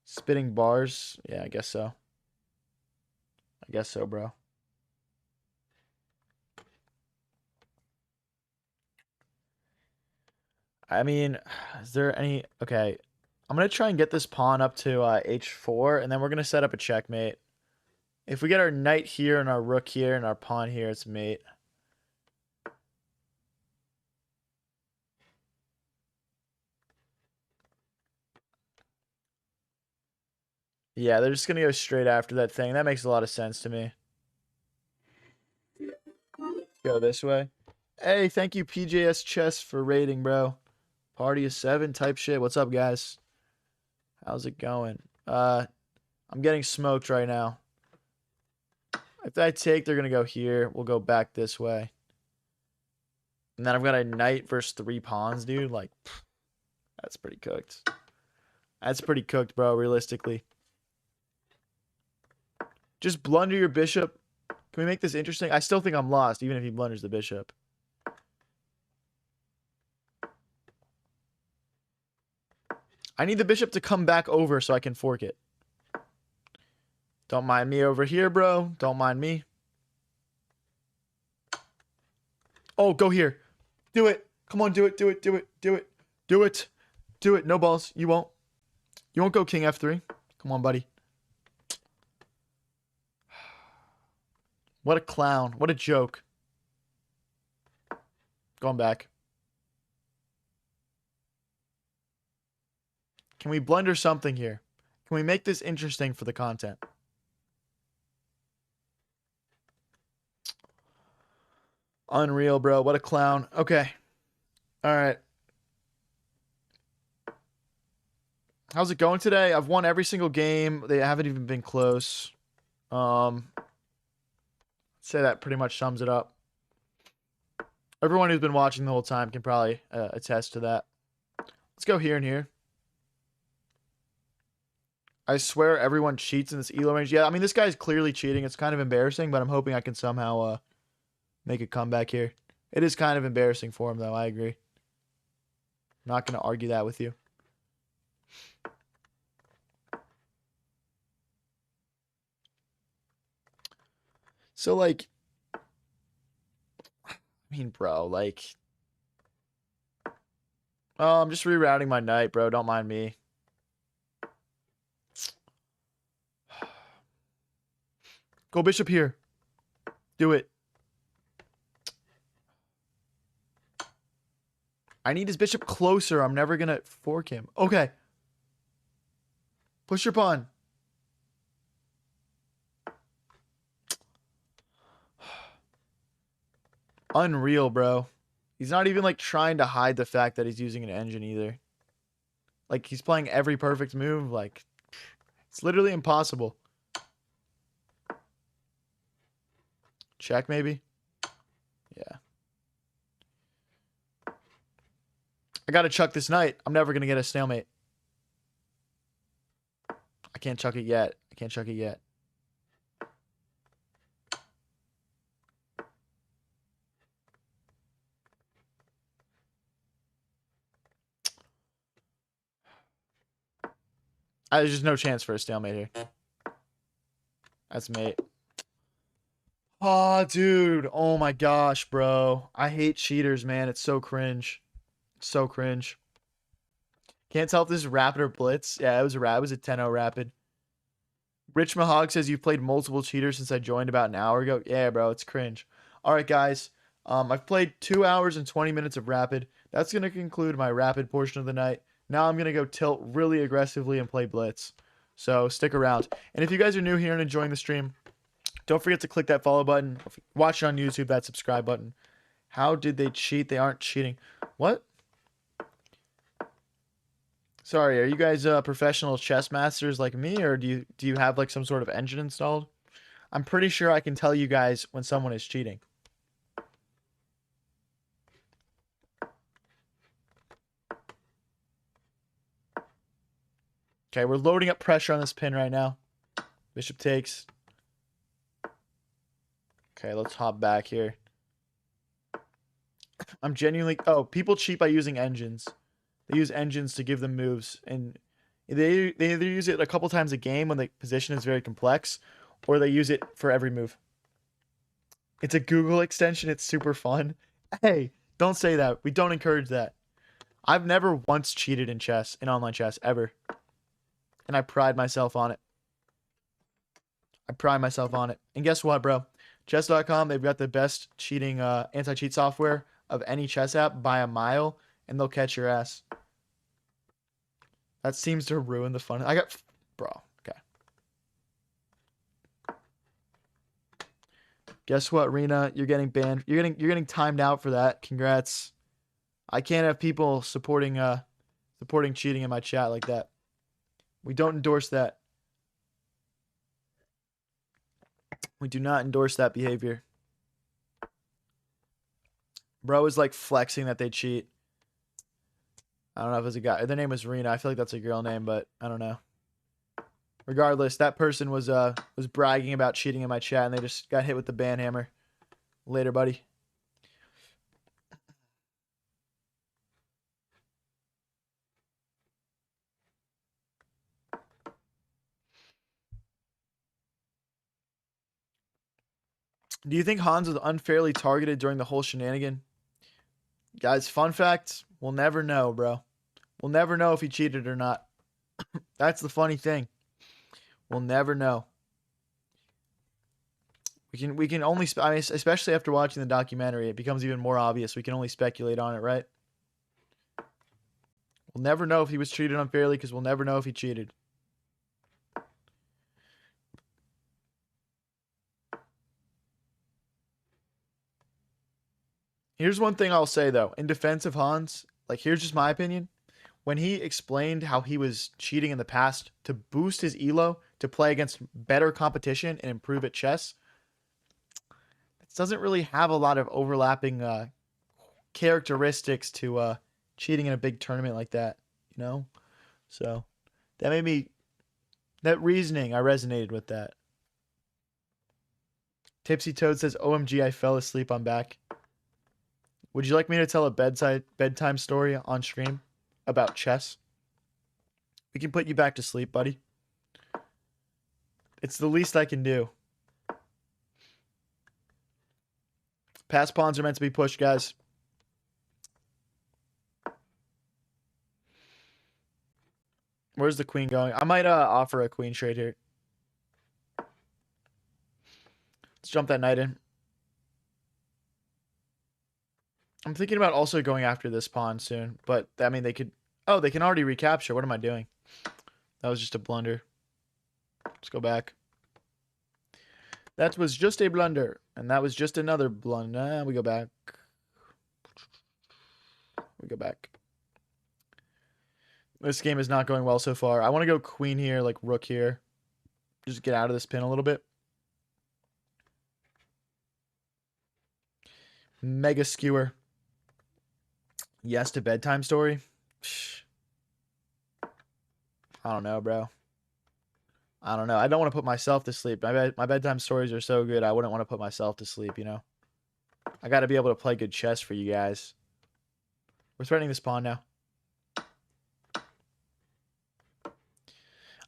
Spitting bars? Yeah, I guess so. I guess so, bro. I mean, is there any... Okay. I'm going to try and get this pawn up to h4, and then we're going to set up a checkmate. If we get our knight here and our rook here and our pawn here, it's mate. Yeah, they're just going to go straight after that thing. That makes a lot of sense to me. Go this way. Hey, thank you PJS Chess for rating, bro. Party of 7 type shit. What's up, guys? How's it going? I'm getting smoked right now. If I take, they're going to go here. We'll go back this way. And then I've got a knight versus 3 pawns, dude. Like, that's pretty cooked. That's pretty cooked, bro, realistically. Just blunder your bishop. Can we make this interesting? I still think I'm lost, even if he blunders the bishop. I need the bishop to come back over so I can fork it. Don't mind me over here, bro. Don't mind me. Oh, go here. Do it. Come on, do it, do it, do it, do it. Do it. Do it. No balls. You won't. You won't go king f3. Come on, buddy. What a clown. What a joke. Going back. Can we blunder something here? Can we make this interesting for the content? Unreal, bro. What a clown. Okay. All right. How's it going today? I've won every single game. They haven't even been close. I'd say that pretty much sums it up. Everyone who's been watching the whole time can probably attest to that. Let's go here and here. I swear everyone cheats in this ELO range. Yeah, I mean, this guy's clearly cheating. It's kind of embarrassing, but I'm hoping I can somehow make a comeback here. It is kind of embarrassing for him, though. I agree. I'm not going to argue that with you. So, like, I mean, bro, like, oh, I'm just rerouting my knight, bro. Don't mind me. Go bishop here. Do it. I need his bishop closer. I'm never going to fork him. Okay. Push your pawn. Unreal, bro. He's not even, like, trying to hide the fact that he's using an engine either. Like, he's playing every perfect move. Like, it's literally impossible. Check, maybe? Yeah. I gotta chuck this knight. I'm never gonna get a stalemate. I can't chuck it yet. I can't chuck it yet. There's just no chance for a stalemate here. That's mate. Oh, dude. Oh my gosh, bro. I hate cheaters, man. It's so cringe. It's so cringe. Can't tell if this is rapid or blitz. Yeah, it was a rapid. It was a 10-0 rapid. Rich Mahog says you've played multiple cheaters since I joined about an hour ago. Yeah, bro, it's cringe. All right, guys. I've played 2 hours and 20 minutes of rapid. That's going to conclude my rapid portion of the night. Now I'm going to go tilt really aggressively and play blitz. So stick around. And if you guys are new here and enjoying the stream, don't forget to click that follow button. Watch it on YouTube, that subscribe button. How did they cheat? They aren't cheating. What? Sorry, are you guys professional chess masters like me, or do you have like some sort of engine installed? I'm pretty sure I can tell you guys when someone is cheating. Okay, we're loading up pressure on this pin right now. Bishop takes. Okay, let's hop back here. I'm genuinely... Oh, people cheat by using engines. They use engines to give them moves, and they either use it a couple times a game when the position is very complex, or they use it for every move. It's a Google extension. It's super fun. Hey, don't say that. We don't encourage that. I've never once cheated in chess, in online chess, ever. And I pride myself on it. I pride myself on it. And guess what, bro? Chess.com, they've got the best cheating anti-cheat software of any chess app by a mile, and they'll catch your ass. That seems to ruin the fun. Bro, okay. Guess what, Rena? You're getting banned. You're getting timed out for that. Congrats. I can't have people supporting cheating in my chat like that. We don't endorse that. We do not endorse that behavior. Bro is like flexing that they cheat. I don't know if it's a guy. Their name was Rena. I feel like that's a girl name, but I don't know. Regardless, that person was bragging about cheating in my chat, and they just got hit with the ban hammer. Later, buddy. Do you think Hans was unfairly targeted during the whole shenanigan? Guys, fun fact, we'll never know, bro. We'll never know if he cheated or not. That's the funny thing. We'll never know. We can only, I mean, especially after watching the documentary, it becomes even more obvious. We can only speculate on it, right? We'll never know if he was treated unfairly because we'll never know if he cheated. Here's one thing I'll say, though. In defense of Hans, like, here's just my opinion. When he explained how he was cheating in the past to boost his elo, to play against better competition and improve at chess, it doesn't really have a lot of overlapping characteristics to cheating in a big tournament like that, you know? So that made me, that reasoning, I resonated with that. Tipsy Toad says, OMG, I fell asleep, I'm back. Would you like me to tell a bedtime story on stream about chess? We can put you back to sleep, buddy. It's the least I can do. Pass pawns are meant to be pushed, guys. Where's the queen going? I might offer a queen trade here. Let's jump that knight in. I'm thinking about also going after this pawn soon, but I mean they could. Oh, they can already recapture. What am I doing? That was just a blunder. Let's go back. That was just a blunder, and that was just another blunder. We go back. We go back. This game is not going well so far. I want to go queen here, like rook here. Just get out of this pin a little bit. Mega skewer. Yes to bedtime story. I don't know, bro. I don't know. I don't want to put myself to sleep. My bedtime stories are so good. I wouldn't want to put myself to sleep, you know. I got to be able to play good chess for you guys. We're threatening this pawn now.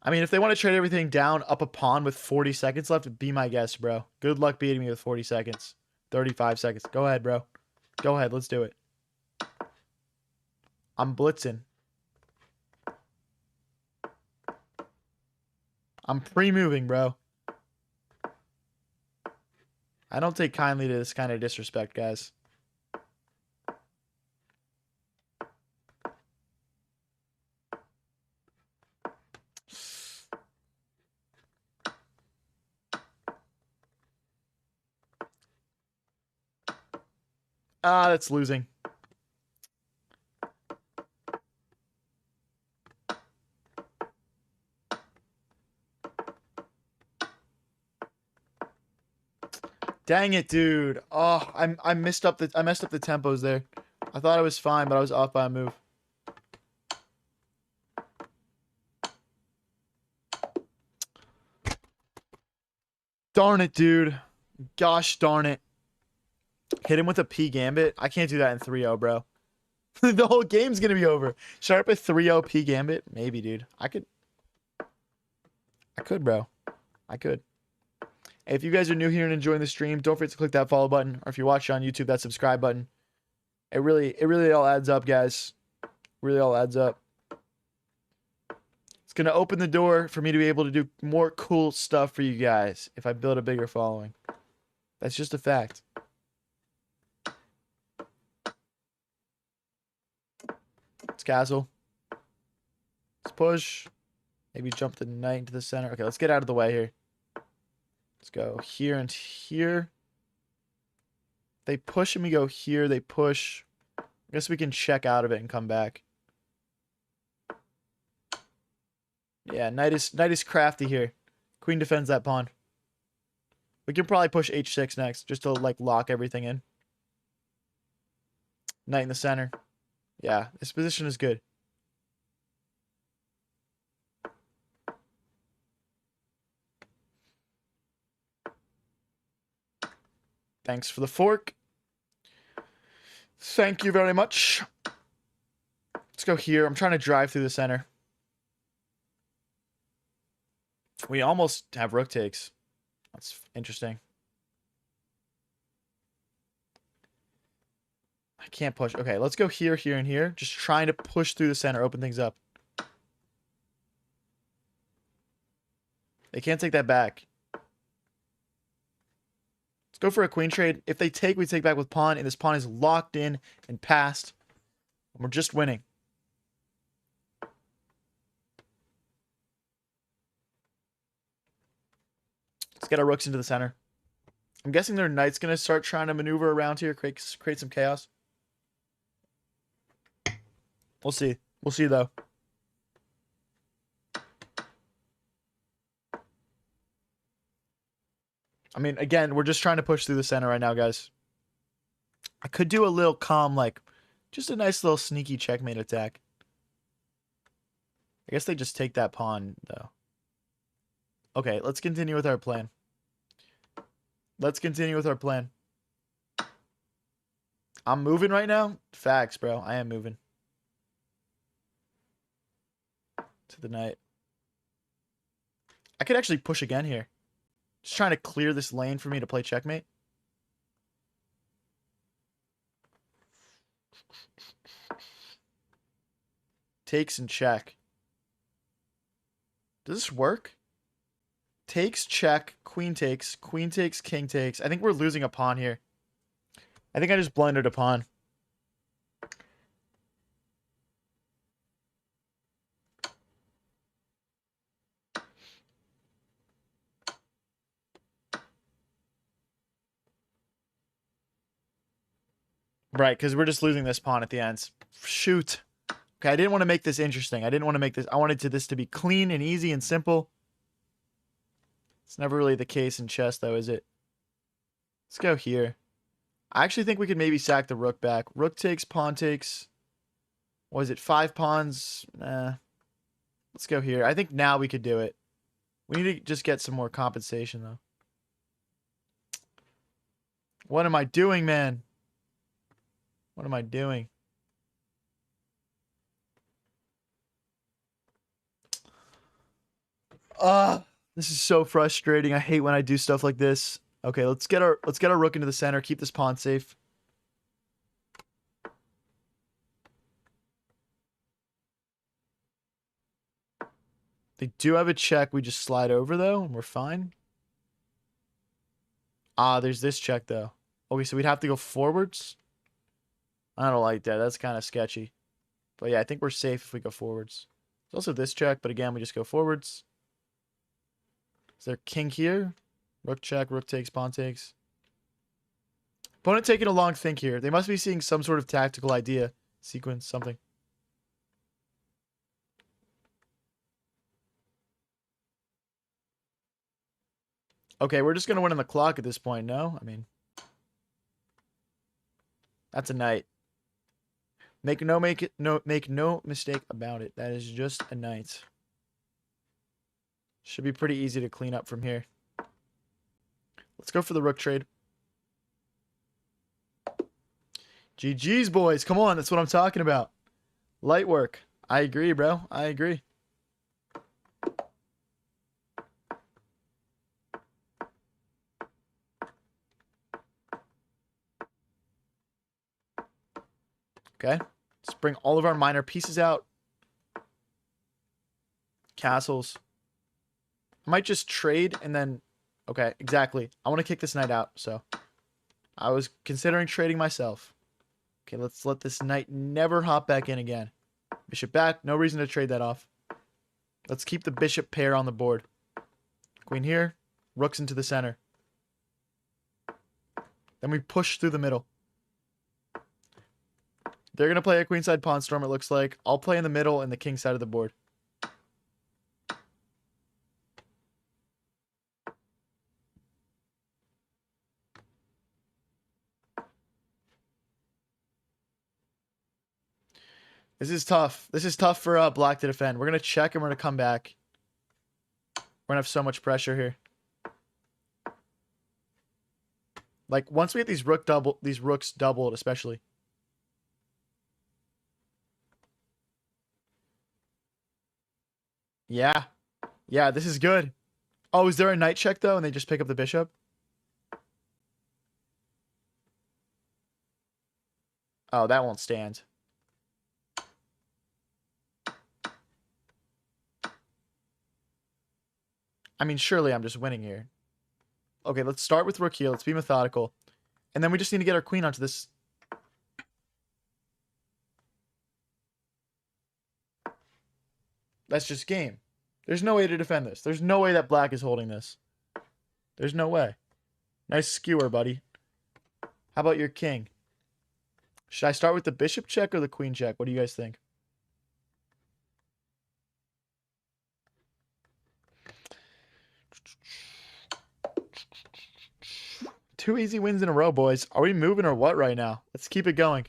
I mean, if they want to trade everything down up a pawn with 40 seconds left, be my guest, bro. Good luck beating me with 40 seconds. 35 seconds. Go ahead, bro. Go ahead. Let's do it. I'm blitzing. I'm pre-moving, bro. I don't take kindly to this kind of disrespect, guys. Ah, that's losing. Dang it, dude. Oh, I messed up the tempos there. I thought I was fine, but I was off by a move. Darn it, dude. Gosh darn it. Hit him with a P gambit. I can't do that in 3-0, bro. The whole game's gonna be over. Sharp a 3-0 P gambit? Maybe, dude. I could, bro. I could. If you guys are new here and enjoying the stream, don't forget to click that follow button, or if you're watching on YouTube, that subscribe button. It really all adds up, guys. Really all adds up. It's gonna open the door for me to be able to do more cool stuff for you guys if I build a bigger following. That's just a fact. Let's castle. Let's push. Maybe jump the knight into the center. Okay, let's get out of the way here. Let's go here and here. They push and we go here. They push. I guess we can check out of it and come back. Yeah, knight is crafty here. Queen defends that pawn. We can probably push h6 next, just to like lock everything in. Knight in the center. Yeah, this position is good. Thanks for the fork. Thank you very much. Let's go here. I'm trying to drive through the center. We almost have rook takes. That's interesting. I can't push. Okay, let's go here, here, and here. Just trying to push through the center, open things up. They can't take that back. Let's go for a queen trade. If they take, we take back with pawn, and this pawn is locked in and passed. And we're just winning. Let's get our rooks into the center. I'm guessing their knight's going to start trying to maneuver around here, create some chaos. We'll see. We'll see, though. I mean, again, we're just trying to push through the center right now, guys. I could do a little calm, like, just a nice little sneaky checkmate attack. I guess they just take that pawn, though. Okay, let's continue with our plan. Let's continue with our plan. I'm moving right now? Facts, bro. I am moving. To the knight. I could actually push again here. Just trying to clear this lane for me to play checkmate. Takes and check. Does this work? Takes, check, queen takes, king takes. I think we're losing a pawn here. I think I just blundered a pawn. Right, because we're just losing this pawn at the ends. Shoot. Okay, I didn't want to make this interesting. I didn't want to make this... I wanted this to be clean and easy and simple. It's never really the case in chess, though, is it? Let's go here. I actually think we could maybe sack the rook back. Rook takes, pawn takes. What is it, 5 pawns? Let's go here. I think now we could do it. We need to just get some more compensation, though. What am I doing, man? What am I doing? This is so frustrating. I hate when I do stuff like this. Okay, let's get our rook into the center. Keep this pawn safe. They do have a check. We just slide over though, and we're fine. There's this check though. Okay, so we'd have to go forwards. I don't like that. That's kind of sketchy. But yeah, I think we're safe if we go forwards. There's also this check, but again, we just go forwards. Is there king here? Rook check, rook takes, pawn takes. Opponent taking a long think here. They must be seeing some sort of tactical idea. Sequence, something. Okay, we're just going to win on the clock at this point, no? I mean, that's a knight. Make no mistake about it. That is just a knight. Should be pretty easy to clean up from here. Let's go for the rook trade. GG's, boys. Come on, that's what I'm talking about. Light work. I agree, bro. I agree. Okay. Let's bring all of our minor pieces out. Castles. I might just trade and then... Okay, exactly. I want to kick this knight out, so... I was considering trading myself. Okay, let's let this knight never hop back in again. Bishop back. No reason to trade that off. Let's keep the bishop pair on the board. Queen here. Rooks into the center. Then we push through the middle. They're going to play a queenside pawn storm, it looks like. I'll play in the middle and the king side of the board. This is tough. This is tough for black to defend. We're going to check and we're going to come back. We're going to have so much pressure here. Like, once we get these rooks doubled, especially. Yeah. Yeah, this is good. Oh, is there a knight check, though, and they just pick up the bishop? Oh, that won't stand. I mean, surely I'm just winning here. Okay, let's start with rook here. Let's be methodical. And then we just need to get our queen onto this. That's just game. There's no way to defend this. There's no way that black is holding this. There's no way. Nice skewer, buddy. How about your king? Should I start with the bishop check or the queen check? What do you guys think? Two easy wins in a row, boys. Are we moving or what right now? Let's keep it going.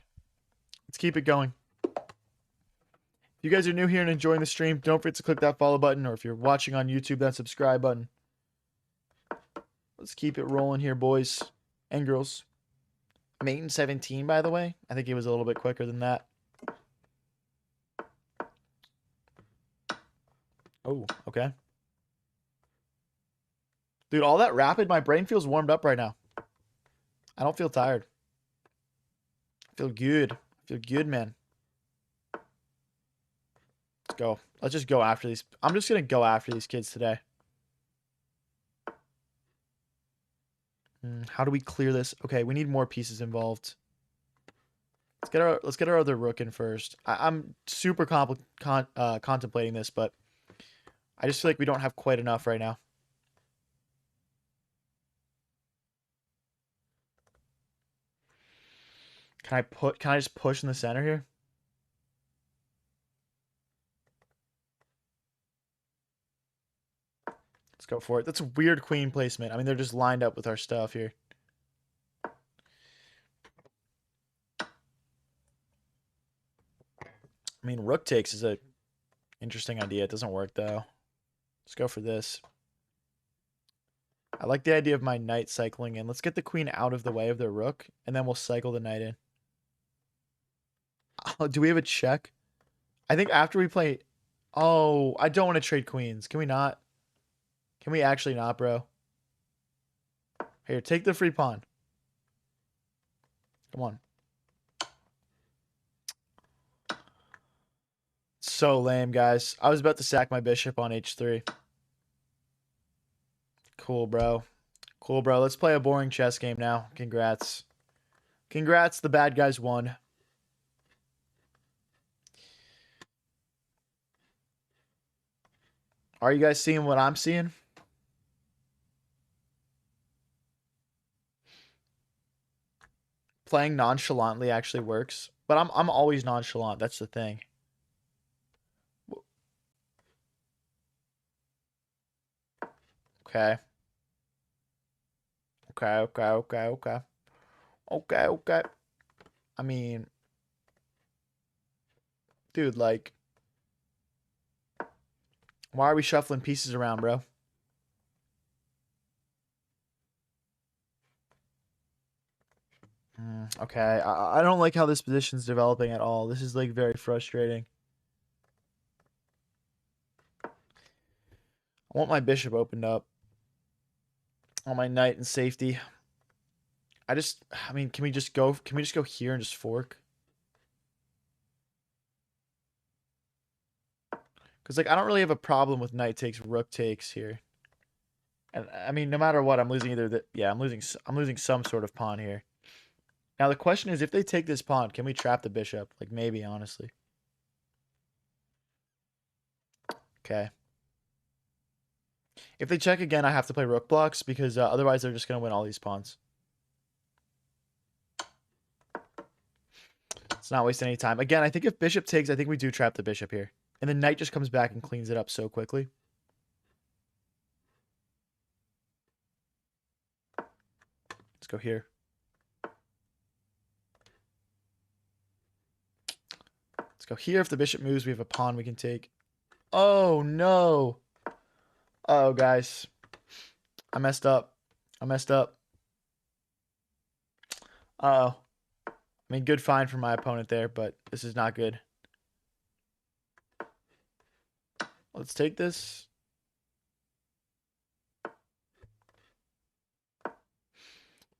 Let's keep it going. If you guys are new here and enjoying the stream, don't forget to click that follow button. Or if you're watching on YouTube, that subscribe button. Let's keep it rolling here, boys and girls. I'm 8-17, by the way. I think he was a little bit quicker than that. Oh, okay. Dude, all that rapid, my brain feels warmed up right now. I don't feel tired. I feel good. I feel good, man. Let's go. Let's just go after these. I'm just going to go after these kids today. How do we clear this? Okay, we need more pieces involved. Let's get our other rook in first. I'm super contemplating this, but I just feel like we don't have quite enough right now. Can I just push in the center here? Let's go for it. That's a weird queen placement. I mean, they're just lined up with our stuff here. I mean, rook takes is a interesting idea. It doesn't work, though. Let's go for this. I like the idea of my knight cycling in. Let's get the queen out of the way of their rook, and then we'll cycle the knight in. Oh, do we have a check? I think after we play... Oh, I don't want to trade queens. Can we not? Can we actually not, bro? Here, take the free pawn. Come on. So lame, guys. I was about to sack my bishop on h3. Cool, bro. Cool, bro. Let's play a boring chess game now. Congrats. Congrats, the bad guys won. Are you guys seeing what I'm seeing? Playing nonchalantly actually works, but I'm always nonchalant. That's the thing. Okay. Okay. Okay. I mean, dude, like, why are we shuffling pieces around, bro? Okay, I don't like how this position's developing at all. This is like very frustrating. I want my bishop opened up. I want my knight in safety. I mean, can we just go here and just fork? Because, like, I don't really have a problem with knight takes, rook takes here. And, I mean, no matter what, I'm losing either the... Yeah, I'm losing some sort of pawn here. Now, the question is, if they take this pawn, can we trap the bishop? Like, maybe, honestly. Okay. If they check again, I have to play rook blocks, because otherwise they're just going to win all these pawns. Let's not waste any time. Again, I think if bishop takes, I think we do trap the bishop here. And the knight just comes back and cleans it up so quickly. Let's go here. Let's go here. If the bishop moves, we have a pawn we can take. Oh, no. Oh, guys. I messed up. I messed up. Uh-oh. I mean, good find for my opponent there, but this is not good. Let's take this.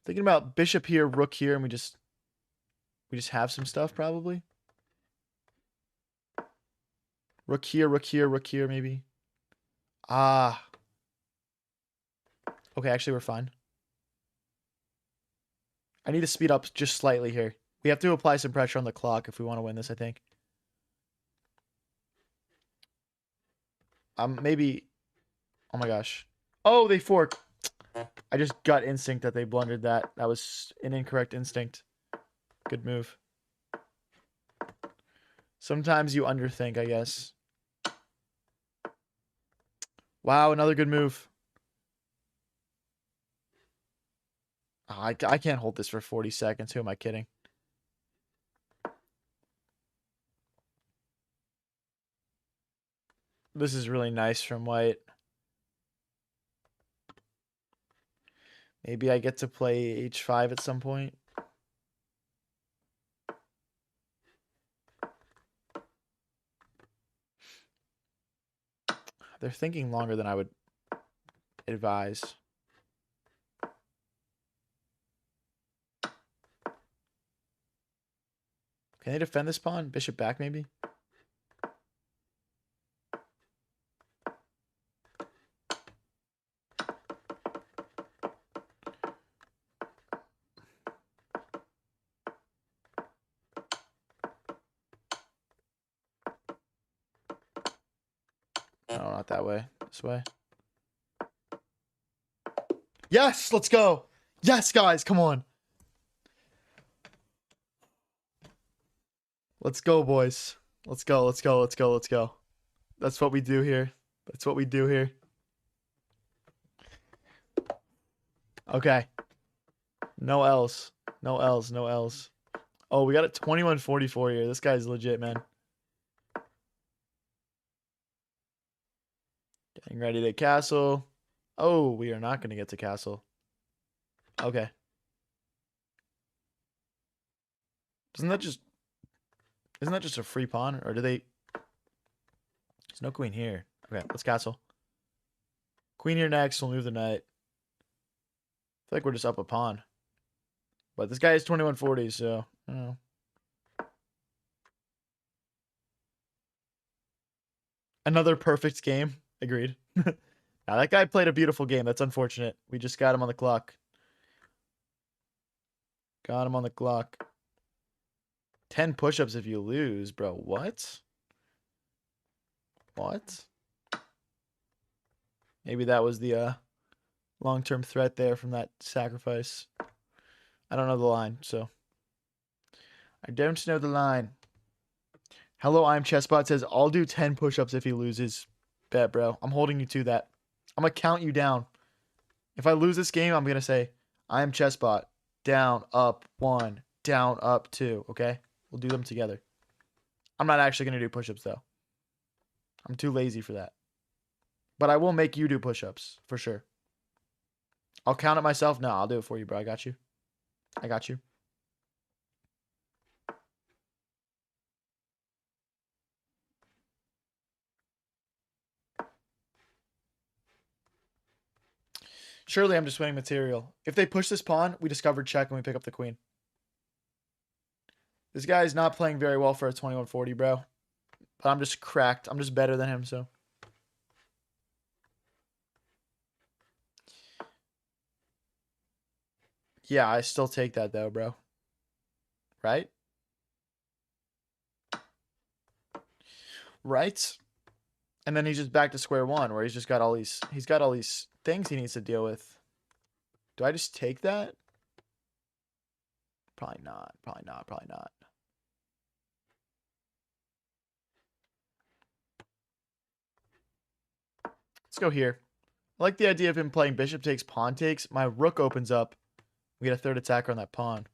Thinking about bishop here, rook here, and we just have some stuff probably. Rook here, maybe. Ah. Okay, actually we're fine. I need to speed up just slightly here. We have to apply some pressure on the clock if we want to win this, I think. Maybe... Oh my gosh. Oh, they fork. I just gut instinct that they blundered that. That was an incorrect instinct. Good move. Sometimes you underthink, I guess. Wow, another good move. Oh, I can't hold this for 40 seconds. Who am I kidding? This is really nice from white. Maybe I get to play h5 at some point. They're thinking longer than I would advise. Can they defend this pawn? Bishop back, maybe? No, not that way. This way. Yes, let's go. Yes, guys, come on. Let's go, boys. Let's go. That's what we do here. Okay. No L's. Oh, we got it 21-44 here. This guy's legit, man. Getting ready to castle. Oh, we are not going to get to castle. Okay. Isn't that just a free pawn? Or do they... There's no queen here. Okay, let's castle. Queen here next. We'll move the knight. I feel like we're just up a pawn. But this guy is 2140, so I don't know. Another perfect game. Agreed. Now that guy played a beautiful game. That's unfortunate. We just got him on the clock. Got him on the clock. 10 push-ups if you lose, bro. What? What? Maybe that was the long-term threat there from that sacrifice. I don't know the line, so. I don't know the line. Hello, I'm Chessbot says, I'll do 10 push-ups if he loses. Bet, bro. I'm holding you to that. I'm going to count you down. If I lose this game, I'm going to say, I am Chessbot. Down, up, 1. Down, up, 2. Okay? We'll do them together. I'm not actually going to do push-ups, though. I'm too lazy for that. But I will make you do push-ups, for sure. I'll count it myself. No, I'll do it for you, bro. I got you. I got you. Surely I'm just winning material. If they push this pawn, we discover check and we pick up the queen. This guy is not playing very well for a 2140, bro. But I'm just cracked. I'm just better than him, so. Yeah, I still take that, though, bro. Right? Right? And then he's just back to square one, where he's got all these things he needs to deal with. Do I just take that? Probably not. Probably not. Probably not. Let's go here. I like the idea of him playing bishop takes, pawn takes. My rook opens up. We get a third attacker on that pawn.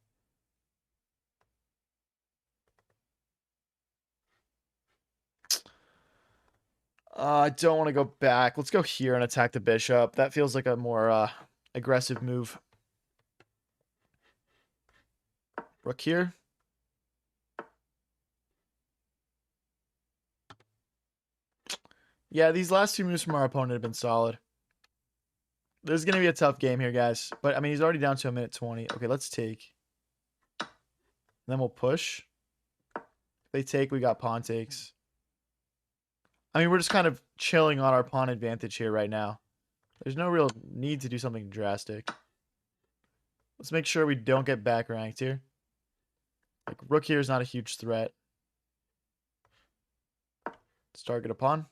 I don't want to go back. Let's go here and attack the bishop. That feels like a more aggressive move. Rook here. Yeah, these last two moves from our opponent have been solid. This is going to be a tough game here, guys. But, I mean, he's already down to a minute 20. Okay, let's take. Then we'll push. If they take, we got pawn takes. I mean, we're just kind of chilling on our pawn advantage here right now. There's no real need to do something drastic. Let's make sure we don't get back ranked here. Like, rook here is not a huge threat. Let's target a pawn.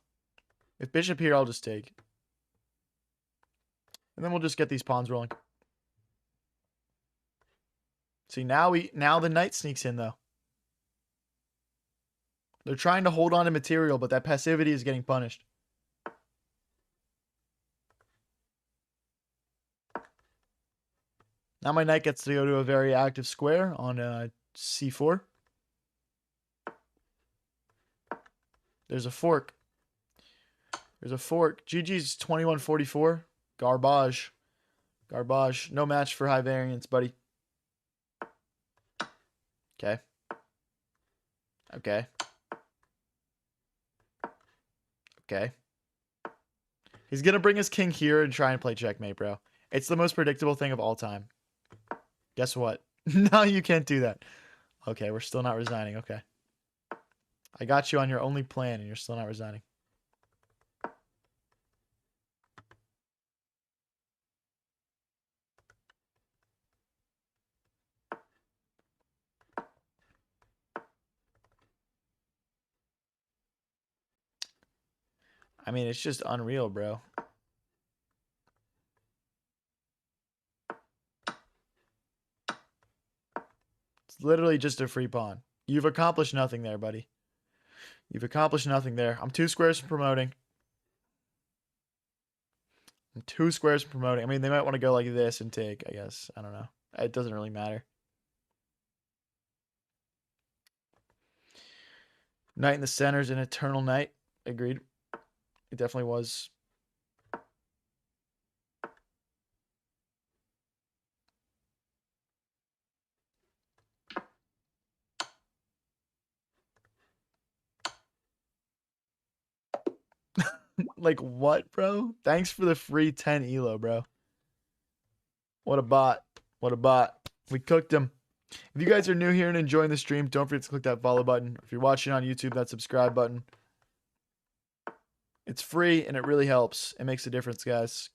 If bishop here, I'll just take. And then we'll just get these pawns rolling. See, now the knight sneaks in, though. They're trying to hold on to material, but that passivity is getting punished. Now my knight gets to go to a very active square on c4. There's a fork. There's a fork. GG's 2144. Garbage. Garbage. No match for high variance, buddy. Okay. Okay. Okay. He's going to bring his king here and try and play checkmate, bro. It's the most predictable thing of all time. Guess what? No, you can't do that. Okay, we're still not resigning. Okay. I got you on your only plan and you're still not resigning. I mean, it's just unreal, bro. It's literally just a free pawn. You've accomplished nothing there, buddy. You've accomplished nothing there. I'm 2 squares from promoting. I'm 2 squares from promoting. I mean, they might want to go like this and take, I guess. I don't know. It doesn't really matter. Knight in the center is an eternal knight. Agreed. It definitely was. Like what, bro? Thanks for the free 10 elo, bro. What a bot. What a bot. We cooked him. If you guys are new here and enjoying the stream, don't forget to click that follow button. If you're watching on YouTube, that subscribe button. It's free and it really helps. It makes a difference, guys.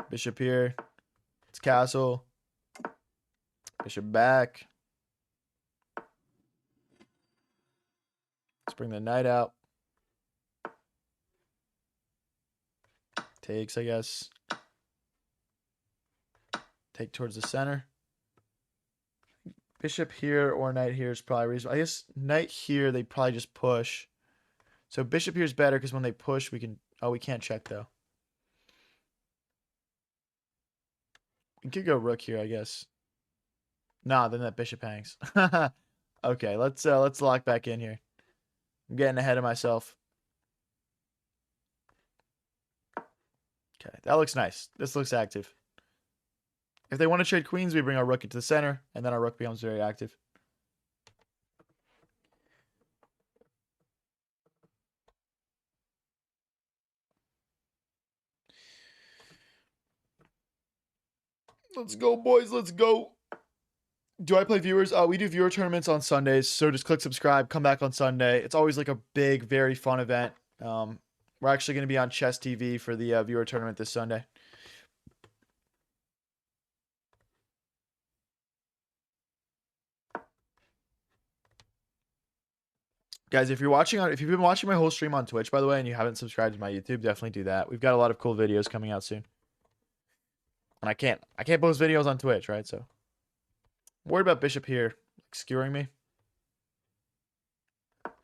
Bishop here. It's castle. Bishop back. Let's bring the knight out. Takes, I guess. Take towards the center. Bishop here or knight here is probably reasonable. I guess knight here, they probably just push. So bishop here is better because when they push, we can... Oh, we can't check, though. We could go rook here, I guess. Nah, then that bishop hangs. Okay, let's lock back in here. I'm getting ahead of myself. Okay, that looks nice. This looks active. If they want to trade queens, we bring our rook into the center, and then our rook becomes very active. Let's go, boys. Let's go. Do I play viewers? We do viewer tournaments on Sundays, so just click subscribe, come back on Sunday. It's always like a big, very fun event. We're actually going to be on Chess TV for the viewer tournament this Sunday. Guys, if you've been watching my whole stream on Twitch, by the way, and you haven't subscribed to my YouTube, definitely do that. We've got a lot of cool videos coming out soon. And I can't post videos on Twitch, right? So I'm worried about bishop here, like, skewering me.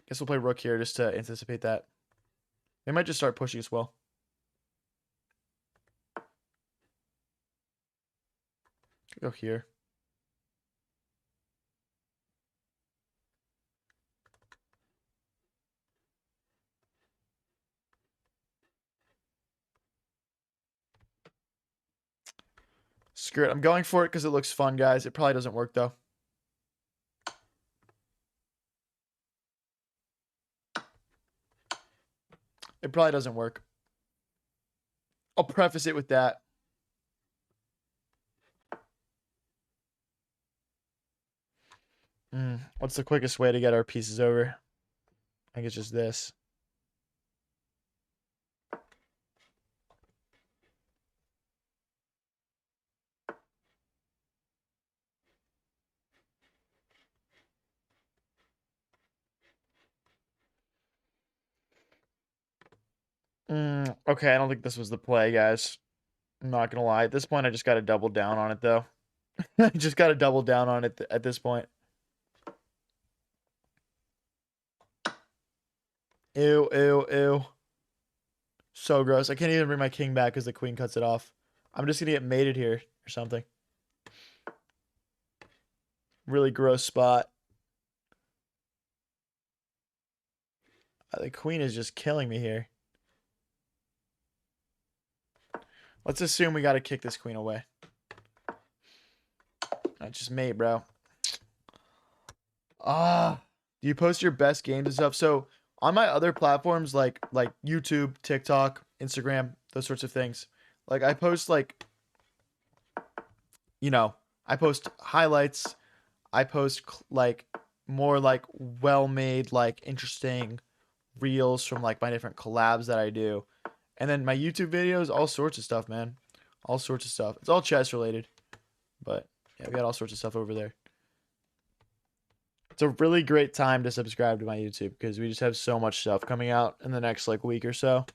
Guess we'll play rook here just to anticipate that. They might just start pushing as well. Go here. Screw it. I'm going for it because it looks fun, guys. It probably doesn't work, though. It probably doesn't work. I'll preface it with that. What's the quickest way to get our pieces over? I think it's just this. Okay, I don't think this was the play, guys. I'm not gonna lie. At this point, I just gotta double down on it, though. I just gotta double down on it at this point. Ew, ew, ew. So gross. I can't even bring my king back because the queen cuts it off. I'm just gonna get mated here or something. Really gross spot. The queen is just killing me here. Let's assume we gotta kick this queen away. That's just mate, bro. Do you post your best games and stuff? So on my other platforms like YouTube, TikTok, Instagram, those sorts of things, like I post like, I post highlights. I post like more like well-made, like interesting reels from like my different collabs that I do. And then my YouTube videos, all sorts of stuff, man. All sorts of stuff. It's all chess related. But yeah, we got all sorts of stuff over there. It's a really great time to subscribe to my YouTube because we just have so much stuff coming out in the next like week or so.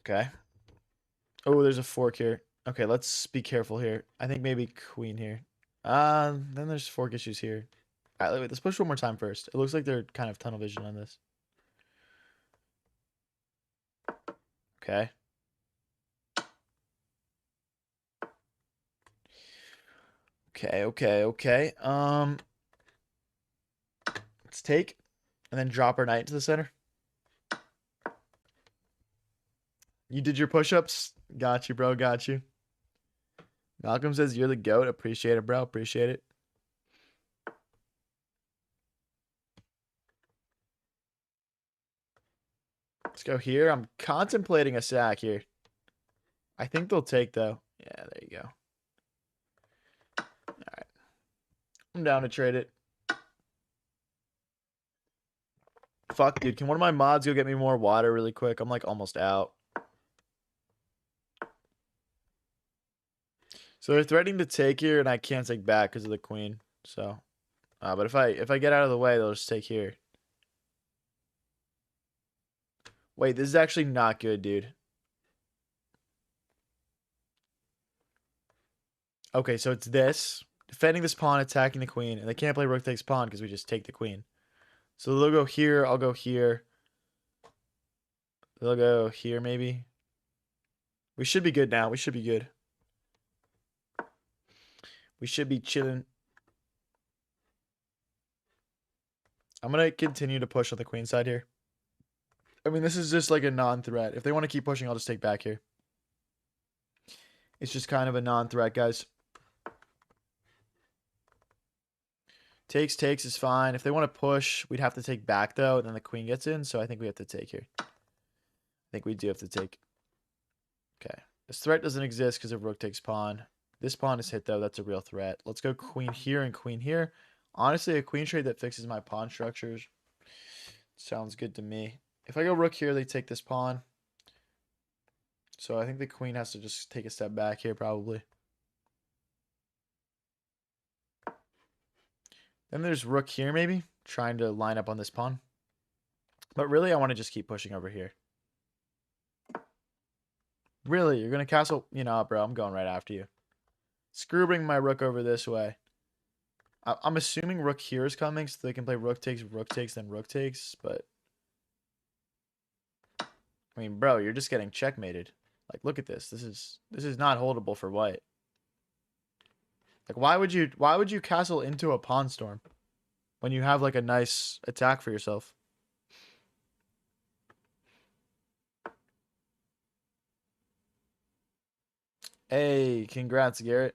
Okay. Oh, there's a fork here. Okay, let's be careful here. I think maybe queen here. Then there's fork issues here. All right, wait, let's push one more time first. It looks like they're kind of tunnel vision on this. Okay. Okay. Let's take and then drop our knight to the center. You did your push-ups? Got you, bro. Got you. Malcolm says you're the GOAT. Appreciate it, bro. Appreciate it. Let's go here. I'm contemplating a sack here. I think they'll take, though. Yeah, there you go. All right. I'm down to trade it. Fuck, dude. Can one of my mods go get me more water really quick? I'm, like, almost out. So they're threatening to take here, and I can't take back because of the queen. So, but if I get out of the way, they'll just take here. Wait, this is actually not good, dude. Okay, so it's this. Defending this pawn, attacking the queen. And they can't play rook takes pawn because we just take the queen. So they'll go here. I'll go here. They'll go here, maybe. We should be good now. We should be good. We should be chilling. I'm going to continue to push on the queen side here. I mean, this is just like a non-threat. If they want to keep pushing, I'll just take back here. It's just kind of a non-threat, guys. Takes is fine. If they want to push, we'd have to take back, though. And then the queen gets in, so I think we have to take here. I think we do have to take. Okay. This threat doesn't exist because of rook takes pawn. This pawn is hit, though. That's a real threat. Let's go queen here and queen here. Honestly, a queen trade that fixes my pawn structures sounds good to me. If I go rook here, they take this pawn. So I think the queen has to just take a step back here, probably. Then there's rook here, maybe, trying to line up on this pawn. But really, I want to just keep pushing over here. Really? You're going to castle? You know, bro, I'm going right after you. Screw bring my rook over this way. I'm assuming rook here is coming, so they can play rook takes, then rook takes, but... I mean, bro, you're just getting checkmated. Like, look at this. This is not holdable for white. Like, why would you castle into a pawn storm when you have like a nice attack for yourself? Hey, congrats, Garrett.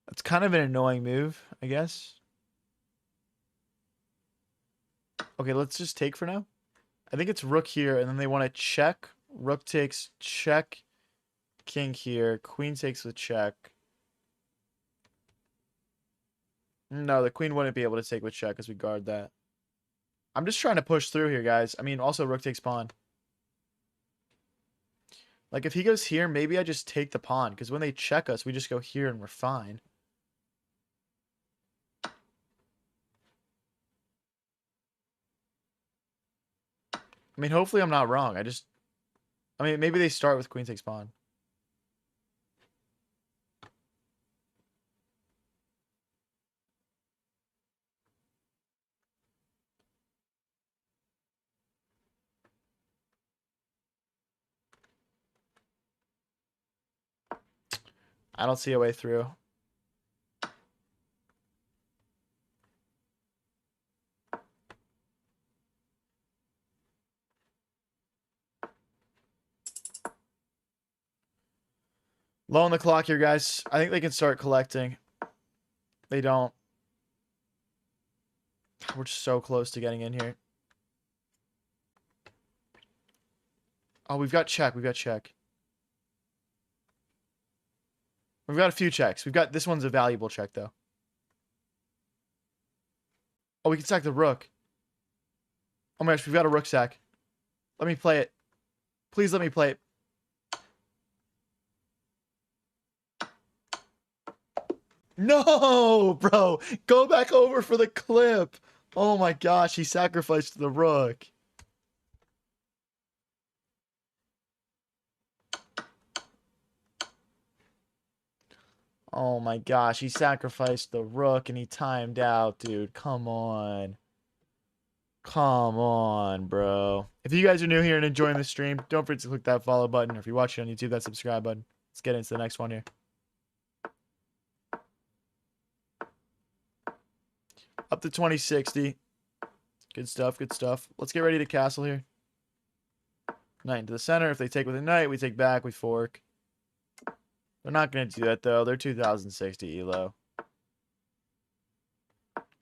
That's kind of an annoying move, I guess. Okay, let's just take for now. I think it's rook here, and then they want to check. Rook takes, check. King here. Queen takes with check. No, the queen wouldn't be able to take with check because we guard that. I'm just trying to push through here, guys. I mean, also rook takes pawn. Like, if he goes here, maybe I just take the pawn. Because when they check us, we just go here and we're fine. I mean, hopefully I'm not wrong. I mean, maybe they start with queen takes pawn. I don't see a way through. Low on the clock here, guys. I think they can start collecting. They don't. We're just so close to getting in here. Oh, we've got check. We've got check. We've got a few checks. We've got this one's a valuable check, though. Oh, we can sack the rook. Oh my gosh, we've got a rook sack. Let me play it. Please let me play it. No, bro. Go back over for the clip. Oh my gosh, he sacrificed the rook. Oh my gosh, he sacrificed the rook and he timed out, dude. Come on. Come on, bro. If you guys are new here and enjoying the stream, don't forget to click that follow button. Or if you're watching on YouTube, that subscribe button. Let's get into the next one here. Up to 2060. Good stuff, good stuff. Let's get ready to castle here. Knight into the center. If they take with a knight, we take back, we fork. They're not going to do that, though. They're 2060 elo.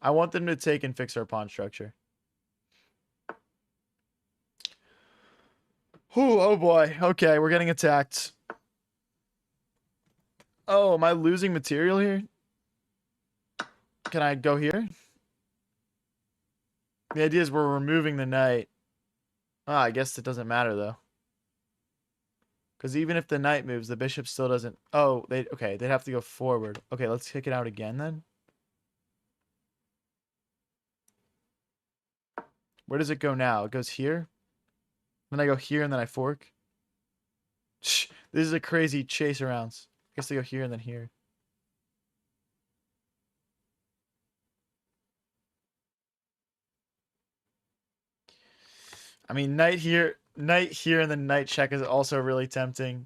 I want them to take and fix our pawn structure. Ooh, oh boy. Okay, we're getting attacked. Oh, am I losing material here? Can I go here? The idea is we're removing the knight. Ah, I guess it doesn't matter, though. Because even if the knight moves, the bishop still doesn't... Oh, okay, they'd have to go forward. Okay, let's kick it out again, then. Where does it go now? It goes here. Then I go here, and then I fork. Shh, this is a crazy chase arounds. I guess they go here and then here. I mean, knight here, and then knight check is also really tempting.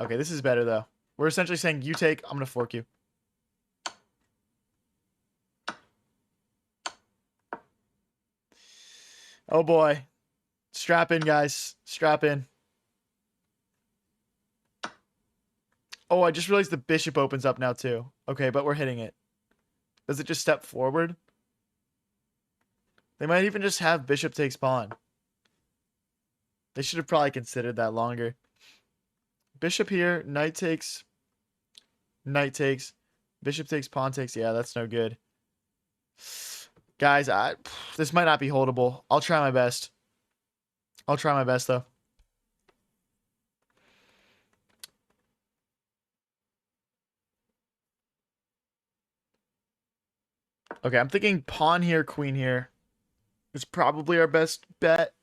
Okay, this is better, though. We're essentially saying, you take, I'm going to fork you. Oh, boy. Strap in, guys. Strap in. Oh, I just realized the bishop opens up now, too. Okay, but we're hitting it. Does it just step forward? They might even just have bishop takes pawn. They should have probably considered that longer. Bishop here, knight takes, bishop takes, pawn takes. Yeah, that's no good. Guys, this might not be holdable. I'll try my best. I'll try my best, though. Okay, I'm thinking pawn here, queen here is probably our best bet.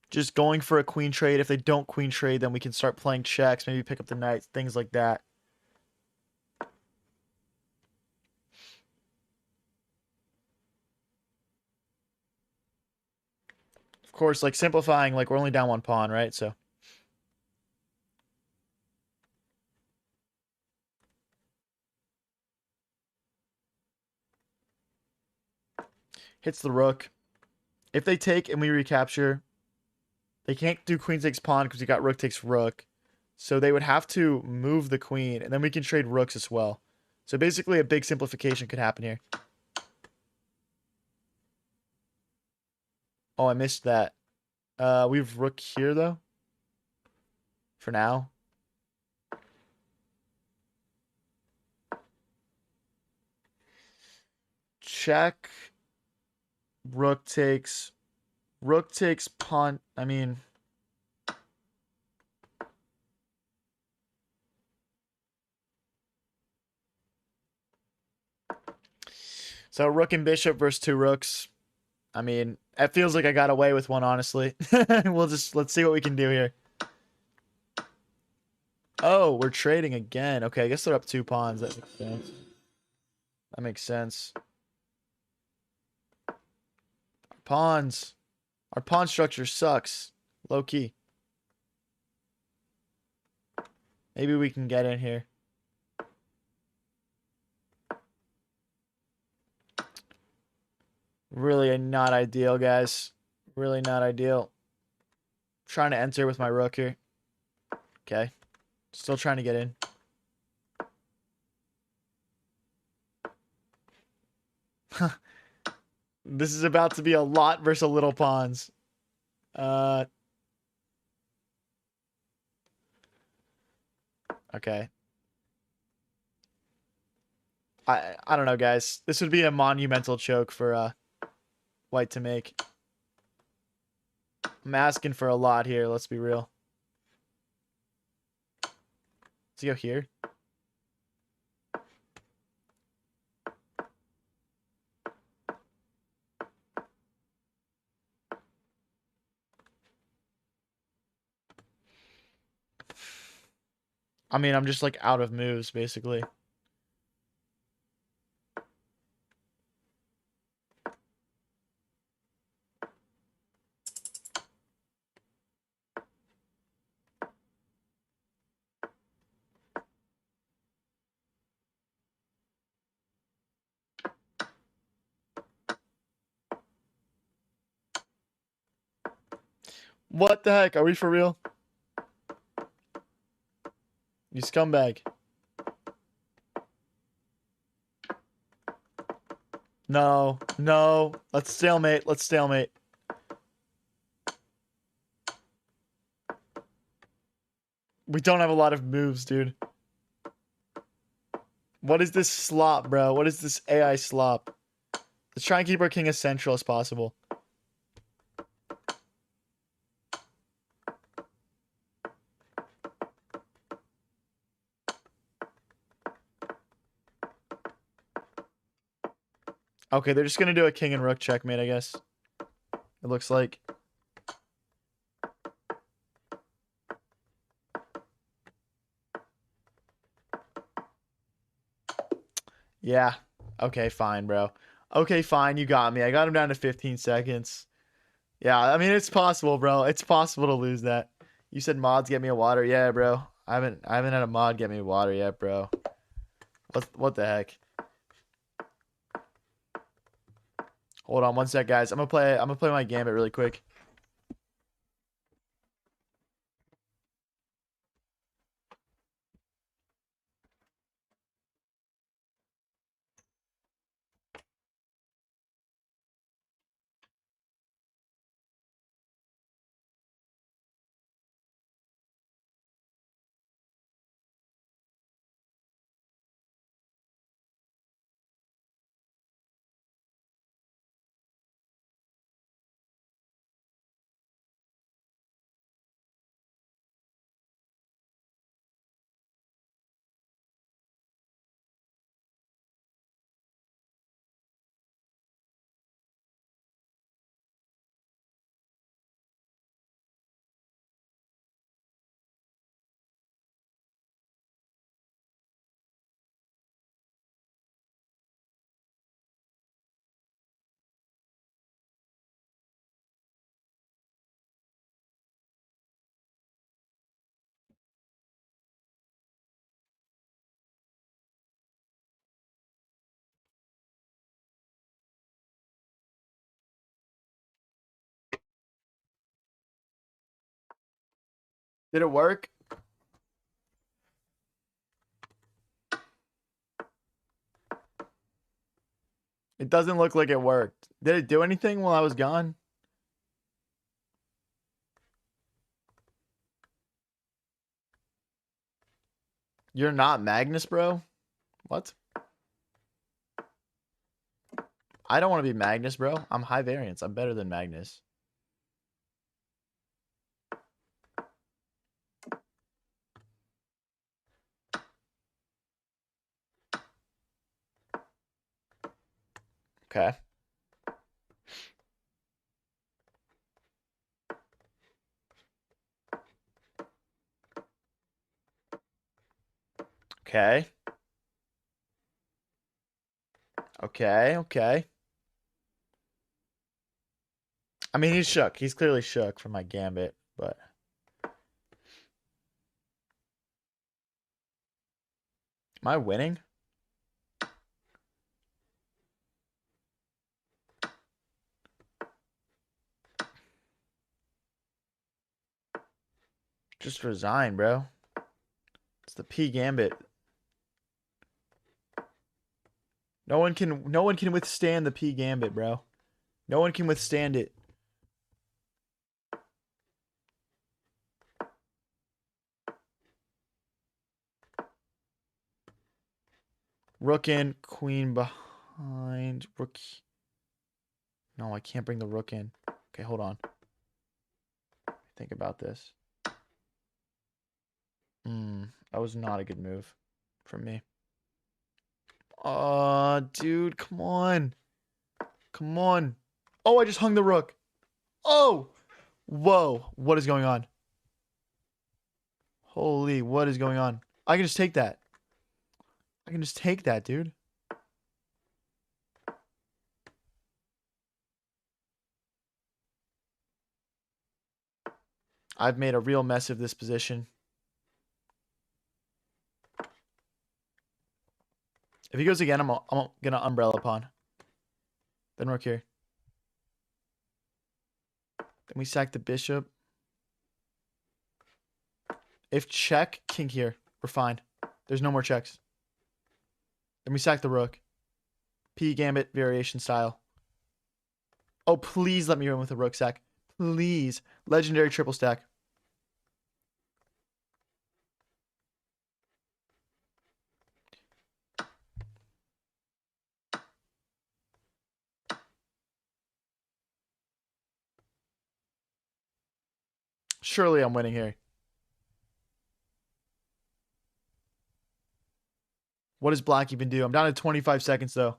Just going for a queen trade. If they don't queen trade, then we can start playing checks. Maybe pick up the knights, things like that. Of course, like simplifying, like we're only down one pawn, right? So hits the rook. If they take and we recapture, they can't do queen takes pawn because we got rook takes rook. So they would have to move the queen, and then we can trade rooks as well. So basically a big simplification could happen here. Oh, I missed that. We have rook here, though. For now. Check. Rook takes pawn. I mean... So rook and bishop versus two rooks. I mean, it feels like I got away with one, honestly. Let's see what we can do here. Oh, we're trading again. Okay, I guess they're up two pawns. That makes sense. That makes sense. Pawns. Our pawn structure sucks. Low key. Maybe we can get in here. Really not ideal, guys. Really not ideal. Trying to enter with my rook here. Okay. Still trying to get in. This is about to be a lot versus a little pawns. Okay. I don't know, guys. This would be a monumental choke for white to make. I'm asking for a lot here, let's be real. Let's go here. I mean, I'm just like out of moves, basically. What the heck? Are we for real? You scumbag. No. No. Let's stalemate. Let's stalemate. We don't have a lot of moves, dude. What is this slop, bro? What is this AI slop? Let's try and keep our king as central as possible. Okay, they're just gonna do a king and rook checkmate, I guess. It looks like. Yeah. Okay, fine, bro. Okay, fine. You got me. I got him down to 15 seconds. Yeah, I mean it's possible, bro. It's possible to lose that. You said mods get me a water. Yeah, bro. I haven't had a mod get me water yet, bro. What the heck? Hold on one sec, guys. I'm gonna play my gambit really quick. Did it work? It doesn't look like it worked. Did it do anything while I was gone? You're not Magnus, bro? What? I don't want to be Magnus, bro. I'm high variance. I'm better than Magnus. Okay. Okay. Okay. Okay. I mean, he's shook. He's clearly shook from my gambit, but am I winning? Just resign, bro. It's the P gambit. No one can withstand the P gambit, bro. No one can withstand it. Rook in, queen behind, rook. No, I can't bring the rook in. Okay, hold on. Think about this. That was not a good move from me. Dude, come on. Come on. Oh, I just hung the rook. Oh! Whoa. What is going on? Holy, what is going on? I can just take that. I can just take that, dude. I've made a real mess of this position. If he goes again, I'm gonna umbrella pawn. Then rook here. Then we sack the bishop. If check, king here. We're fine. There's no more checks. Then we sack the rook. P gambit variation style. Oh, please let me win with a rook sack. Please. Legendary triple stack. Surely I'm winning here. What does black even do? I'm down to 25 seconds, though.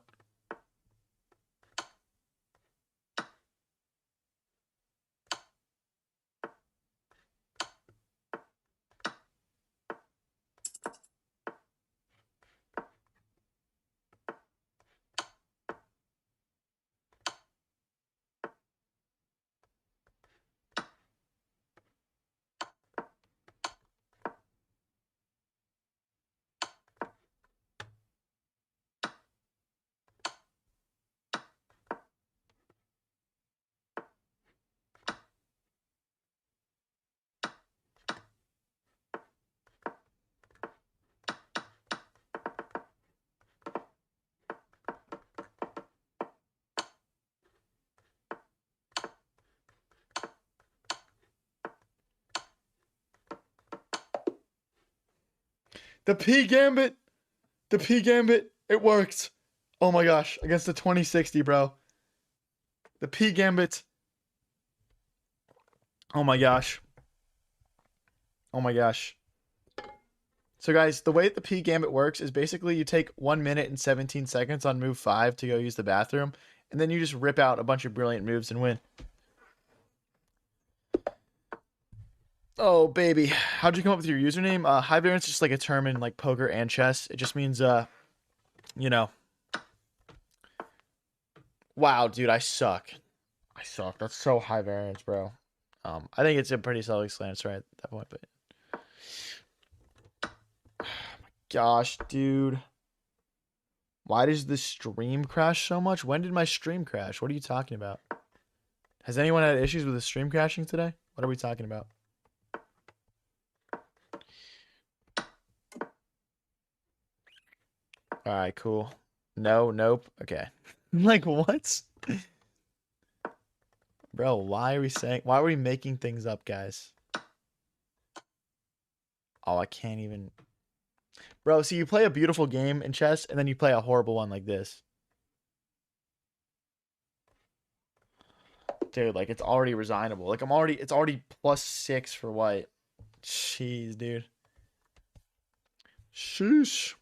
The P gambit. The P gambit. It worked. Oh my gosh. Against the 2060, bro. The P gambit. Oh my gosh. Oh my gosh. So guys, the way the P gambit works is basically you take 1 minute and 17 seconds on move 5 to go use the bathroom, and then you just rip out a bunch of brilliant moves and win. Oh baby, how'd you come up with your username? High variance is just like a term in like poker and chess. It just means you know. Wow, dude, I suck. I suck. That's so high variance, bro. I think it's a pretty self-explanatory at that point, but gosh, dude. Why does the stream crash so much? When did my stream crash? What are you talking about? Has anyone had issues with the stream crashing today? What are we talking about? All right, cool. No, nope. Okay. Like what? Bro, why are we making things up, guys? Oh, I can't even. Bro, see, you play a beautiful game in chess and then you play a horrible one like this. Dude, like it's already resignable. Like it's already +6 for white. Jeez, dude. Sheesh.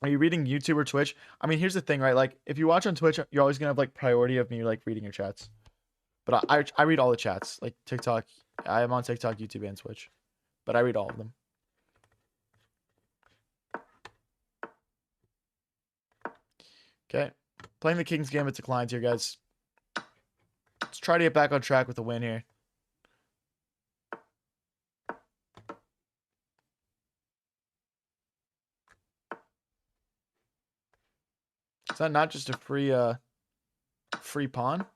Are you reading YouTube or Twitch? I mean, here's the thing, right? Like, if you watch on Twitch, you're always gonna have like priority of me like reading your chats. But I read all the chats, like TikTok. I am on TikTok, YouTube, and Twitch, but I read all of them. Okay, playing the King's Gambit declines here, guys. Let's try to get back on track with a win here. Is that not just a free pawn?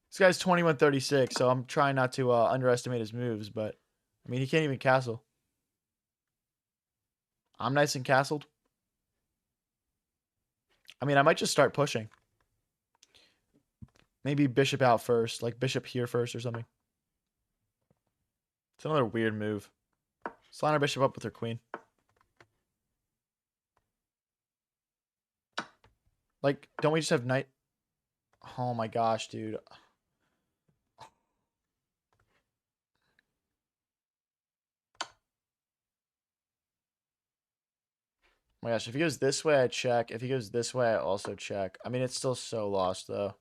This guy's 2136, so I'm trying not to underestimate his moves, but I mean he can't even castle. I'm nice and castled. I mean I might just start pushing. Maybe bishop out first, like bishop here first or something. It's another weird move. Let's line our bishop up with her queen. Like, don't we just have knight? Oh my gosh, dude. Oh my gosh, if he goes this way, I check. If he goes this way, I also check. I mean, it's still so lost, though.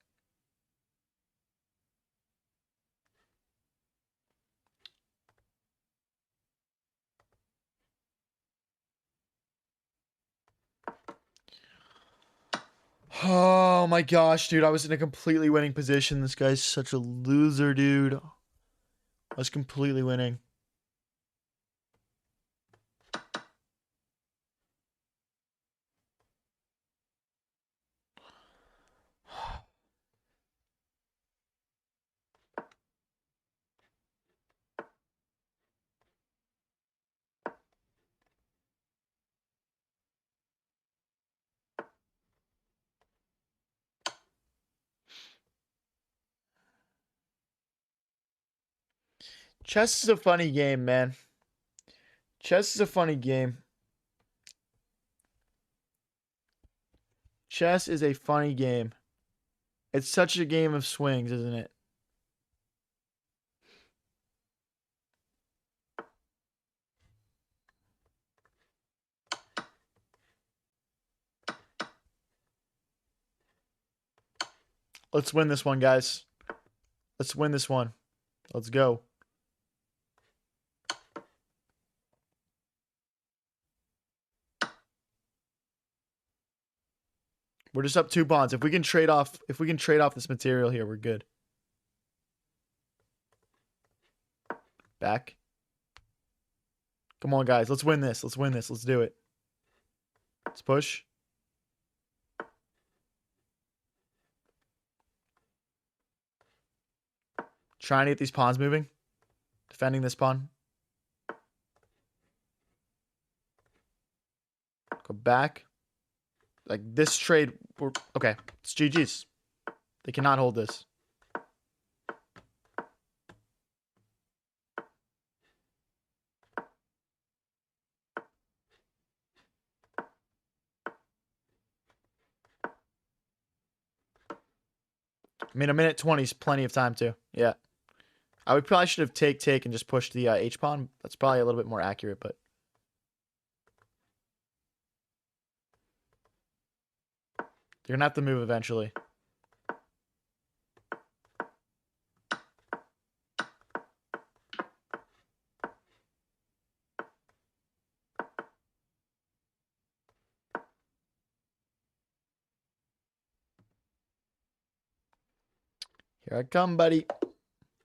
Oh my gosh, dude. I was in a completely winning position. This guy's such a loser, dude. I was completely winning. Chess is a funny game, man. Chess is a funny game. Chess is a funny game. It's such a game of swings, isn't it? Let's win this one, guys. Let's win this one. Let's go. We're just up 2 pawns. If we can trade off this material here, we're good. Back. Come on, guys. Let's win this. Let's win this. Let's do it. Let's push. Trying to get these pawns moving. Defending this pawn. Go back. Like this trade. Okay. It's GG's. They cannot hold this. I mean, a minute 20 is plenty of time too. Yeah. I would probably should have take and just push the H pawn. That's probably a little bit more accurate, but you're gonna have to move eventually. Here I come, buddy.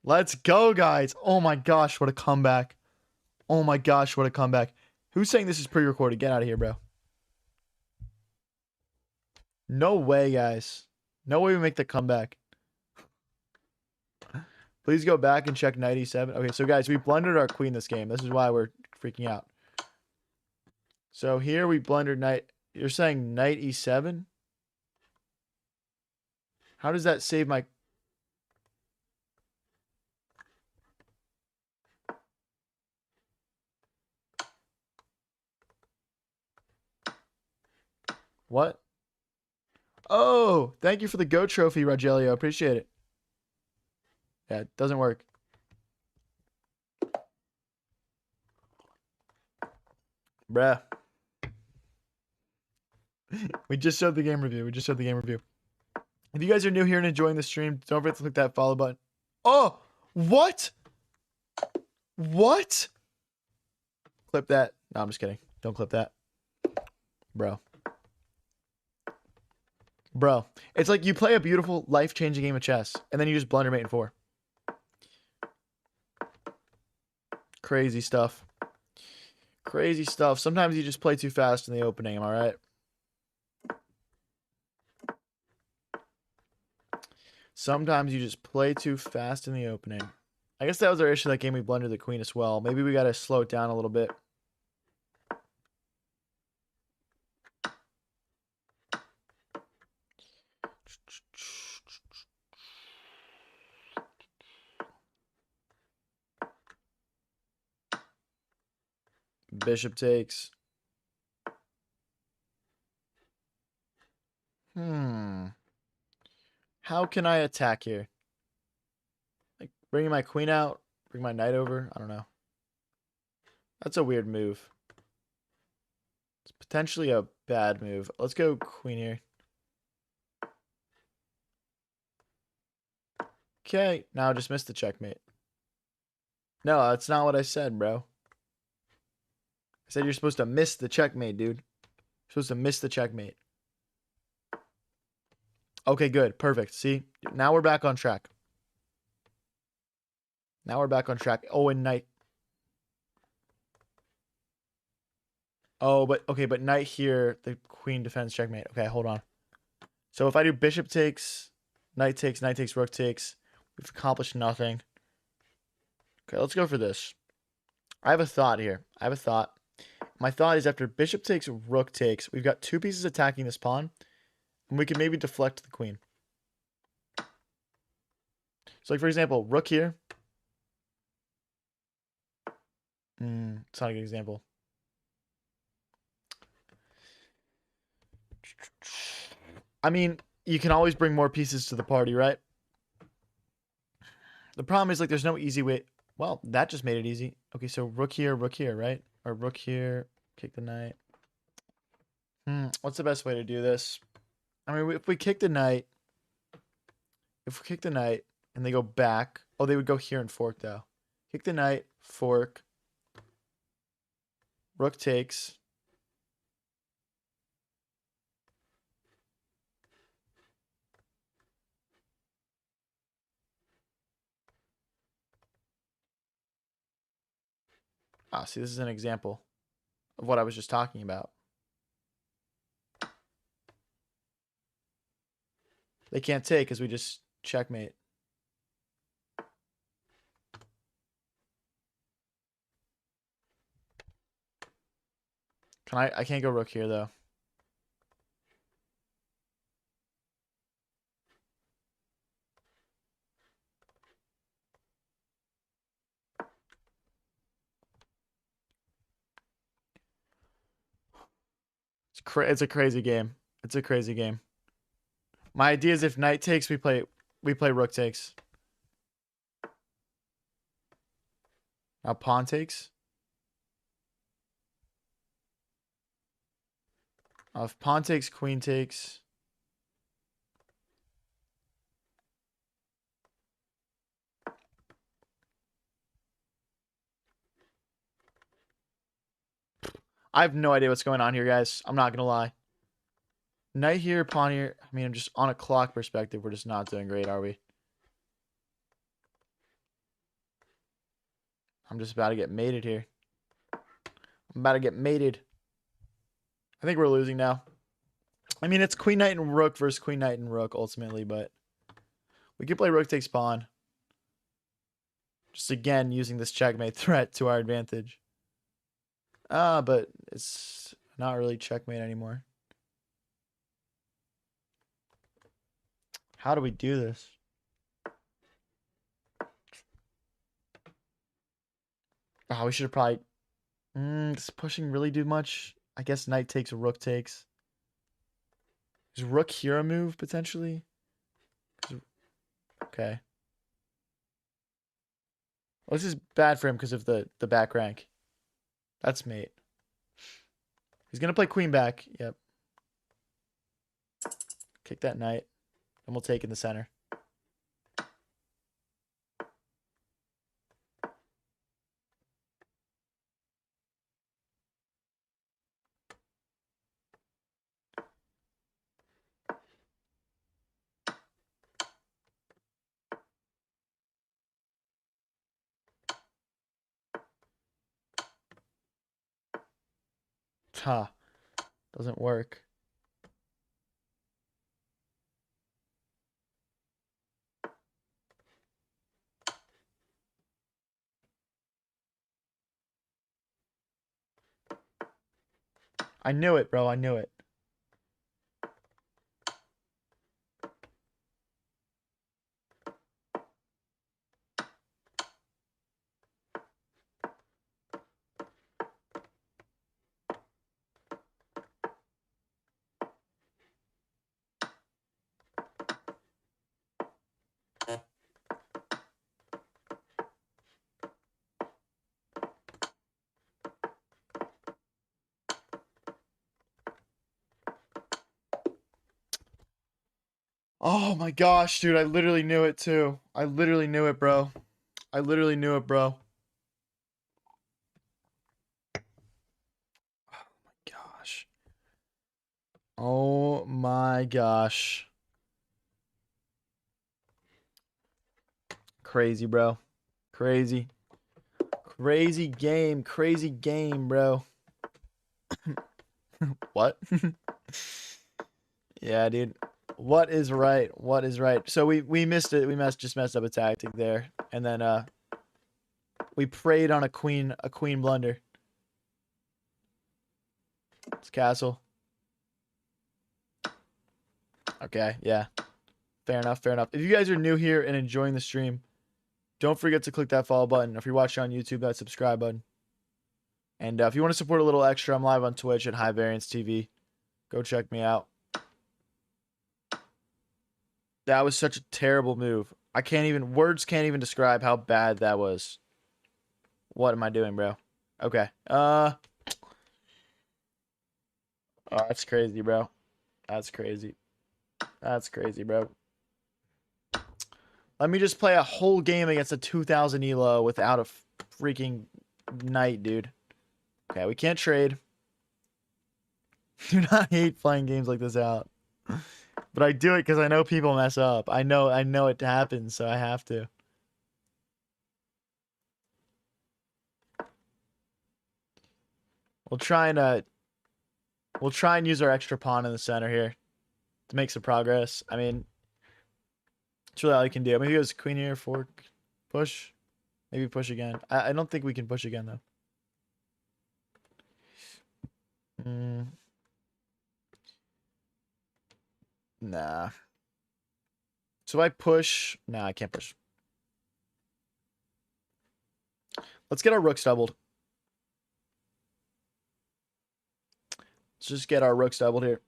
Let's go, guys. Oh my gosh, what a comeback. Oh my gosh, what a comeback. Who's saying this is pre-recorded? Get out of here, bro. No way, guys. No way we make the comeback. Please go back and check 97. Okay, so guys, we blundered our queen this game. This is why we're freaking out. So here we blundered knight. You're saying knight e7? How does that save my... What? Oh, thank you for the Go trophy, Rogelio. Appreciate it. Yeah, it doesn't work. Bruh. We just showed the game review. If you guys are new here and enjoying the stream, don't forget to click that follow button. Oh, what? What? Clip that. No, I'm just kidding. Don't clip that. Bro. Bro. It's like you play a beautiful, life-changing game of chess, and then you just blunder mate in 4. Crazy stuff. Crazy stuff. Sometimes you just play too fast in the opening, am I right? Sometimes you just play too fast in the opening. I guess that was our issue that game. We blundered the queen as well. Maybe we got to slow it down a little bit. Bishop takes. How can I attack here? Like bringing my queen out, bring my knight over. I don't know. That's a weird move. It's potentially a bad move. Let's go queen here. Okay, now just missed the checkmate. No, that's not what I said, bro. I said you're supposed to miss the checkmate, dude. You're supposed to miss the checkmate. Okay, good. Perfect. See? Now we're back on track. Now we're back on track. Oh, and knight. Oh, but okay, but knight here, the queen defends checkmate. Okay, hold on. So if I do bishop takes, knight takes, rook takes, we've accomplished nothing. Okay, let's go for this. I have a thought here. My thought is after bishop takes, rook takes, we've got 2 pieces attacking this pawn, and we can maybe deflect the queen. So like, for example, rook here. It's not a good example. I mean, you can always bring more pieces to the party, right? The problem is, like, there's no easy way. Well, that just made it easy. Okay, so rook here, right? Or rook here, kick the knight. What's the best way to do this? I mean, if we kick the knight, and they go back, oh, they would go here and fork, though. Kick the knight, fork, rook takes. Ah, see, this is an example of what I was just talking about. They can't take because we just checkmate. I can't go rook here, though. It's a crazy game. It's a crazy game. My idea is if knight takes, we play rook takes. Now pawn takes. If pawn takes, queen takes. I have no idea what's going on here, guys. I'm not gonna lie. Knight here, pawn here. I mean, I'm just on a clock perspective, we're just not doing great, are we? I'm just about to get mated here. I'm about to get mated. I think we're losing now. I mean, it's queen, knight, and rook versus queen, knight, and rook ultimately, but we can play rook takes pawn. Just again, using this checkmate threat to our advantage. But it's not really checkmate anymore. How do we do this? Oh, we should have probably... does pushing really do much? I guess knight takes, rook takes. Is rook here a move, potentially? Okay. Well, this is bad for him because of the back rank. That's mate. He's going to play queen back. Yep. Kick that knight. And we'll take in the center. Ha. Doesn't work. I knew it, bro. I knew it. Oh my gosh, dude. I literally knew it too. I literally knew it, bro. I literally knew it, bro. Oh my gosh. Oh my gosh. Crazy, bro. Crazy. Crazy game, bro. What? Yeah, dude. What is right? What is right? So we missed it. We just messed up a tactic there. And then we preyed on a queen blunder. It's castle. Okay, yeah. Fair enough, fair enough. If you guys are new here and enjoying the stream, don't forget to click that follow button. If you're watching on YouTube, that subscribe button. And if you want to support a little extra, I'm live on Twitch at High Variance TV. Go check me out. That was such a terrible move. Words can't even describe how bad that was. What am I doing, bro? Okay. Oh, that's crazy, bro. That's crazy. That's crazy, bro. Let me just play a whole game against a 2000 elo without a freaking knight, dude. Okay, we can't trade. Do not hate playing games like this out. But I do it because I know people mess up. I know it happens, so I have to. We'll try and use our extra pawn in the center here to make some progress. I mean, it's really all you can do. Maybe it goes queen here, fork, push. Maybe push again. I don't think we can push again though. Nah. So I push. Nah, I can't push. Let's get our rooks doubled. Let's just get our rooks doubled here.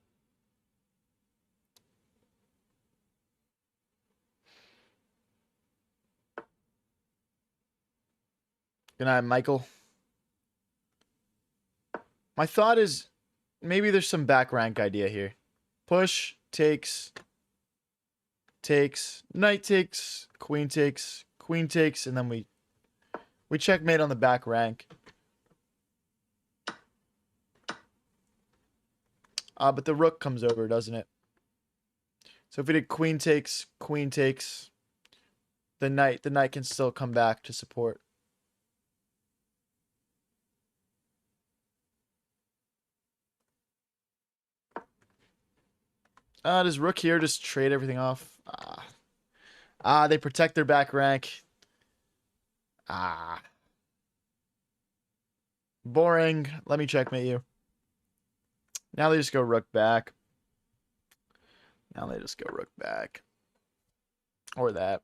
Good night, Michael. My thought is maybe there's some back rank idea here. Push, takes, knight takes, queen takes, and then we checkmate on the back rank. But the rook comes over, doesn't it? So if we did queen takes, the knight can still come back to support. Does rook here just trade everything off? They protect their back rank. Boring. Let me checkmate you. Now they just go rook back. Or that.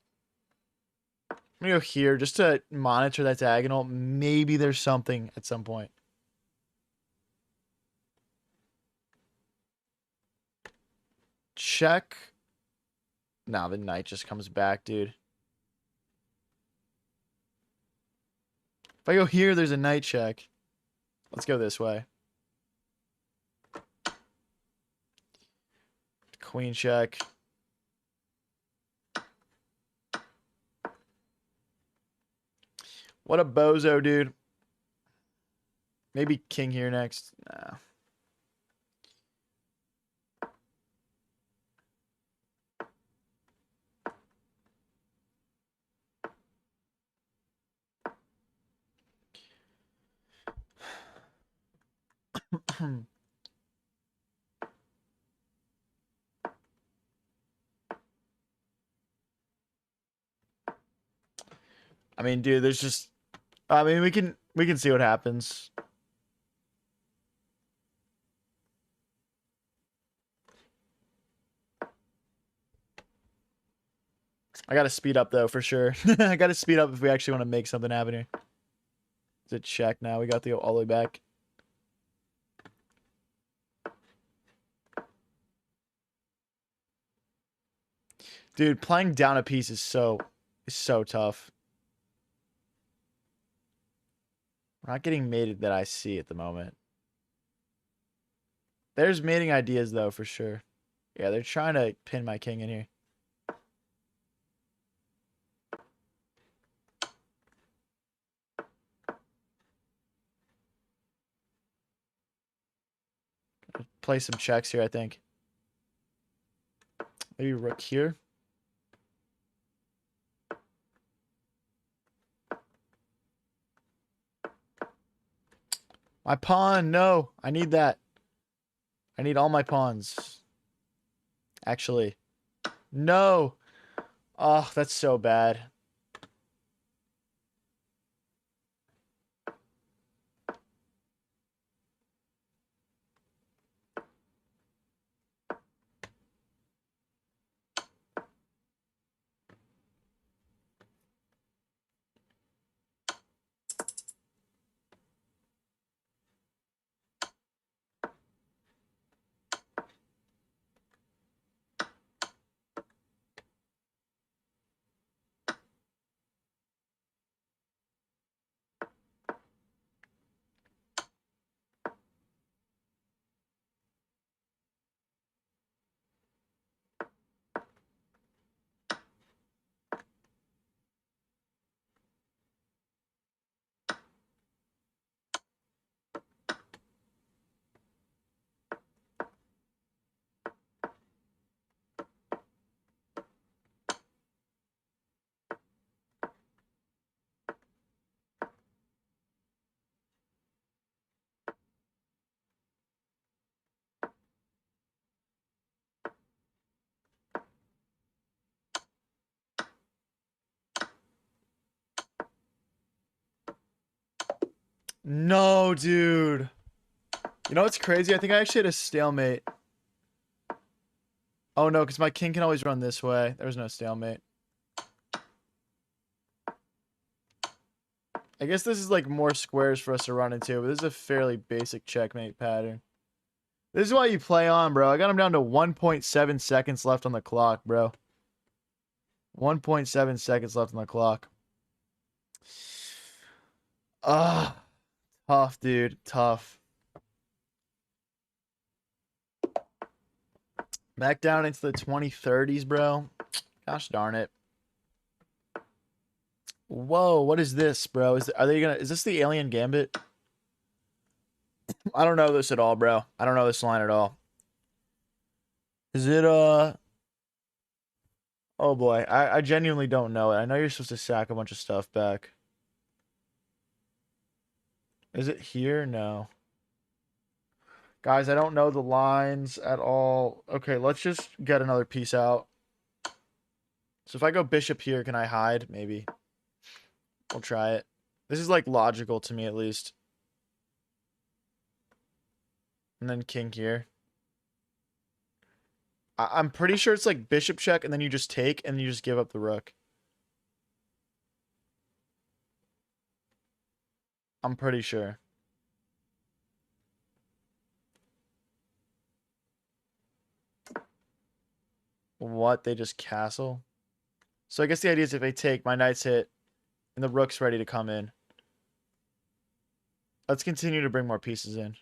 I'm gonna go here just to monitor that diagonal. Maybe there's something at some point. Check. Now the knight just comes back, dude. If I go here, there's a knight check. Let's go this way. Queen check. What a bozo, dude. Maybe king here next. Nah. I mean, dude, there's just I mean, we can see what happens. I gotta speed up though, for sure. I gotta speed up if we actually want to make something happen here. It's a check now. We got the all the way back. Dude, playing down a piece is so tough. We're not getting mated that I see at the moment. There's mating ideas though, for sure. Yeah, they're trying to pin my king in here. Play some checks here, I think. Maybe rook here. My pawn, no. I need that. I need all my pawns. Actually. No. Oh, that's so bad. No, dude. You know what's crazy? I think I actually had a stalemate. Oh no, because my king can always run this way. There was no stalemate. I guess this is like more squares for us to run into, but this is a fairly basic checkmate pattern. This is why you play on, bro. I got him down to 1.7 seconds left on the clock, bro. 1.7 seconds left on the clock. Ah, tough, dude. Tough. Back down into the 2030s, bro. Gosh darn it. Whoa, what is this, bro? Is this the Alien Gambit? I don't know this at all, bro. I don't know this line at all. Is it oh boy, I genuinely don't know it. I know you're supposed to sack a bunch of stuff back. Is it here? No. Guys, I don't know the lines at all. Okay, let's just get another piece out. So if I go bishop here, can I hide? Maybe. We'll try it. This is like logical to me at least. And then king here. I'm pretty sure it's like bishop check and then you just take and you just give up the rook. I'm pretty sure. What? They just castle? So I guess the idea is if they take, my knight's hit, and the rook's ready to come in. Let's continue to bring more pieces in.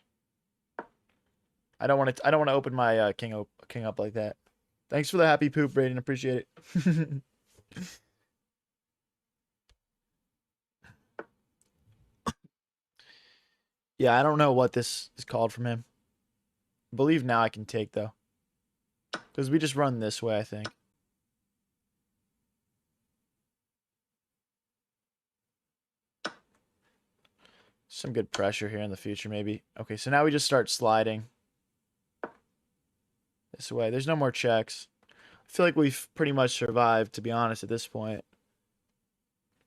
I don't want to open my king up like that. Thanks for the happy poop, Brayden. Appreciate it. Yeah, I don't know what this is called from him. I believe now I can take though. Because we just run this way, I think. Some good pressure here in the future, maybe. Okay, so now we just start sliding this way. There's no more checks. I feel like we've pretty much survived, to be honest, at this point.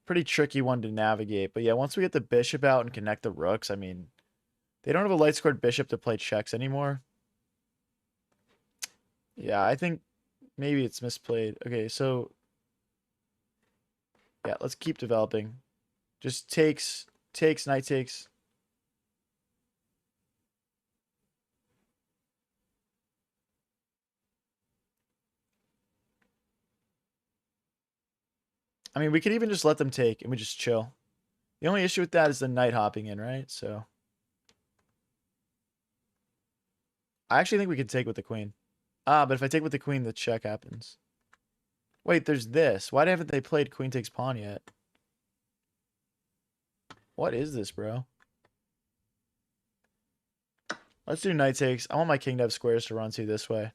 Pretty tricky one to navigate. But yeah, once we get the bishop out and connect the rooks, I mean, they don't have a light scored bishop to play checks anymore. Yeah, I think maybe it's misplayed. Okay, so yeah, let's keep developing. Just takes, knight takes. I mean, we could even just let them take and we just chill. The only issue with that is the knight hopping in, right? So I actually think we could take with the queen. Ah, but if I take with the queen, the check happens. Wait, there's this. Why haven't they played queen takes pawn yet? What is this, bro? Let's do knight takes. I want my king to have squares to run to this way.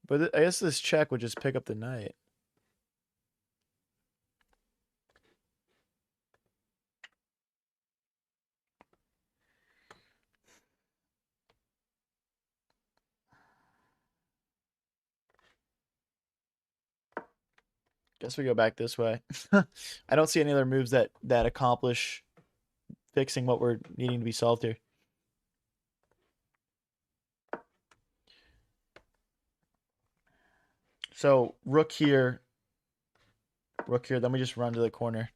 But I guess this check would just pick up the knight. Guess we go back this way. I don't see any other moves that accomplish fixing what we're needing to be solved here. So rook here, then we just run to the corner.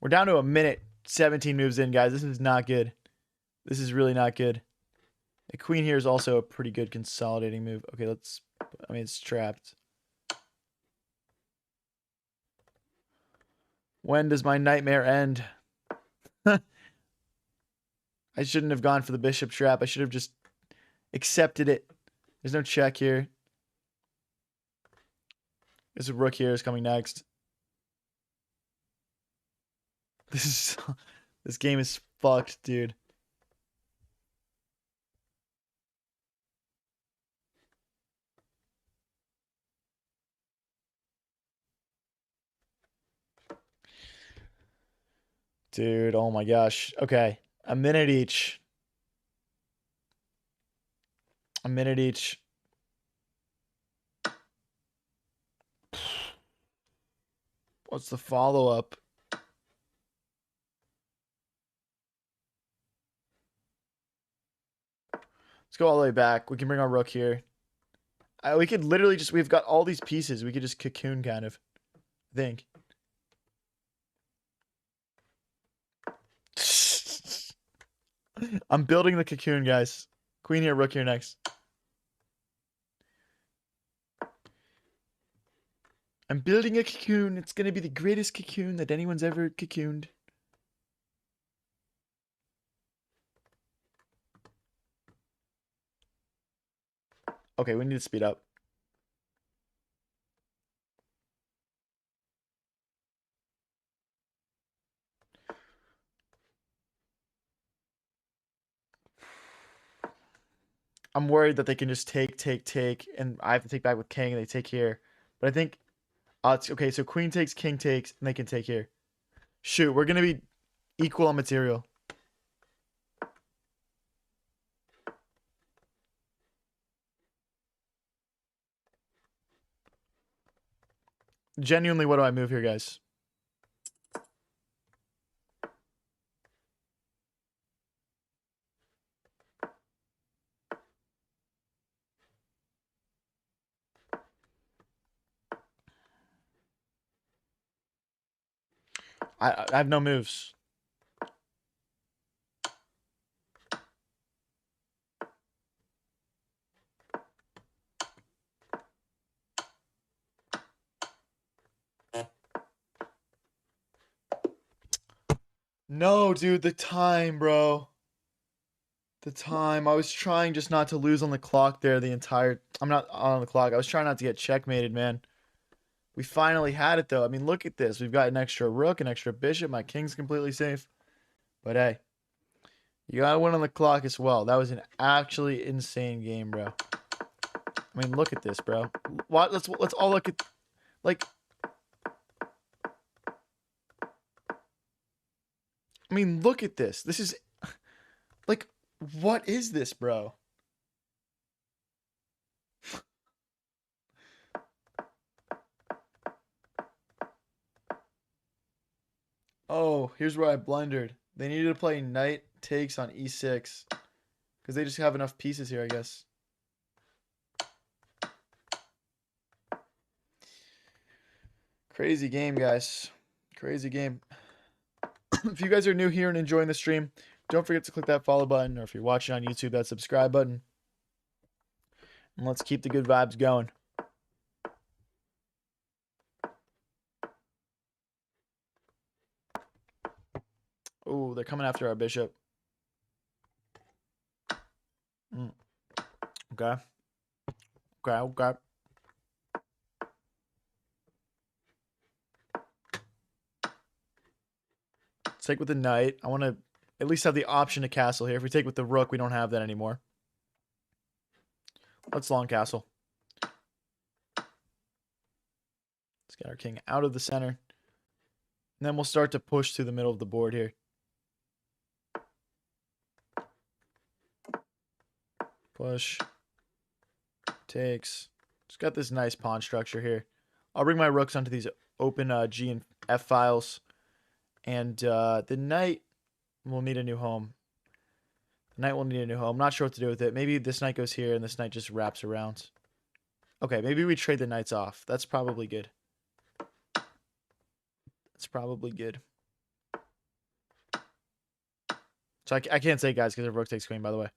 We're down to a minute 17 moves in, guys. This is not good. This is really not good. The queen here is also a pretty good consolidating move. Okay, I mean, it's trapped. When does my nightmare end? I shouldn't have gone for the bishop trap. I should have just accepted it. There's no check here. This rook here is coming next. This game is fucked, dude. Dude, oh my gosh. Okay. A minute each. A minute each. What's the follow-up? Let's go all the way back. We can bring our rook here. We could literally just, we've got all these pieces. We could just cocoon kind of, I think. I'm building the cocoon, guys. Queen here, rook here next. I'm building a cocoon. It's going to be the greatest cocoon that anyone's ever cocooned. Okay, we need to speed up. I'm worried that they can just take, and I have to take back with king, and they take here. But I think, it's okay. So queen takes, king takes, and they can take here. Shoot, we're gonna be equal on material. Genuinely, what do I move here, guys? I have no moves. No, dude, the time, bro. The time. I was trying just not to lose on the clock there the entire... I'm not on the clock. I was trying not to get checkmated, man. We finally had it, though. I mean, look at this. We've got an extra rook, an extra bishop. My king's completely safe. But hey, you gotta win on the clock as well. That was an actually insane game, bro. I mean, look at this, bro. What? Let's all look at... Like... I mean, look at this. This is... Like, what is this, bro? Oh, here's where I blundered. They needed to play knight takes on e6. Because they just have enough pieces here, I guess. Crazy game, guys. Crazy game. If you guys are new here and enjoying the stream, don't forget to click that follow button. Or if you're watching on YouTube, that subscribe button. And let's keep the good vibes going. Oh, they're coming after our bishop. Okay. Okay. Let's take with the knight. I want to at least have the option to castle here. If we take with the rook, we don't have that anymore. Let's long castle. Let's get our king out of the center. And then we'll start to push to the middle of the board here. Push. Takes. Just got this nice pawn structure here. I'll bring my rooks onto these open G and F files. And the knight will need a new home. The knight will need a new home. I'm not sure what to do with it. Maybe this knight goes here and this knight just wraps around. Okay, maybe we trade the knights off. That's probably good. That's probably good. So I can't say guys because the rook takes queen, by the way.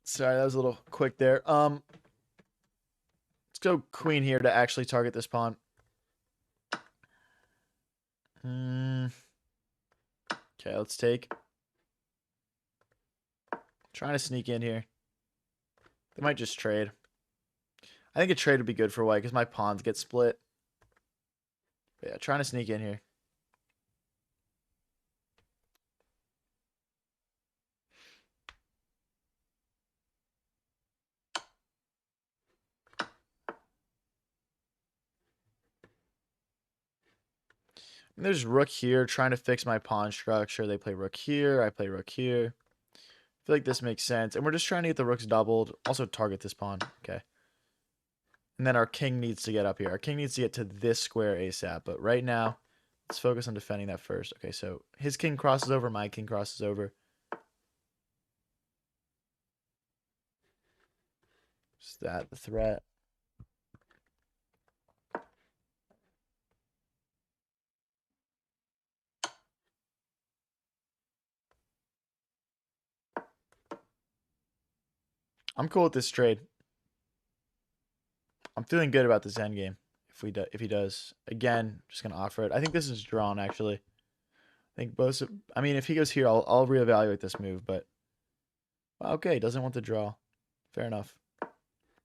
Sorry, that was a little quick there. Let's go queen here to actually target this pawn. Okay, let's take. Trying to sneak in here. They might just trade. I think a trade would be good for white because my pawns get split. But yeah, trying to sneak in here. And there's rook here trying to fix my pawn structure. They play rook here. I play rook here. I feel like this makes sense. And we're just trying to get the rooks doubled. Also target this pawn. Okay. And then our king needs to get up here. Our king needs to get to this square ASAP. But right now, let's focus on defending that first. Okay, so his king crosses over. My king crosses over. that the threat? I'm cool with this trade. I'm feeling good about this endgame. If he does again, just gonna offer it. I think this is drawn actually. I think both. I mean, if he goes here, I'll reevaluate this move. But okay, doesn't want to draw. Fair enough.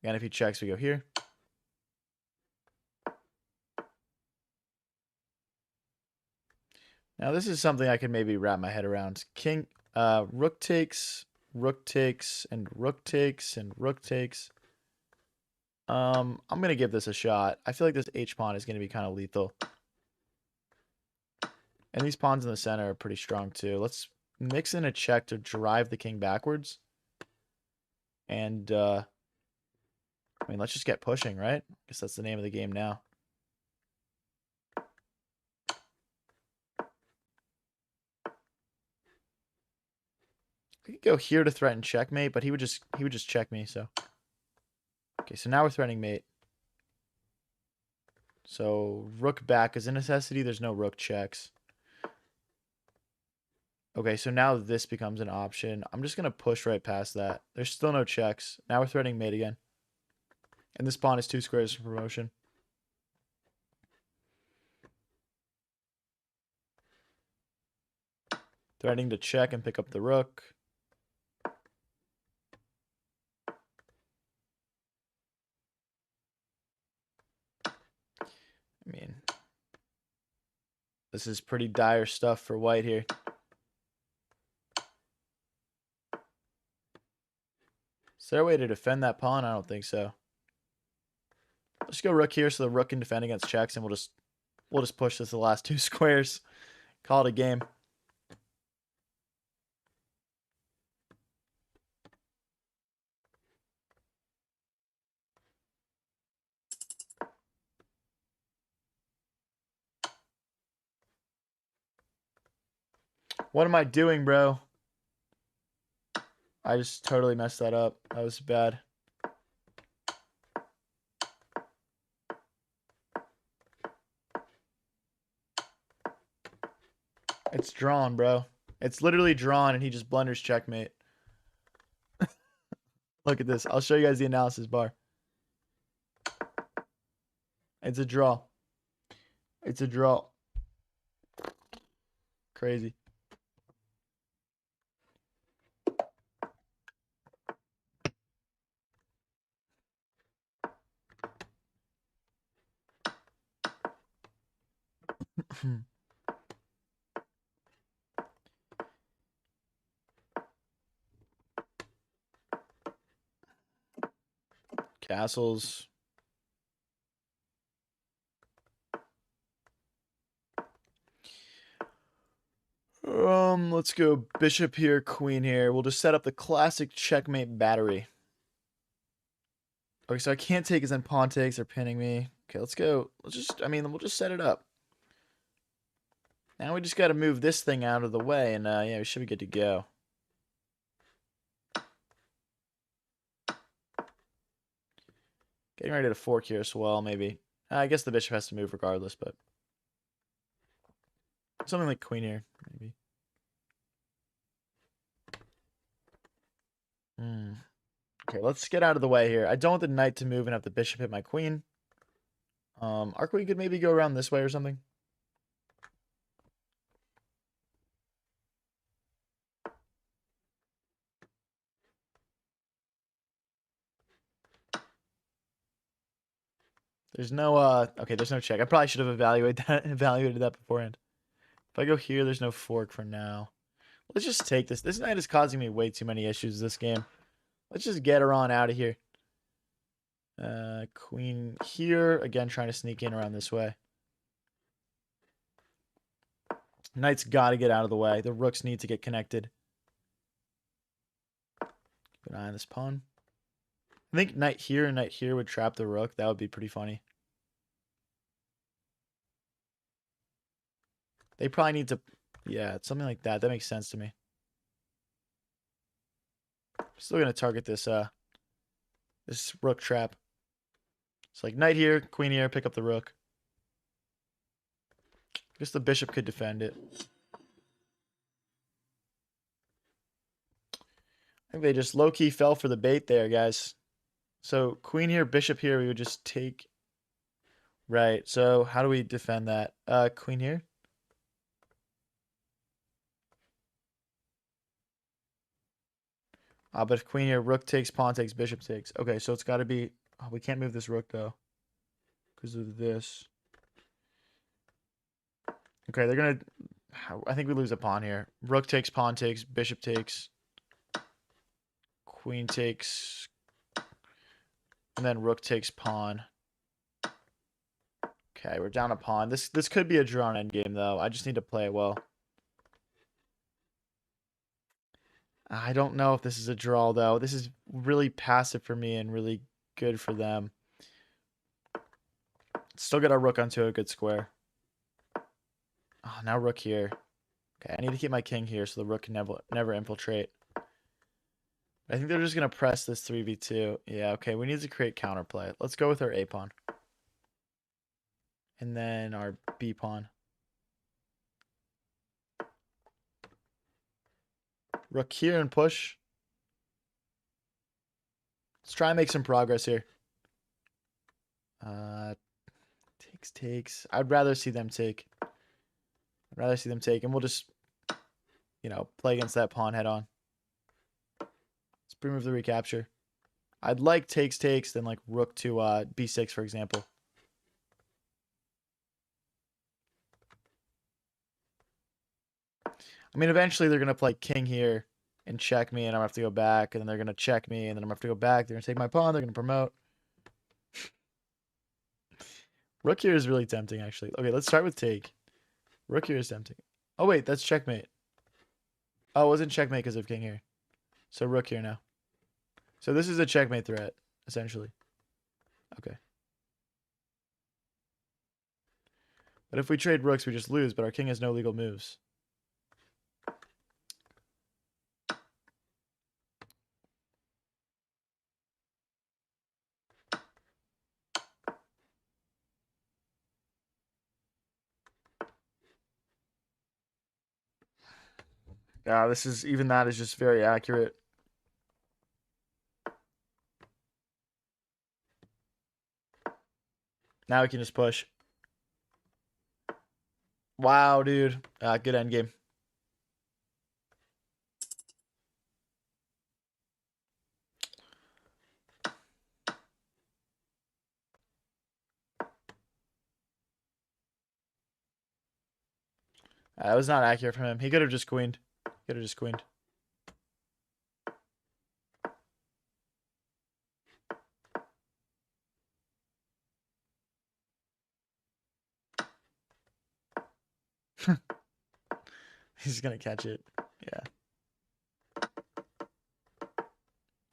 Again, if he checks, we go here. Now this is something I can maybe wrap my head around. King, rook takes, and rook takes, and rook takes. I'm gonna give this a shot. I feel like this H pawn is gonna be kind of lethal. And these pawns in the center are pretty strong too. Let's mix in a check to drive the king backwards. And I mean, let's just get pushing, right? I guess that's the name of the game now. We could go here to threaten checkmate, but he would just check me, so. Okay, so now we're threatening mate. So rook back is a necessity. There's no rook checks. Okay, so now this becomes an option. I'm just going to push right past that. There's still no checks. Now we're threatening mate again. And this pawn is 2 squares for promotion. Threatening to check and pick up the rook. I mean, this is pretty dire stuff for white here. Is there a way to defend that pawn? I don't think so. Let's go rook here so the rook can defend against checks, and we'll just push this the last 2 squares. Call it a game. What am I doing, bro? I just totally messed that up. That was bad. It's drawn, bro. It's literally drawn, and he just blunders checkmate. Look at this. I'll show you guys the analysis bar. It's a draw. It's a draw. Crazy. Castles. Let's go bishop here, queen here. We'll just set up the classic checkmate battery. Okay, so I can't take his end pawn takes. They're pinning me. Okay, let's go. We'll just set it up. Now we just got to move this thing out of the way, and yeah, we should be good to go. Getting ready to fork here as well, maybe. I guess the bishop has to move regardless, but something like queen here, maybe. Okay, let's get out of the way here. I don't want the knight to move and have the bishop hit my queen. Our queen could maybe go around this way or something. There's no okay, there's no check. I probably should have evaluated that beforehand. If I go here, there's no fork for now. Let's just take this. This knight is causing me way too many issues this game. Let's just get her on out of here. Queen here. Again, trying to sneak in around this way. Knight's got to get out of the way. The rooks need to get connected. Keep an eye on this pawn. I think knight here and knight here would trap the rook. That would be pretty funny. They probably need to... Yeah, something like that. That makes sense to me. Still going to target this This rook trap. It's like knight here, queen here, pick up the rook. I guess the bishop could defend it. I think they just low-key fell for the bait there, guys. So queen here, bishop here, we would just take. Right, so how do we defend that? Queen here? But if queen here, rook takes, pawn takes, bishop takes. Okay, so it's got to be... Oh, we can't move this rook, though. Because of this. Okay, they're going to... I think we lose a pawn here. Rook takes, pawn takes, bishop takes. Queen takes. And then rook takes pawn. Okay, we're down a pawn. This could be a drawn endgame, though. I just need to play it well. I don't know if this is a draw, though. This is really passive for me and really good for them. Still get our rook onto a good square. Oh, now rook here. Okay, I need to keep my king here so the rook can never infiltrate. I think they're just going to press this 3v2. Yeah, okay, we need to create counterplay. Let's go with our A pawn. And then our B pawn. Rook here and push. Let's try and make some progress here. Takes. I'd rather see them take. And we'll just, play against that pawn head on. Let's remove the recapture. I'd like takes, then like rook to b6, for example. I mean, eventually they're going to play king here and check me, and I'm going to have to go back, and then they're going to check me, and then I'm going to have to go back. They're going to take my pawn. They're going to promote. Rook here is really tempting, actually. Okay, let's start with take. Rook here is tempting. Oh, wait, that's checkmate. Oh, it wasn't checkmate because of king here. So rook here now. So this is a checkmate threat, essentially. Okay. But if we trade rooks, we just lose, but our king has no legal moves. Yeah, that is just very accurate. Now we can just push. Wow, dude. Good endgame. That was not accurate from him. He could have just queened. He's gonna catch it.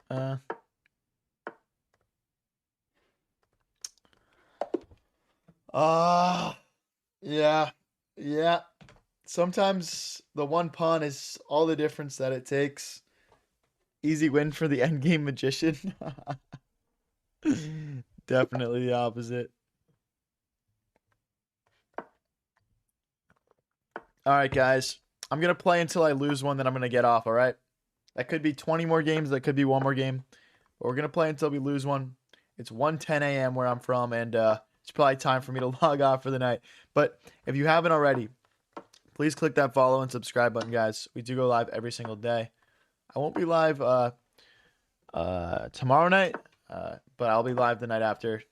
Yeah. Yeah. Yeah. Sometimes the one pawn is all the difference that it takes. Easy win for the endgame magician. Definitely the opposite. All right, guys. I'm going to play until I lose one, then I'm going to get off, all right? That could be 20 more games. That could be one more game. But we're going to play until we lose one. It's 1:10 a.m. where I'm from, and it's probably time for me to log off for the night. But if you haven't already, please click that follow and subscribe button, guys. We do go live every single day. I won't be live tomorrow night, but I'll be live the night after.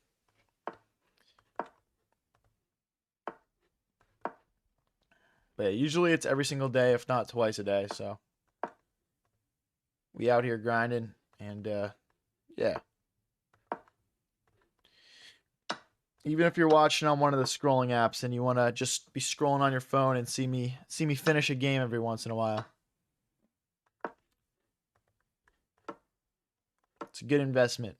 But yeah, usually it's every single day, if not twice a day. So we out here grinding, and yeah. Even if you're watching on one of the scrolling apps and you want to just be scrolling on your phone and see me finish a game every once in a while, it's a good investment.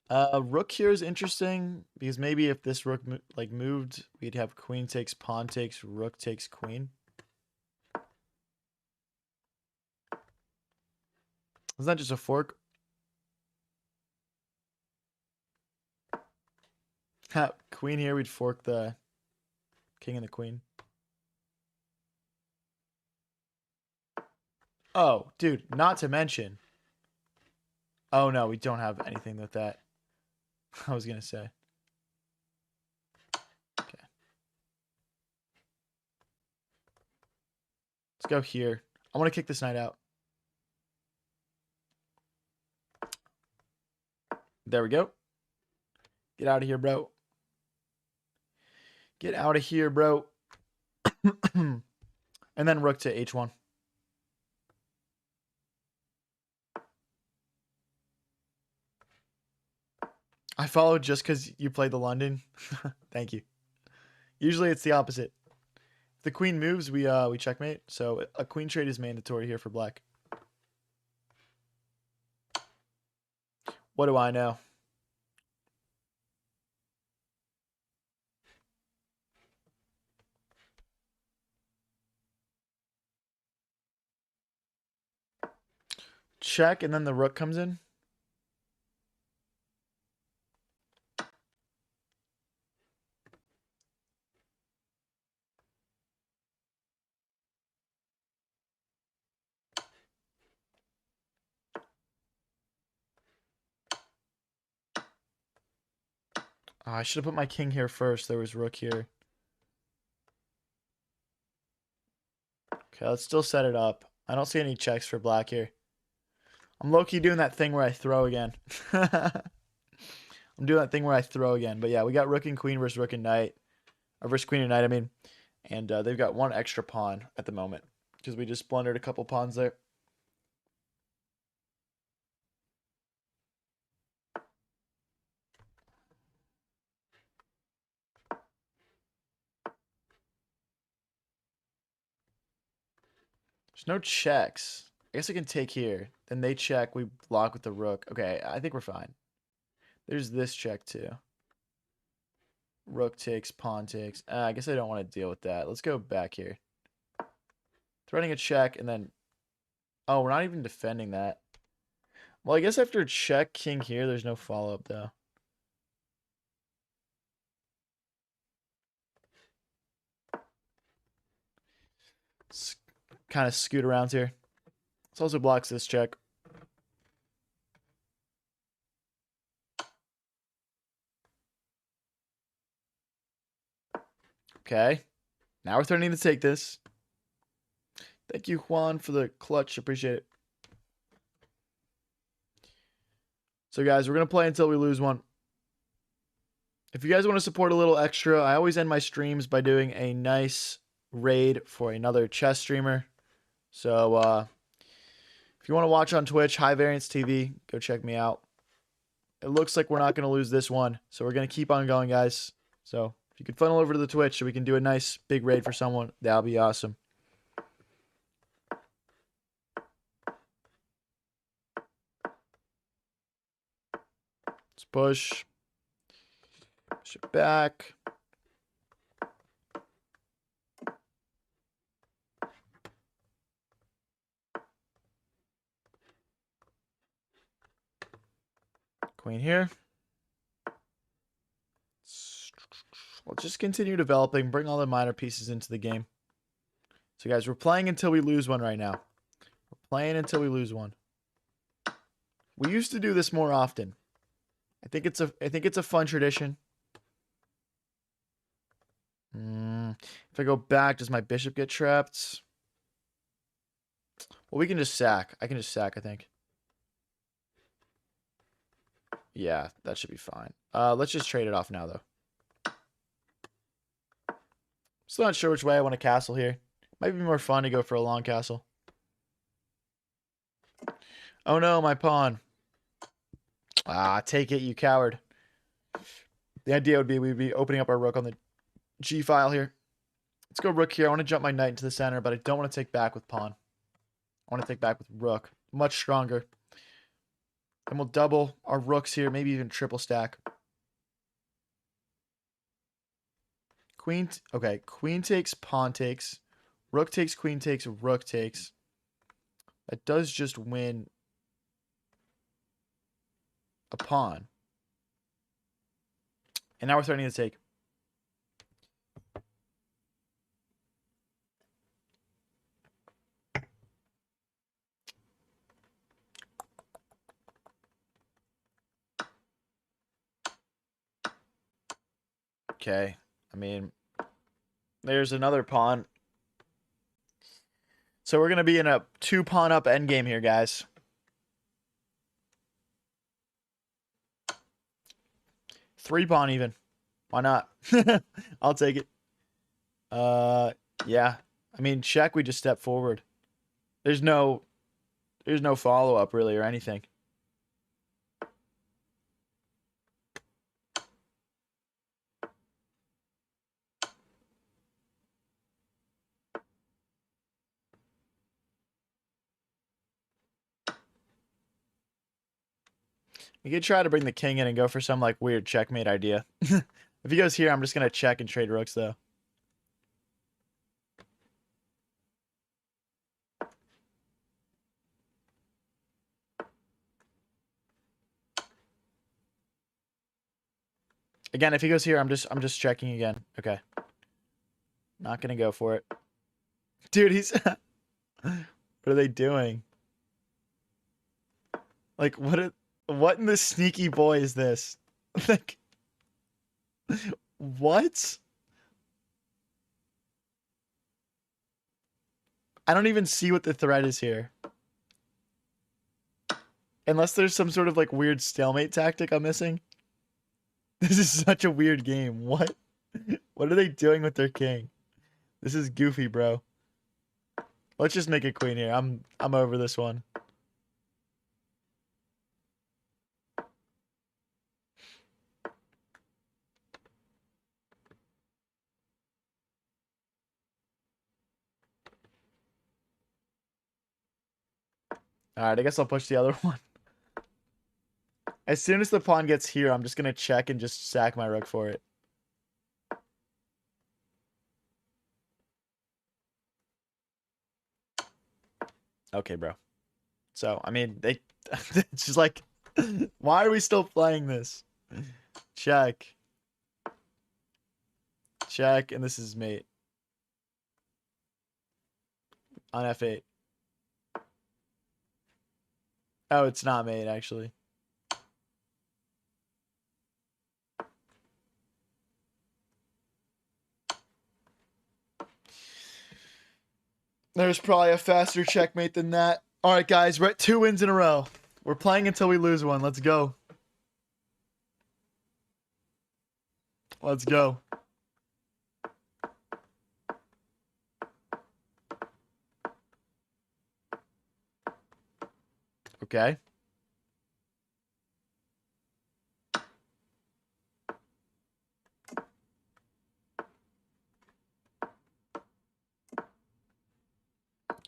Rook here is interesting because maybe if this rook moved, we'd have queen takes, pawn takes, rook takes, queen. Isn't that just a fork? Ha, queen here, we'd fork the king and the queen. Oh, dude, not to mention. Oh no, we don't have anything with that. I was gonna say. Okay. Let's go here. I want to kick this knight out. There we go. Get out of here, bro. Get out of here, bro. And then rook to h1. I followed just because you played the London. Thank you. Usually it's the opposite. If the queen moves, we checkmate. So a queen trade is mandatory here for black. What do I know? Check, and then the rook comes in. Oh, I should have put my king here first. There was rook here. Okay, let's still set it up. I don't see any checks for black here. I'm low-key doing that thing where I throw again. I'm doing that thing where I throw again. But yeah, we got rook and queen versus rook and knight. Or versus queen and knight, I mean. And they've got one extra pawn at the moment. Because we just blundered a couple pawns there. There's no checks. I guess I can take here. Then they check. We block with the rook. Okay, I think we're fine. There's this check too. Rook takes, pawn takes. I guess I don't want to deal with that. Let's go back here. Threatening a check and then... Oh, we're not even defending that. Well, I guess after check king here, there's no follow-up though. Kind of scoot around here. This also blocks this check. Okay. Now we're threatening to take this. Thank you, Juan, for the clutch. Appreciate it. So, guys, we're going to play until we lose one. If you guys want to support a little extra, I always end my streams by doing a nice raid for another chess streamer. So, if you want to watch on Twitch, High Variance TV, go check me out. It looks like we're not going to lose this one, so we're going to keep on going, guys. So, if you could funnel over to the Twitch so we can do a nice big raid for someone, that'll be awesome. Let's push. Push it back. Queen here. We'll just continue developing, bring all the minor pieces into the game. So, guys, we're playing until we lose one right now. We're playing until we lose one. We used to do this more often. I think it's a fun tradition. If I go back, does my bishop get trapped? Well, we can just sack. I can just sack, I think. Yeah, that should be fine. Let's just trade it off now, though. Still not sure which way I want to castle here. Might be more fun to go for a long castle. Oh no, my pawn. Ah, take it, you coward. The idea would be we'd be opening up our rook on the G file here. Let's go rook here. I want to jump my knight into the center, but I don't want to take back with pawn. I want to take back with rook. Much stronger. And we'll double our rooks here, maybe even triple stack. Queen, okay, queen takes, pawn takes. Rook takes, queen takes, rook takes. That does just win a pawn. And now we're threatening to take. Okay. I mean, there's another pawn. So we're going to be in a 2-pawn up endgame here, guys. 3-pawn even. Why not? I'll take it. Yeah. I mean, check, we just step forward. There's no follow-up really or anything. We could try to bring the king in and go for some like weird checkmate idea. If he goes here, I'm just gonna check and trade rooks though. Again, if he goes here, I'm just checking again. Okay. Not gonna go for it. Dude, he's what are they doing? Like what in the sneaky boy is this? Like what? I don't even see what the threat is here. Unless there's some sort of like weird stalemate tactic I'm missing. This is such a weird game. What? What are they doing with their king? This is goofy, bro. Let's just make a queen here. I'm over this one. Alright, I guess I'll push the other one. As soon as the pawn gets here, I'm just gonna check and just sack my rook for it. Okay, bro. So, I mean, it's just like, why are we still playing this? Check. Check, and this is mate. On f8. Oh, it's not mate, actually. There's probably a faster checkmate than that. All right, guys, we're at 2 wins in a row. We're playing until we lose one. Let's go. Let's go. Okay.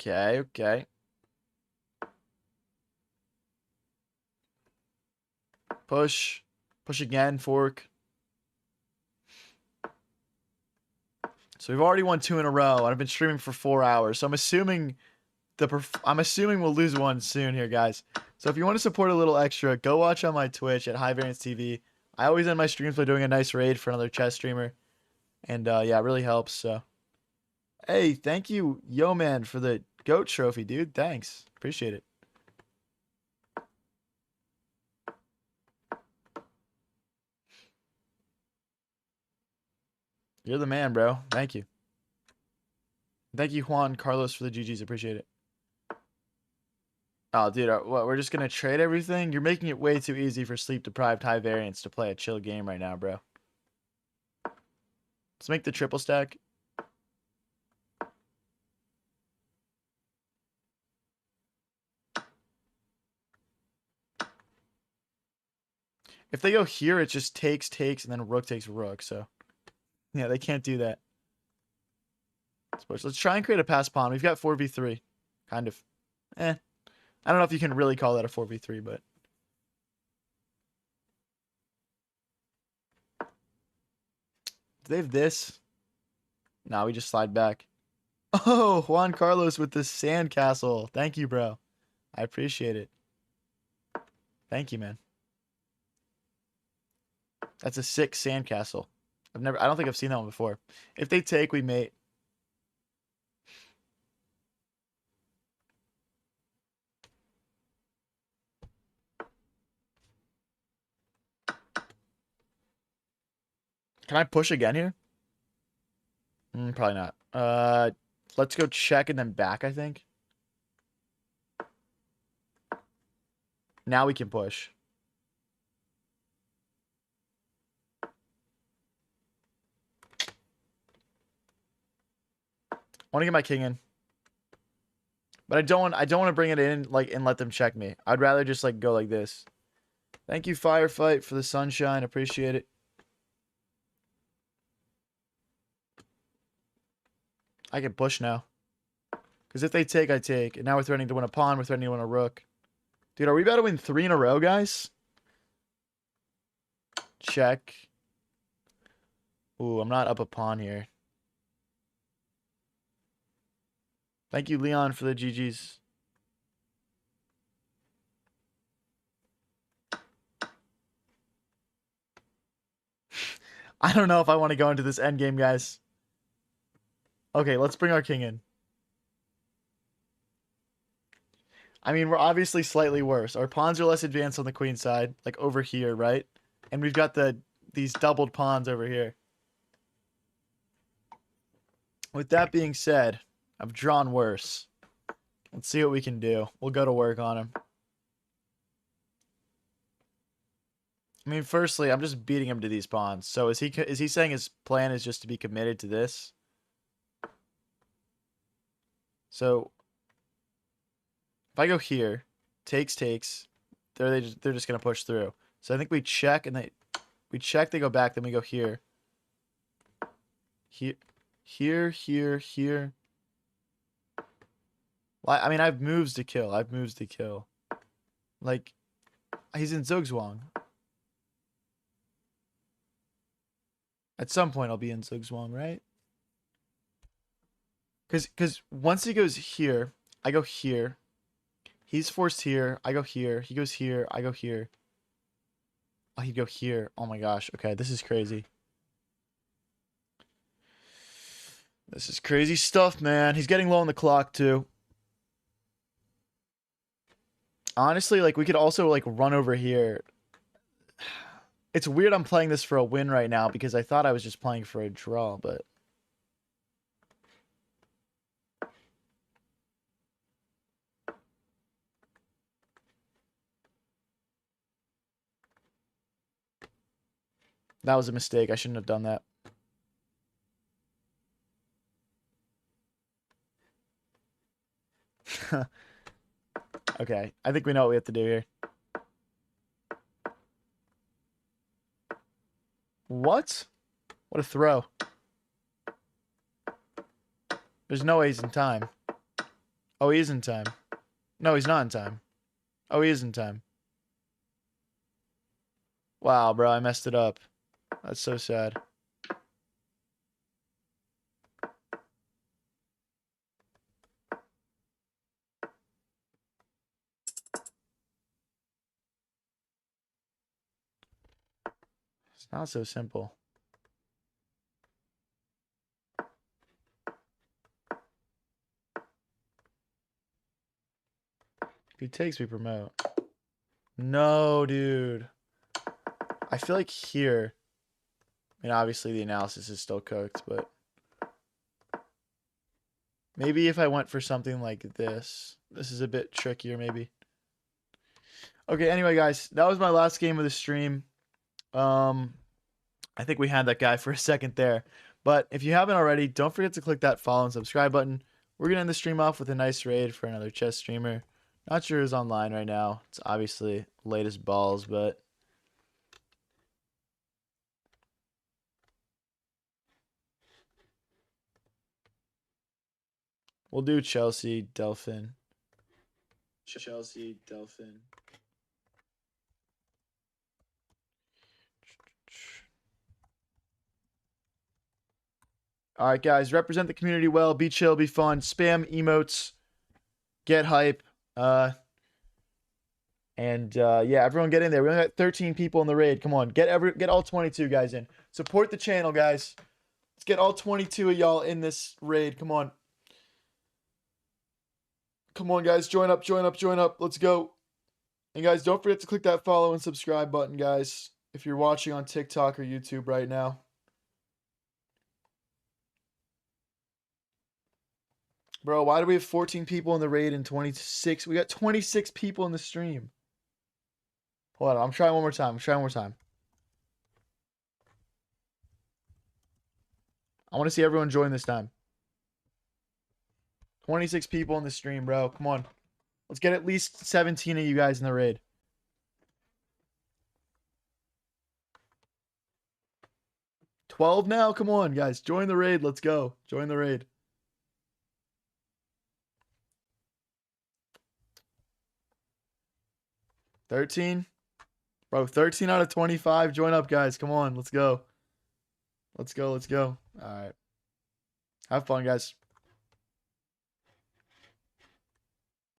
Okay, okay. Push. Push again, fork. So we've already won 2 in a row, and I've been streaming for 4 hours. So I'm assuming we'll lose one soon here, guys. So if you want to support a little extra, go watch on my Twitch at High Variance TV. I always end my streams by doing a nice raid for another chess streamer. And yeah, it really helps. So hey, thank you, Yo Man, for the GOAT trophy, dude. Thanks. Appreciate it. You're the man, bro. Thank you. Thank you, Juan Carlos, for the GGs. Appreciate it. Oh, dude, what? We're just gonna trade everything? You're making it way too easy for sleep-deprived High Variance to play a chill game right now, bro. Let's make the triple stack. If they go here, it just takes, and then rook takes rook. So, yeah, they can't do that. Let's try and create a pass pawn. We've got 4v3. Kind of. I don't know if you can really call that a 4v3, but they have this? No, we just slide back. Oh, Juan Carlos with the sandcastle. Thank you, bro. I appreciate it. Thank you, man. That's a sick sandcastle. I don't think I've seen that one before. If they take, we mate. Can I push again here? Probably not. Let's go check and then back, I think. Now we can push. I want to get my king in. But I don't want to bring it in like and let them check me. I'd rather just like go like this. Thank you, Firefight, for the sunshine. Appreciate it. I can push now. Because if they take, I take. And now we're threatening to win a pawn. We're threatening to win a rook. Dude, are we about to win 3 in a row, guys? Check. Ooh, I'm not up a pawn here. Thank you, Leon, for the GGs. I don't know if I want to go into this endgame, guys. Okay, let's bring our king in. I mean, we're obviously slightly worse. Our pawns are less advanced on the queen side, like over here, right? And we've got these doubled pawns over here. With that being said, I've drawn worse. Let's see what we can do. We'll go to work on him. I mean, firstly, I'm just beating him to these pawns. So is he saying his plan is just to be committed to this? So if I go here, takes, they're just gonna push through. So I think we check and we go back, then we go here. Here. Well, I mean, I have moves to kill. Like, he's in Zugzwang. At some point, I'll be in Zugzwang, right? Because once he goes here, I go here. He's forced here. I go here. He goes here. I go here. Oh, he'd go here. Oh my gosh. Okay, this is crazy. This is crazy stuff, man. He's getting low on the clock, too. Honestly, like, we could also, like, run over here. It's weird I'm playing this for a win right now because I thought I was just playing for a draw, but... That was a mistake. I shouldn't have done that. Okay, I think we know what we have to do here. What? What a throw. There's no way he's in time. Oh, he is in time. No, he's not in time. Oh, he is in time. Wow, bro, I messed it up. That's so sad. It's not so simple. If he takes, we promote. No, dude. I feel like here... I mean, obviously the analysis is still cooked, but... Maybe if I went for something like this. This is a bit trickier, maybe. Okay, anyway, guys. That was my last game of the stream. I think we had that guy for a second there. But if you haven't already, don't forget to click that follow and subscribe button. We're going to end the stream off with a nice raid for another chess streamer. Not sure who's online right now. It's obviously latest balls, but... We'll do Chelsea, Delphin. Chelsea, Delphin. All right, guys, represent the community well. Be chill, be fun. Spam emotes. Get hype. Yeah, everyone get in there. We only got 13 people in the raid. Come on, get all 22 guys in. Support the channel, guys. Let's get all 22 of y'all in this raid. Come on. Come on, guys. Join up, join up, join up. Let's go. And guys, don't forget to click that follow and subscribe button, guys, if you're watching on TikTok or YouTube right now. Bro, why do we have 14 people in the raid and 26? We got 26 people in the stream. Hold on, I'm trying one more time. I want to see everyone join this time. 26 people in the stream, bro. Come on. Let's get at least 17 of you guys in the raid. $12 now? Come on, guys. Join the raid. Let's go. Join the raid. $13? Bro, 13 out of 25. Join up, guys. Come on. Let's go. Let's go. Let's go. All right. Have fun, guys.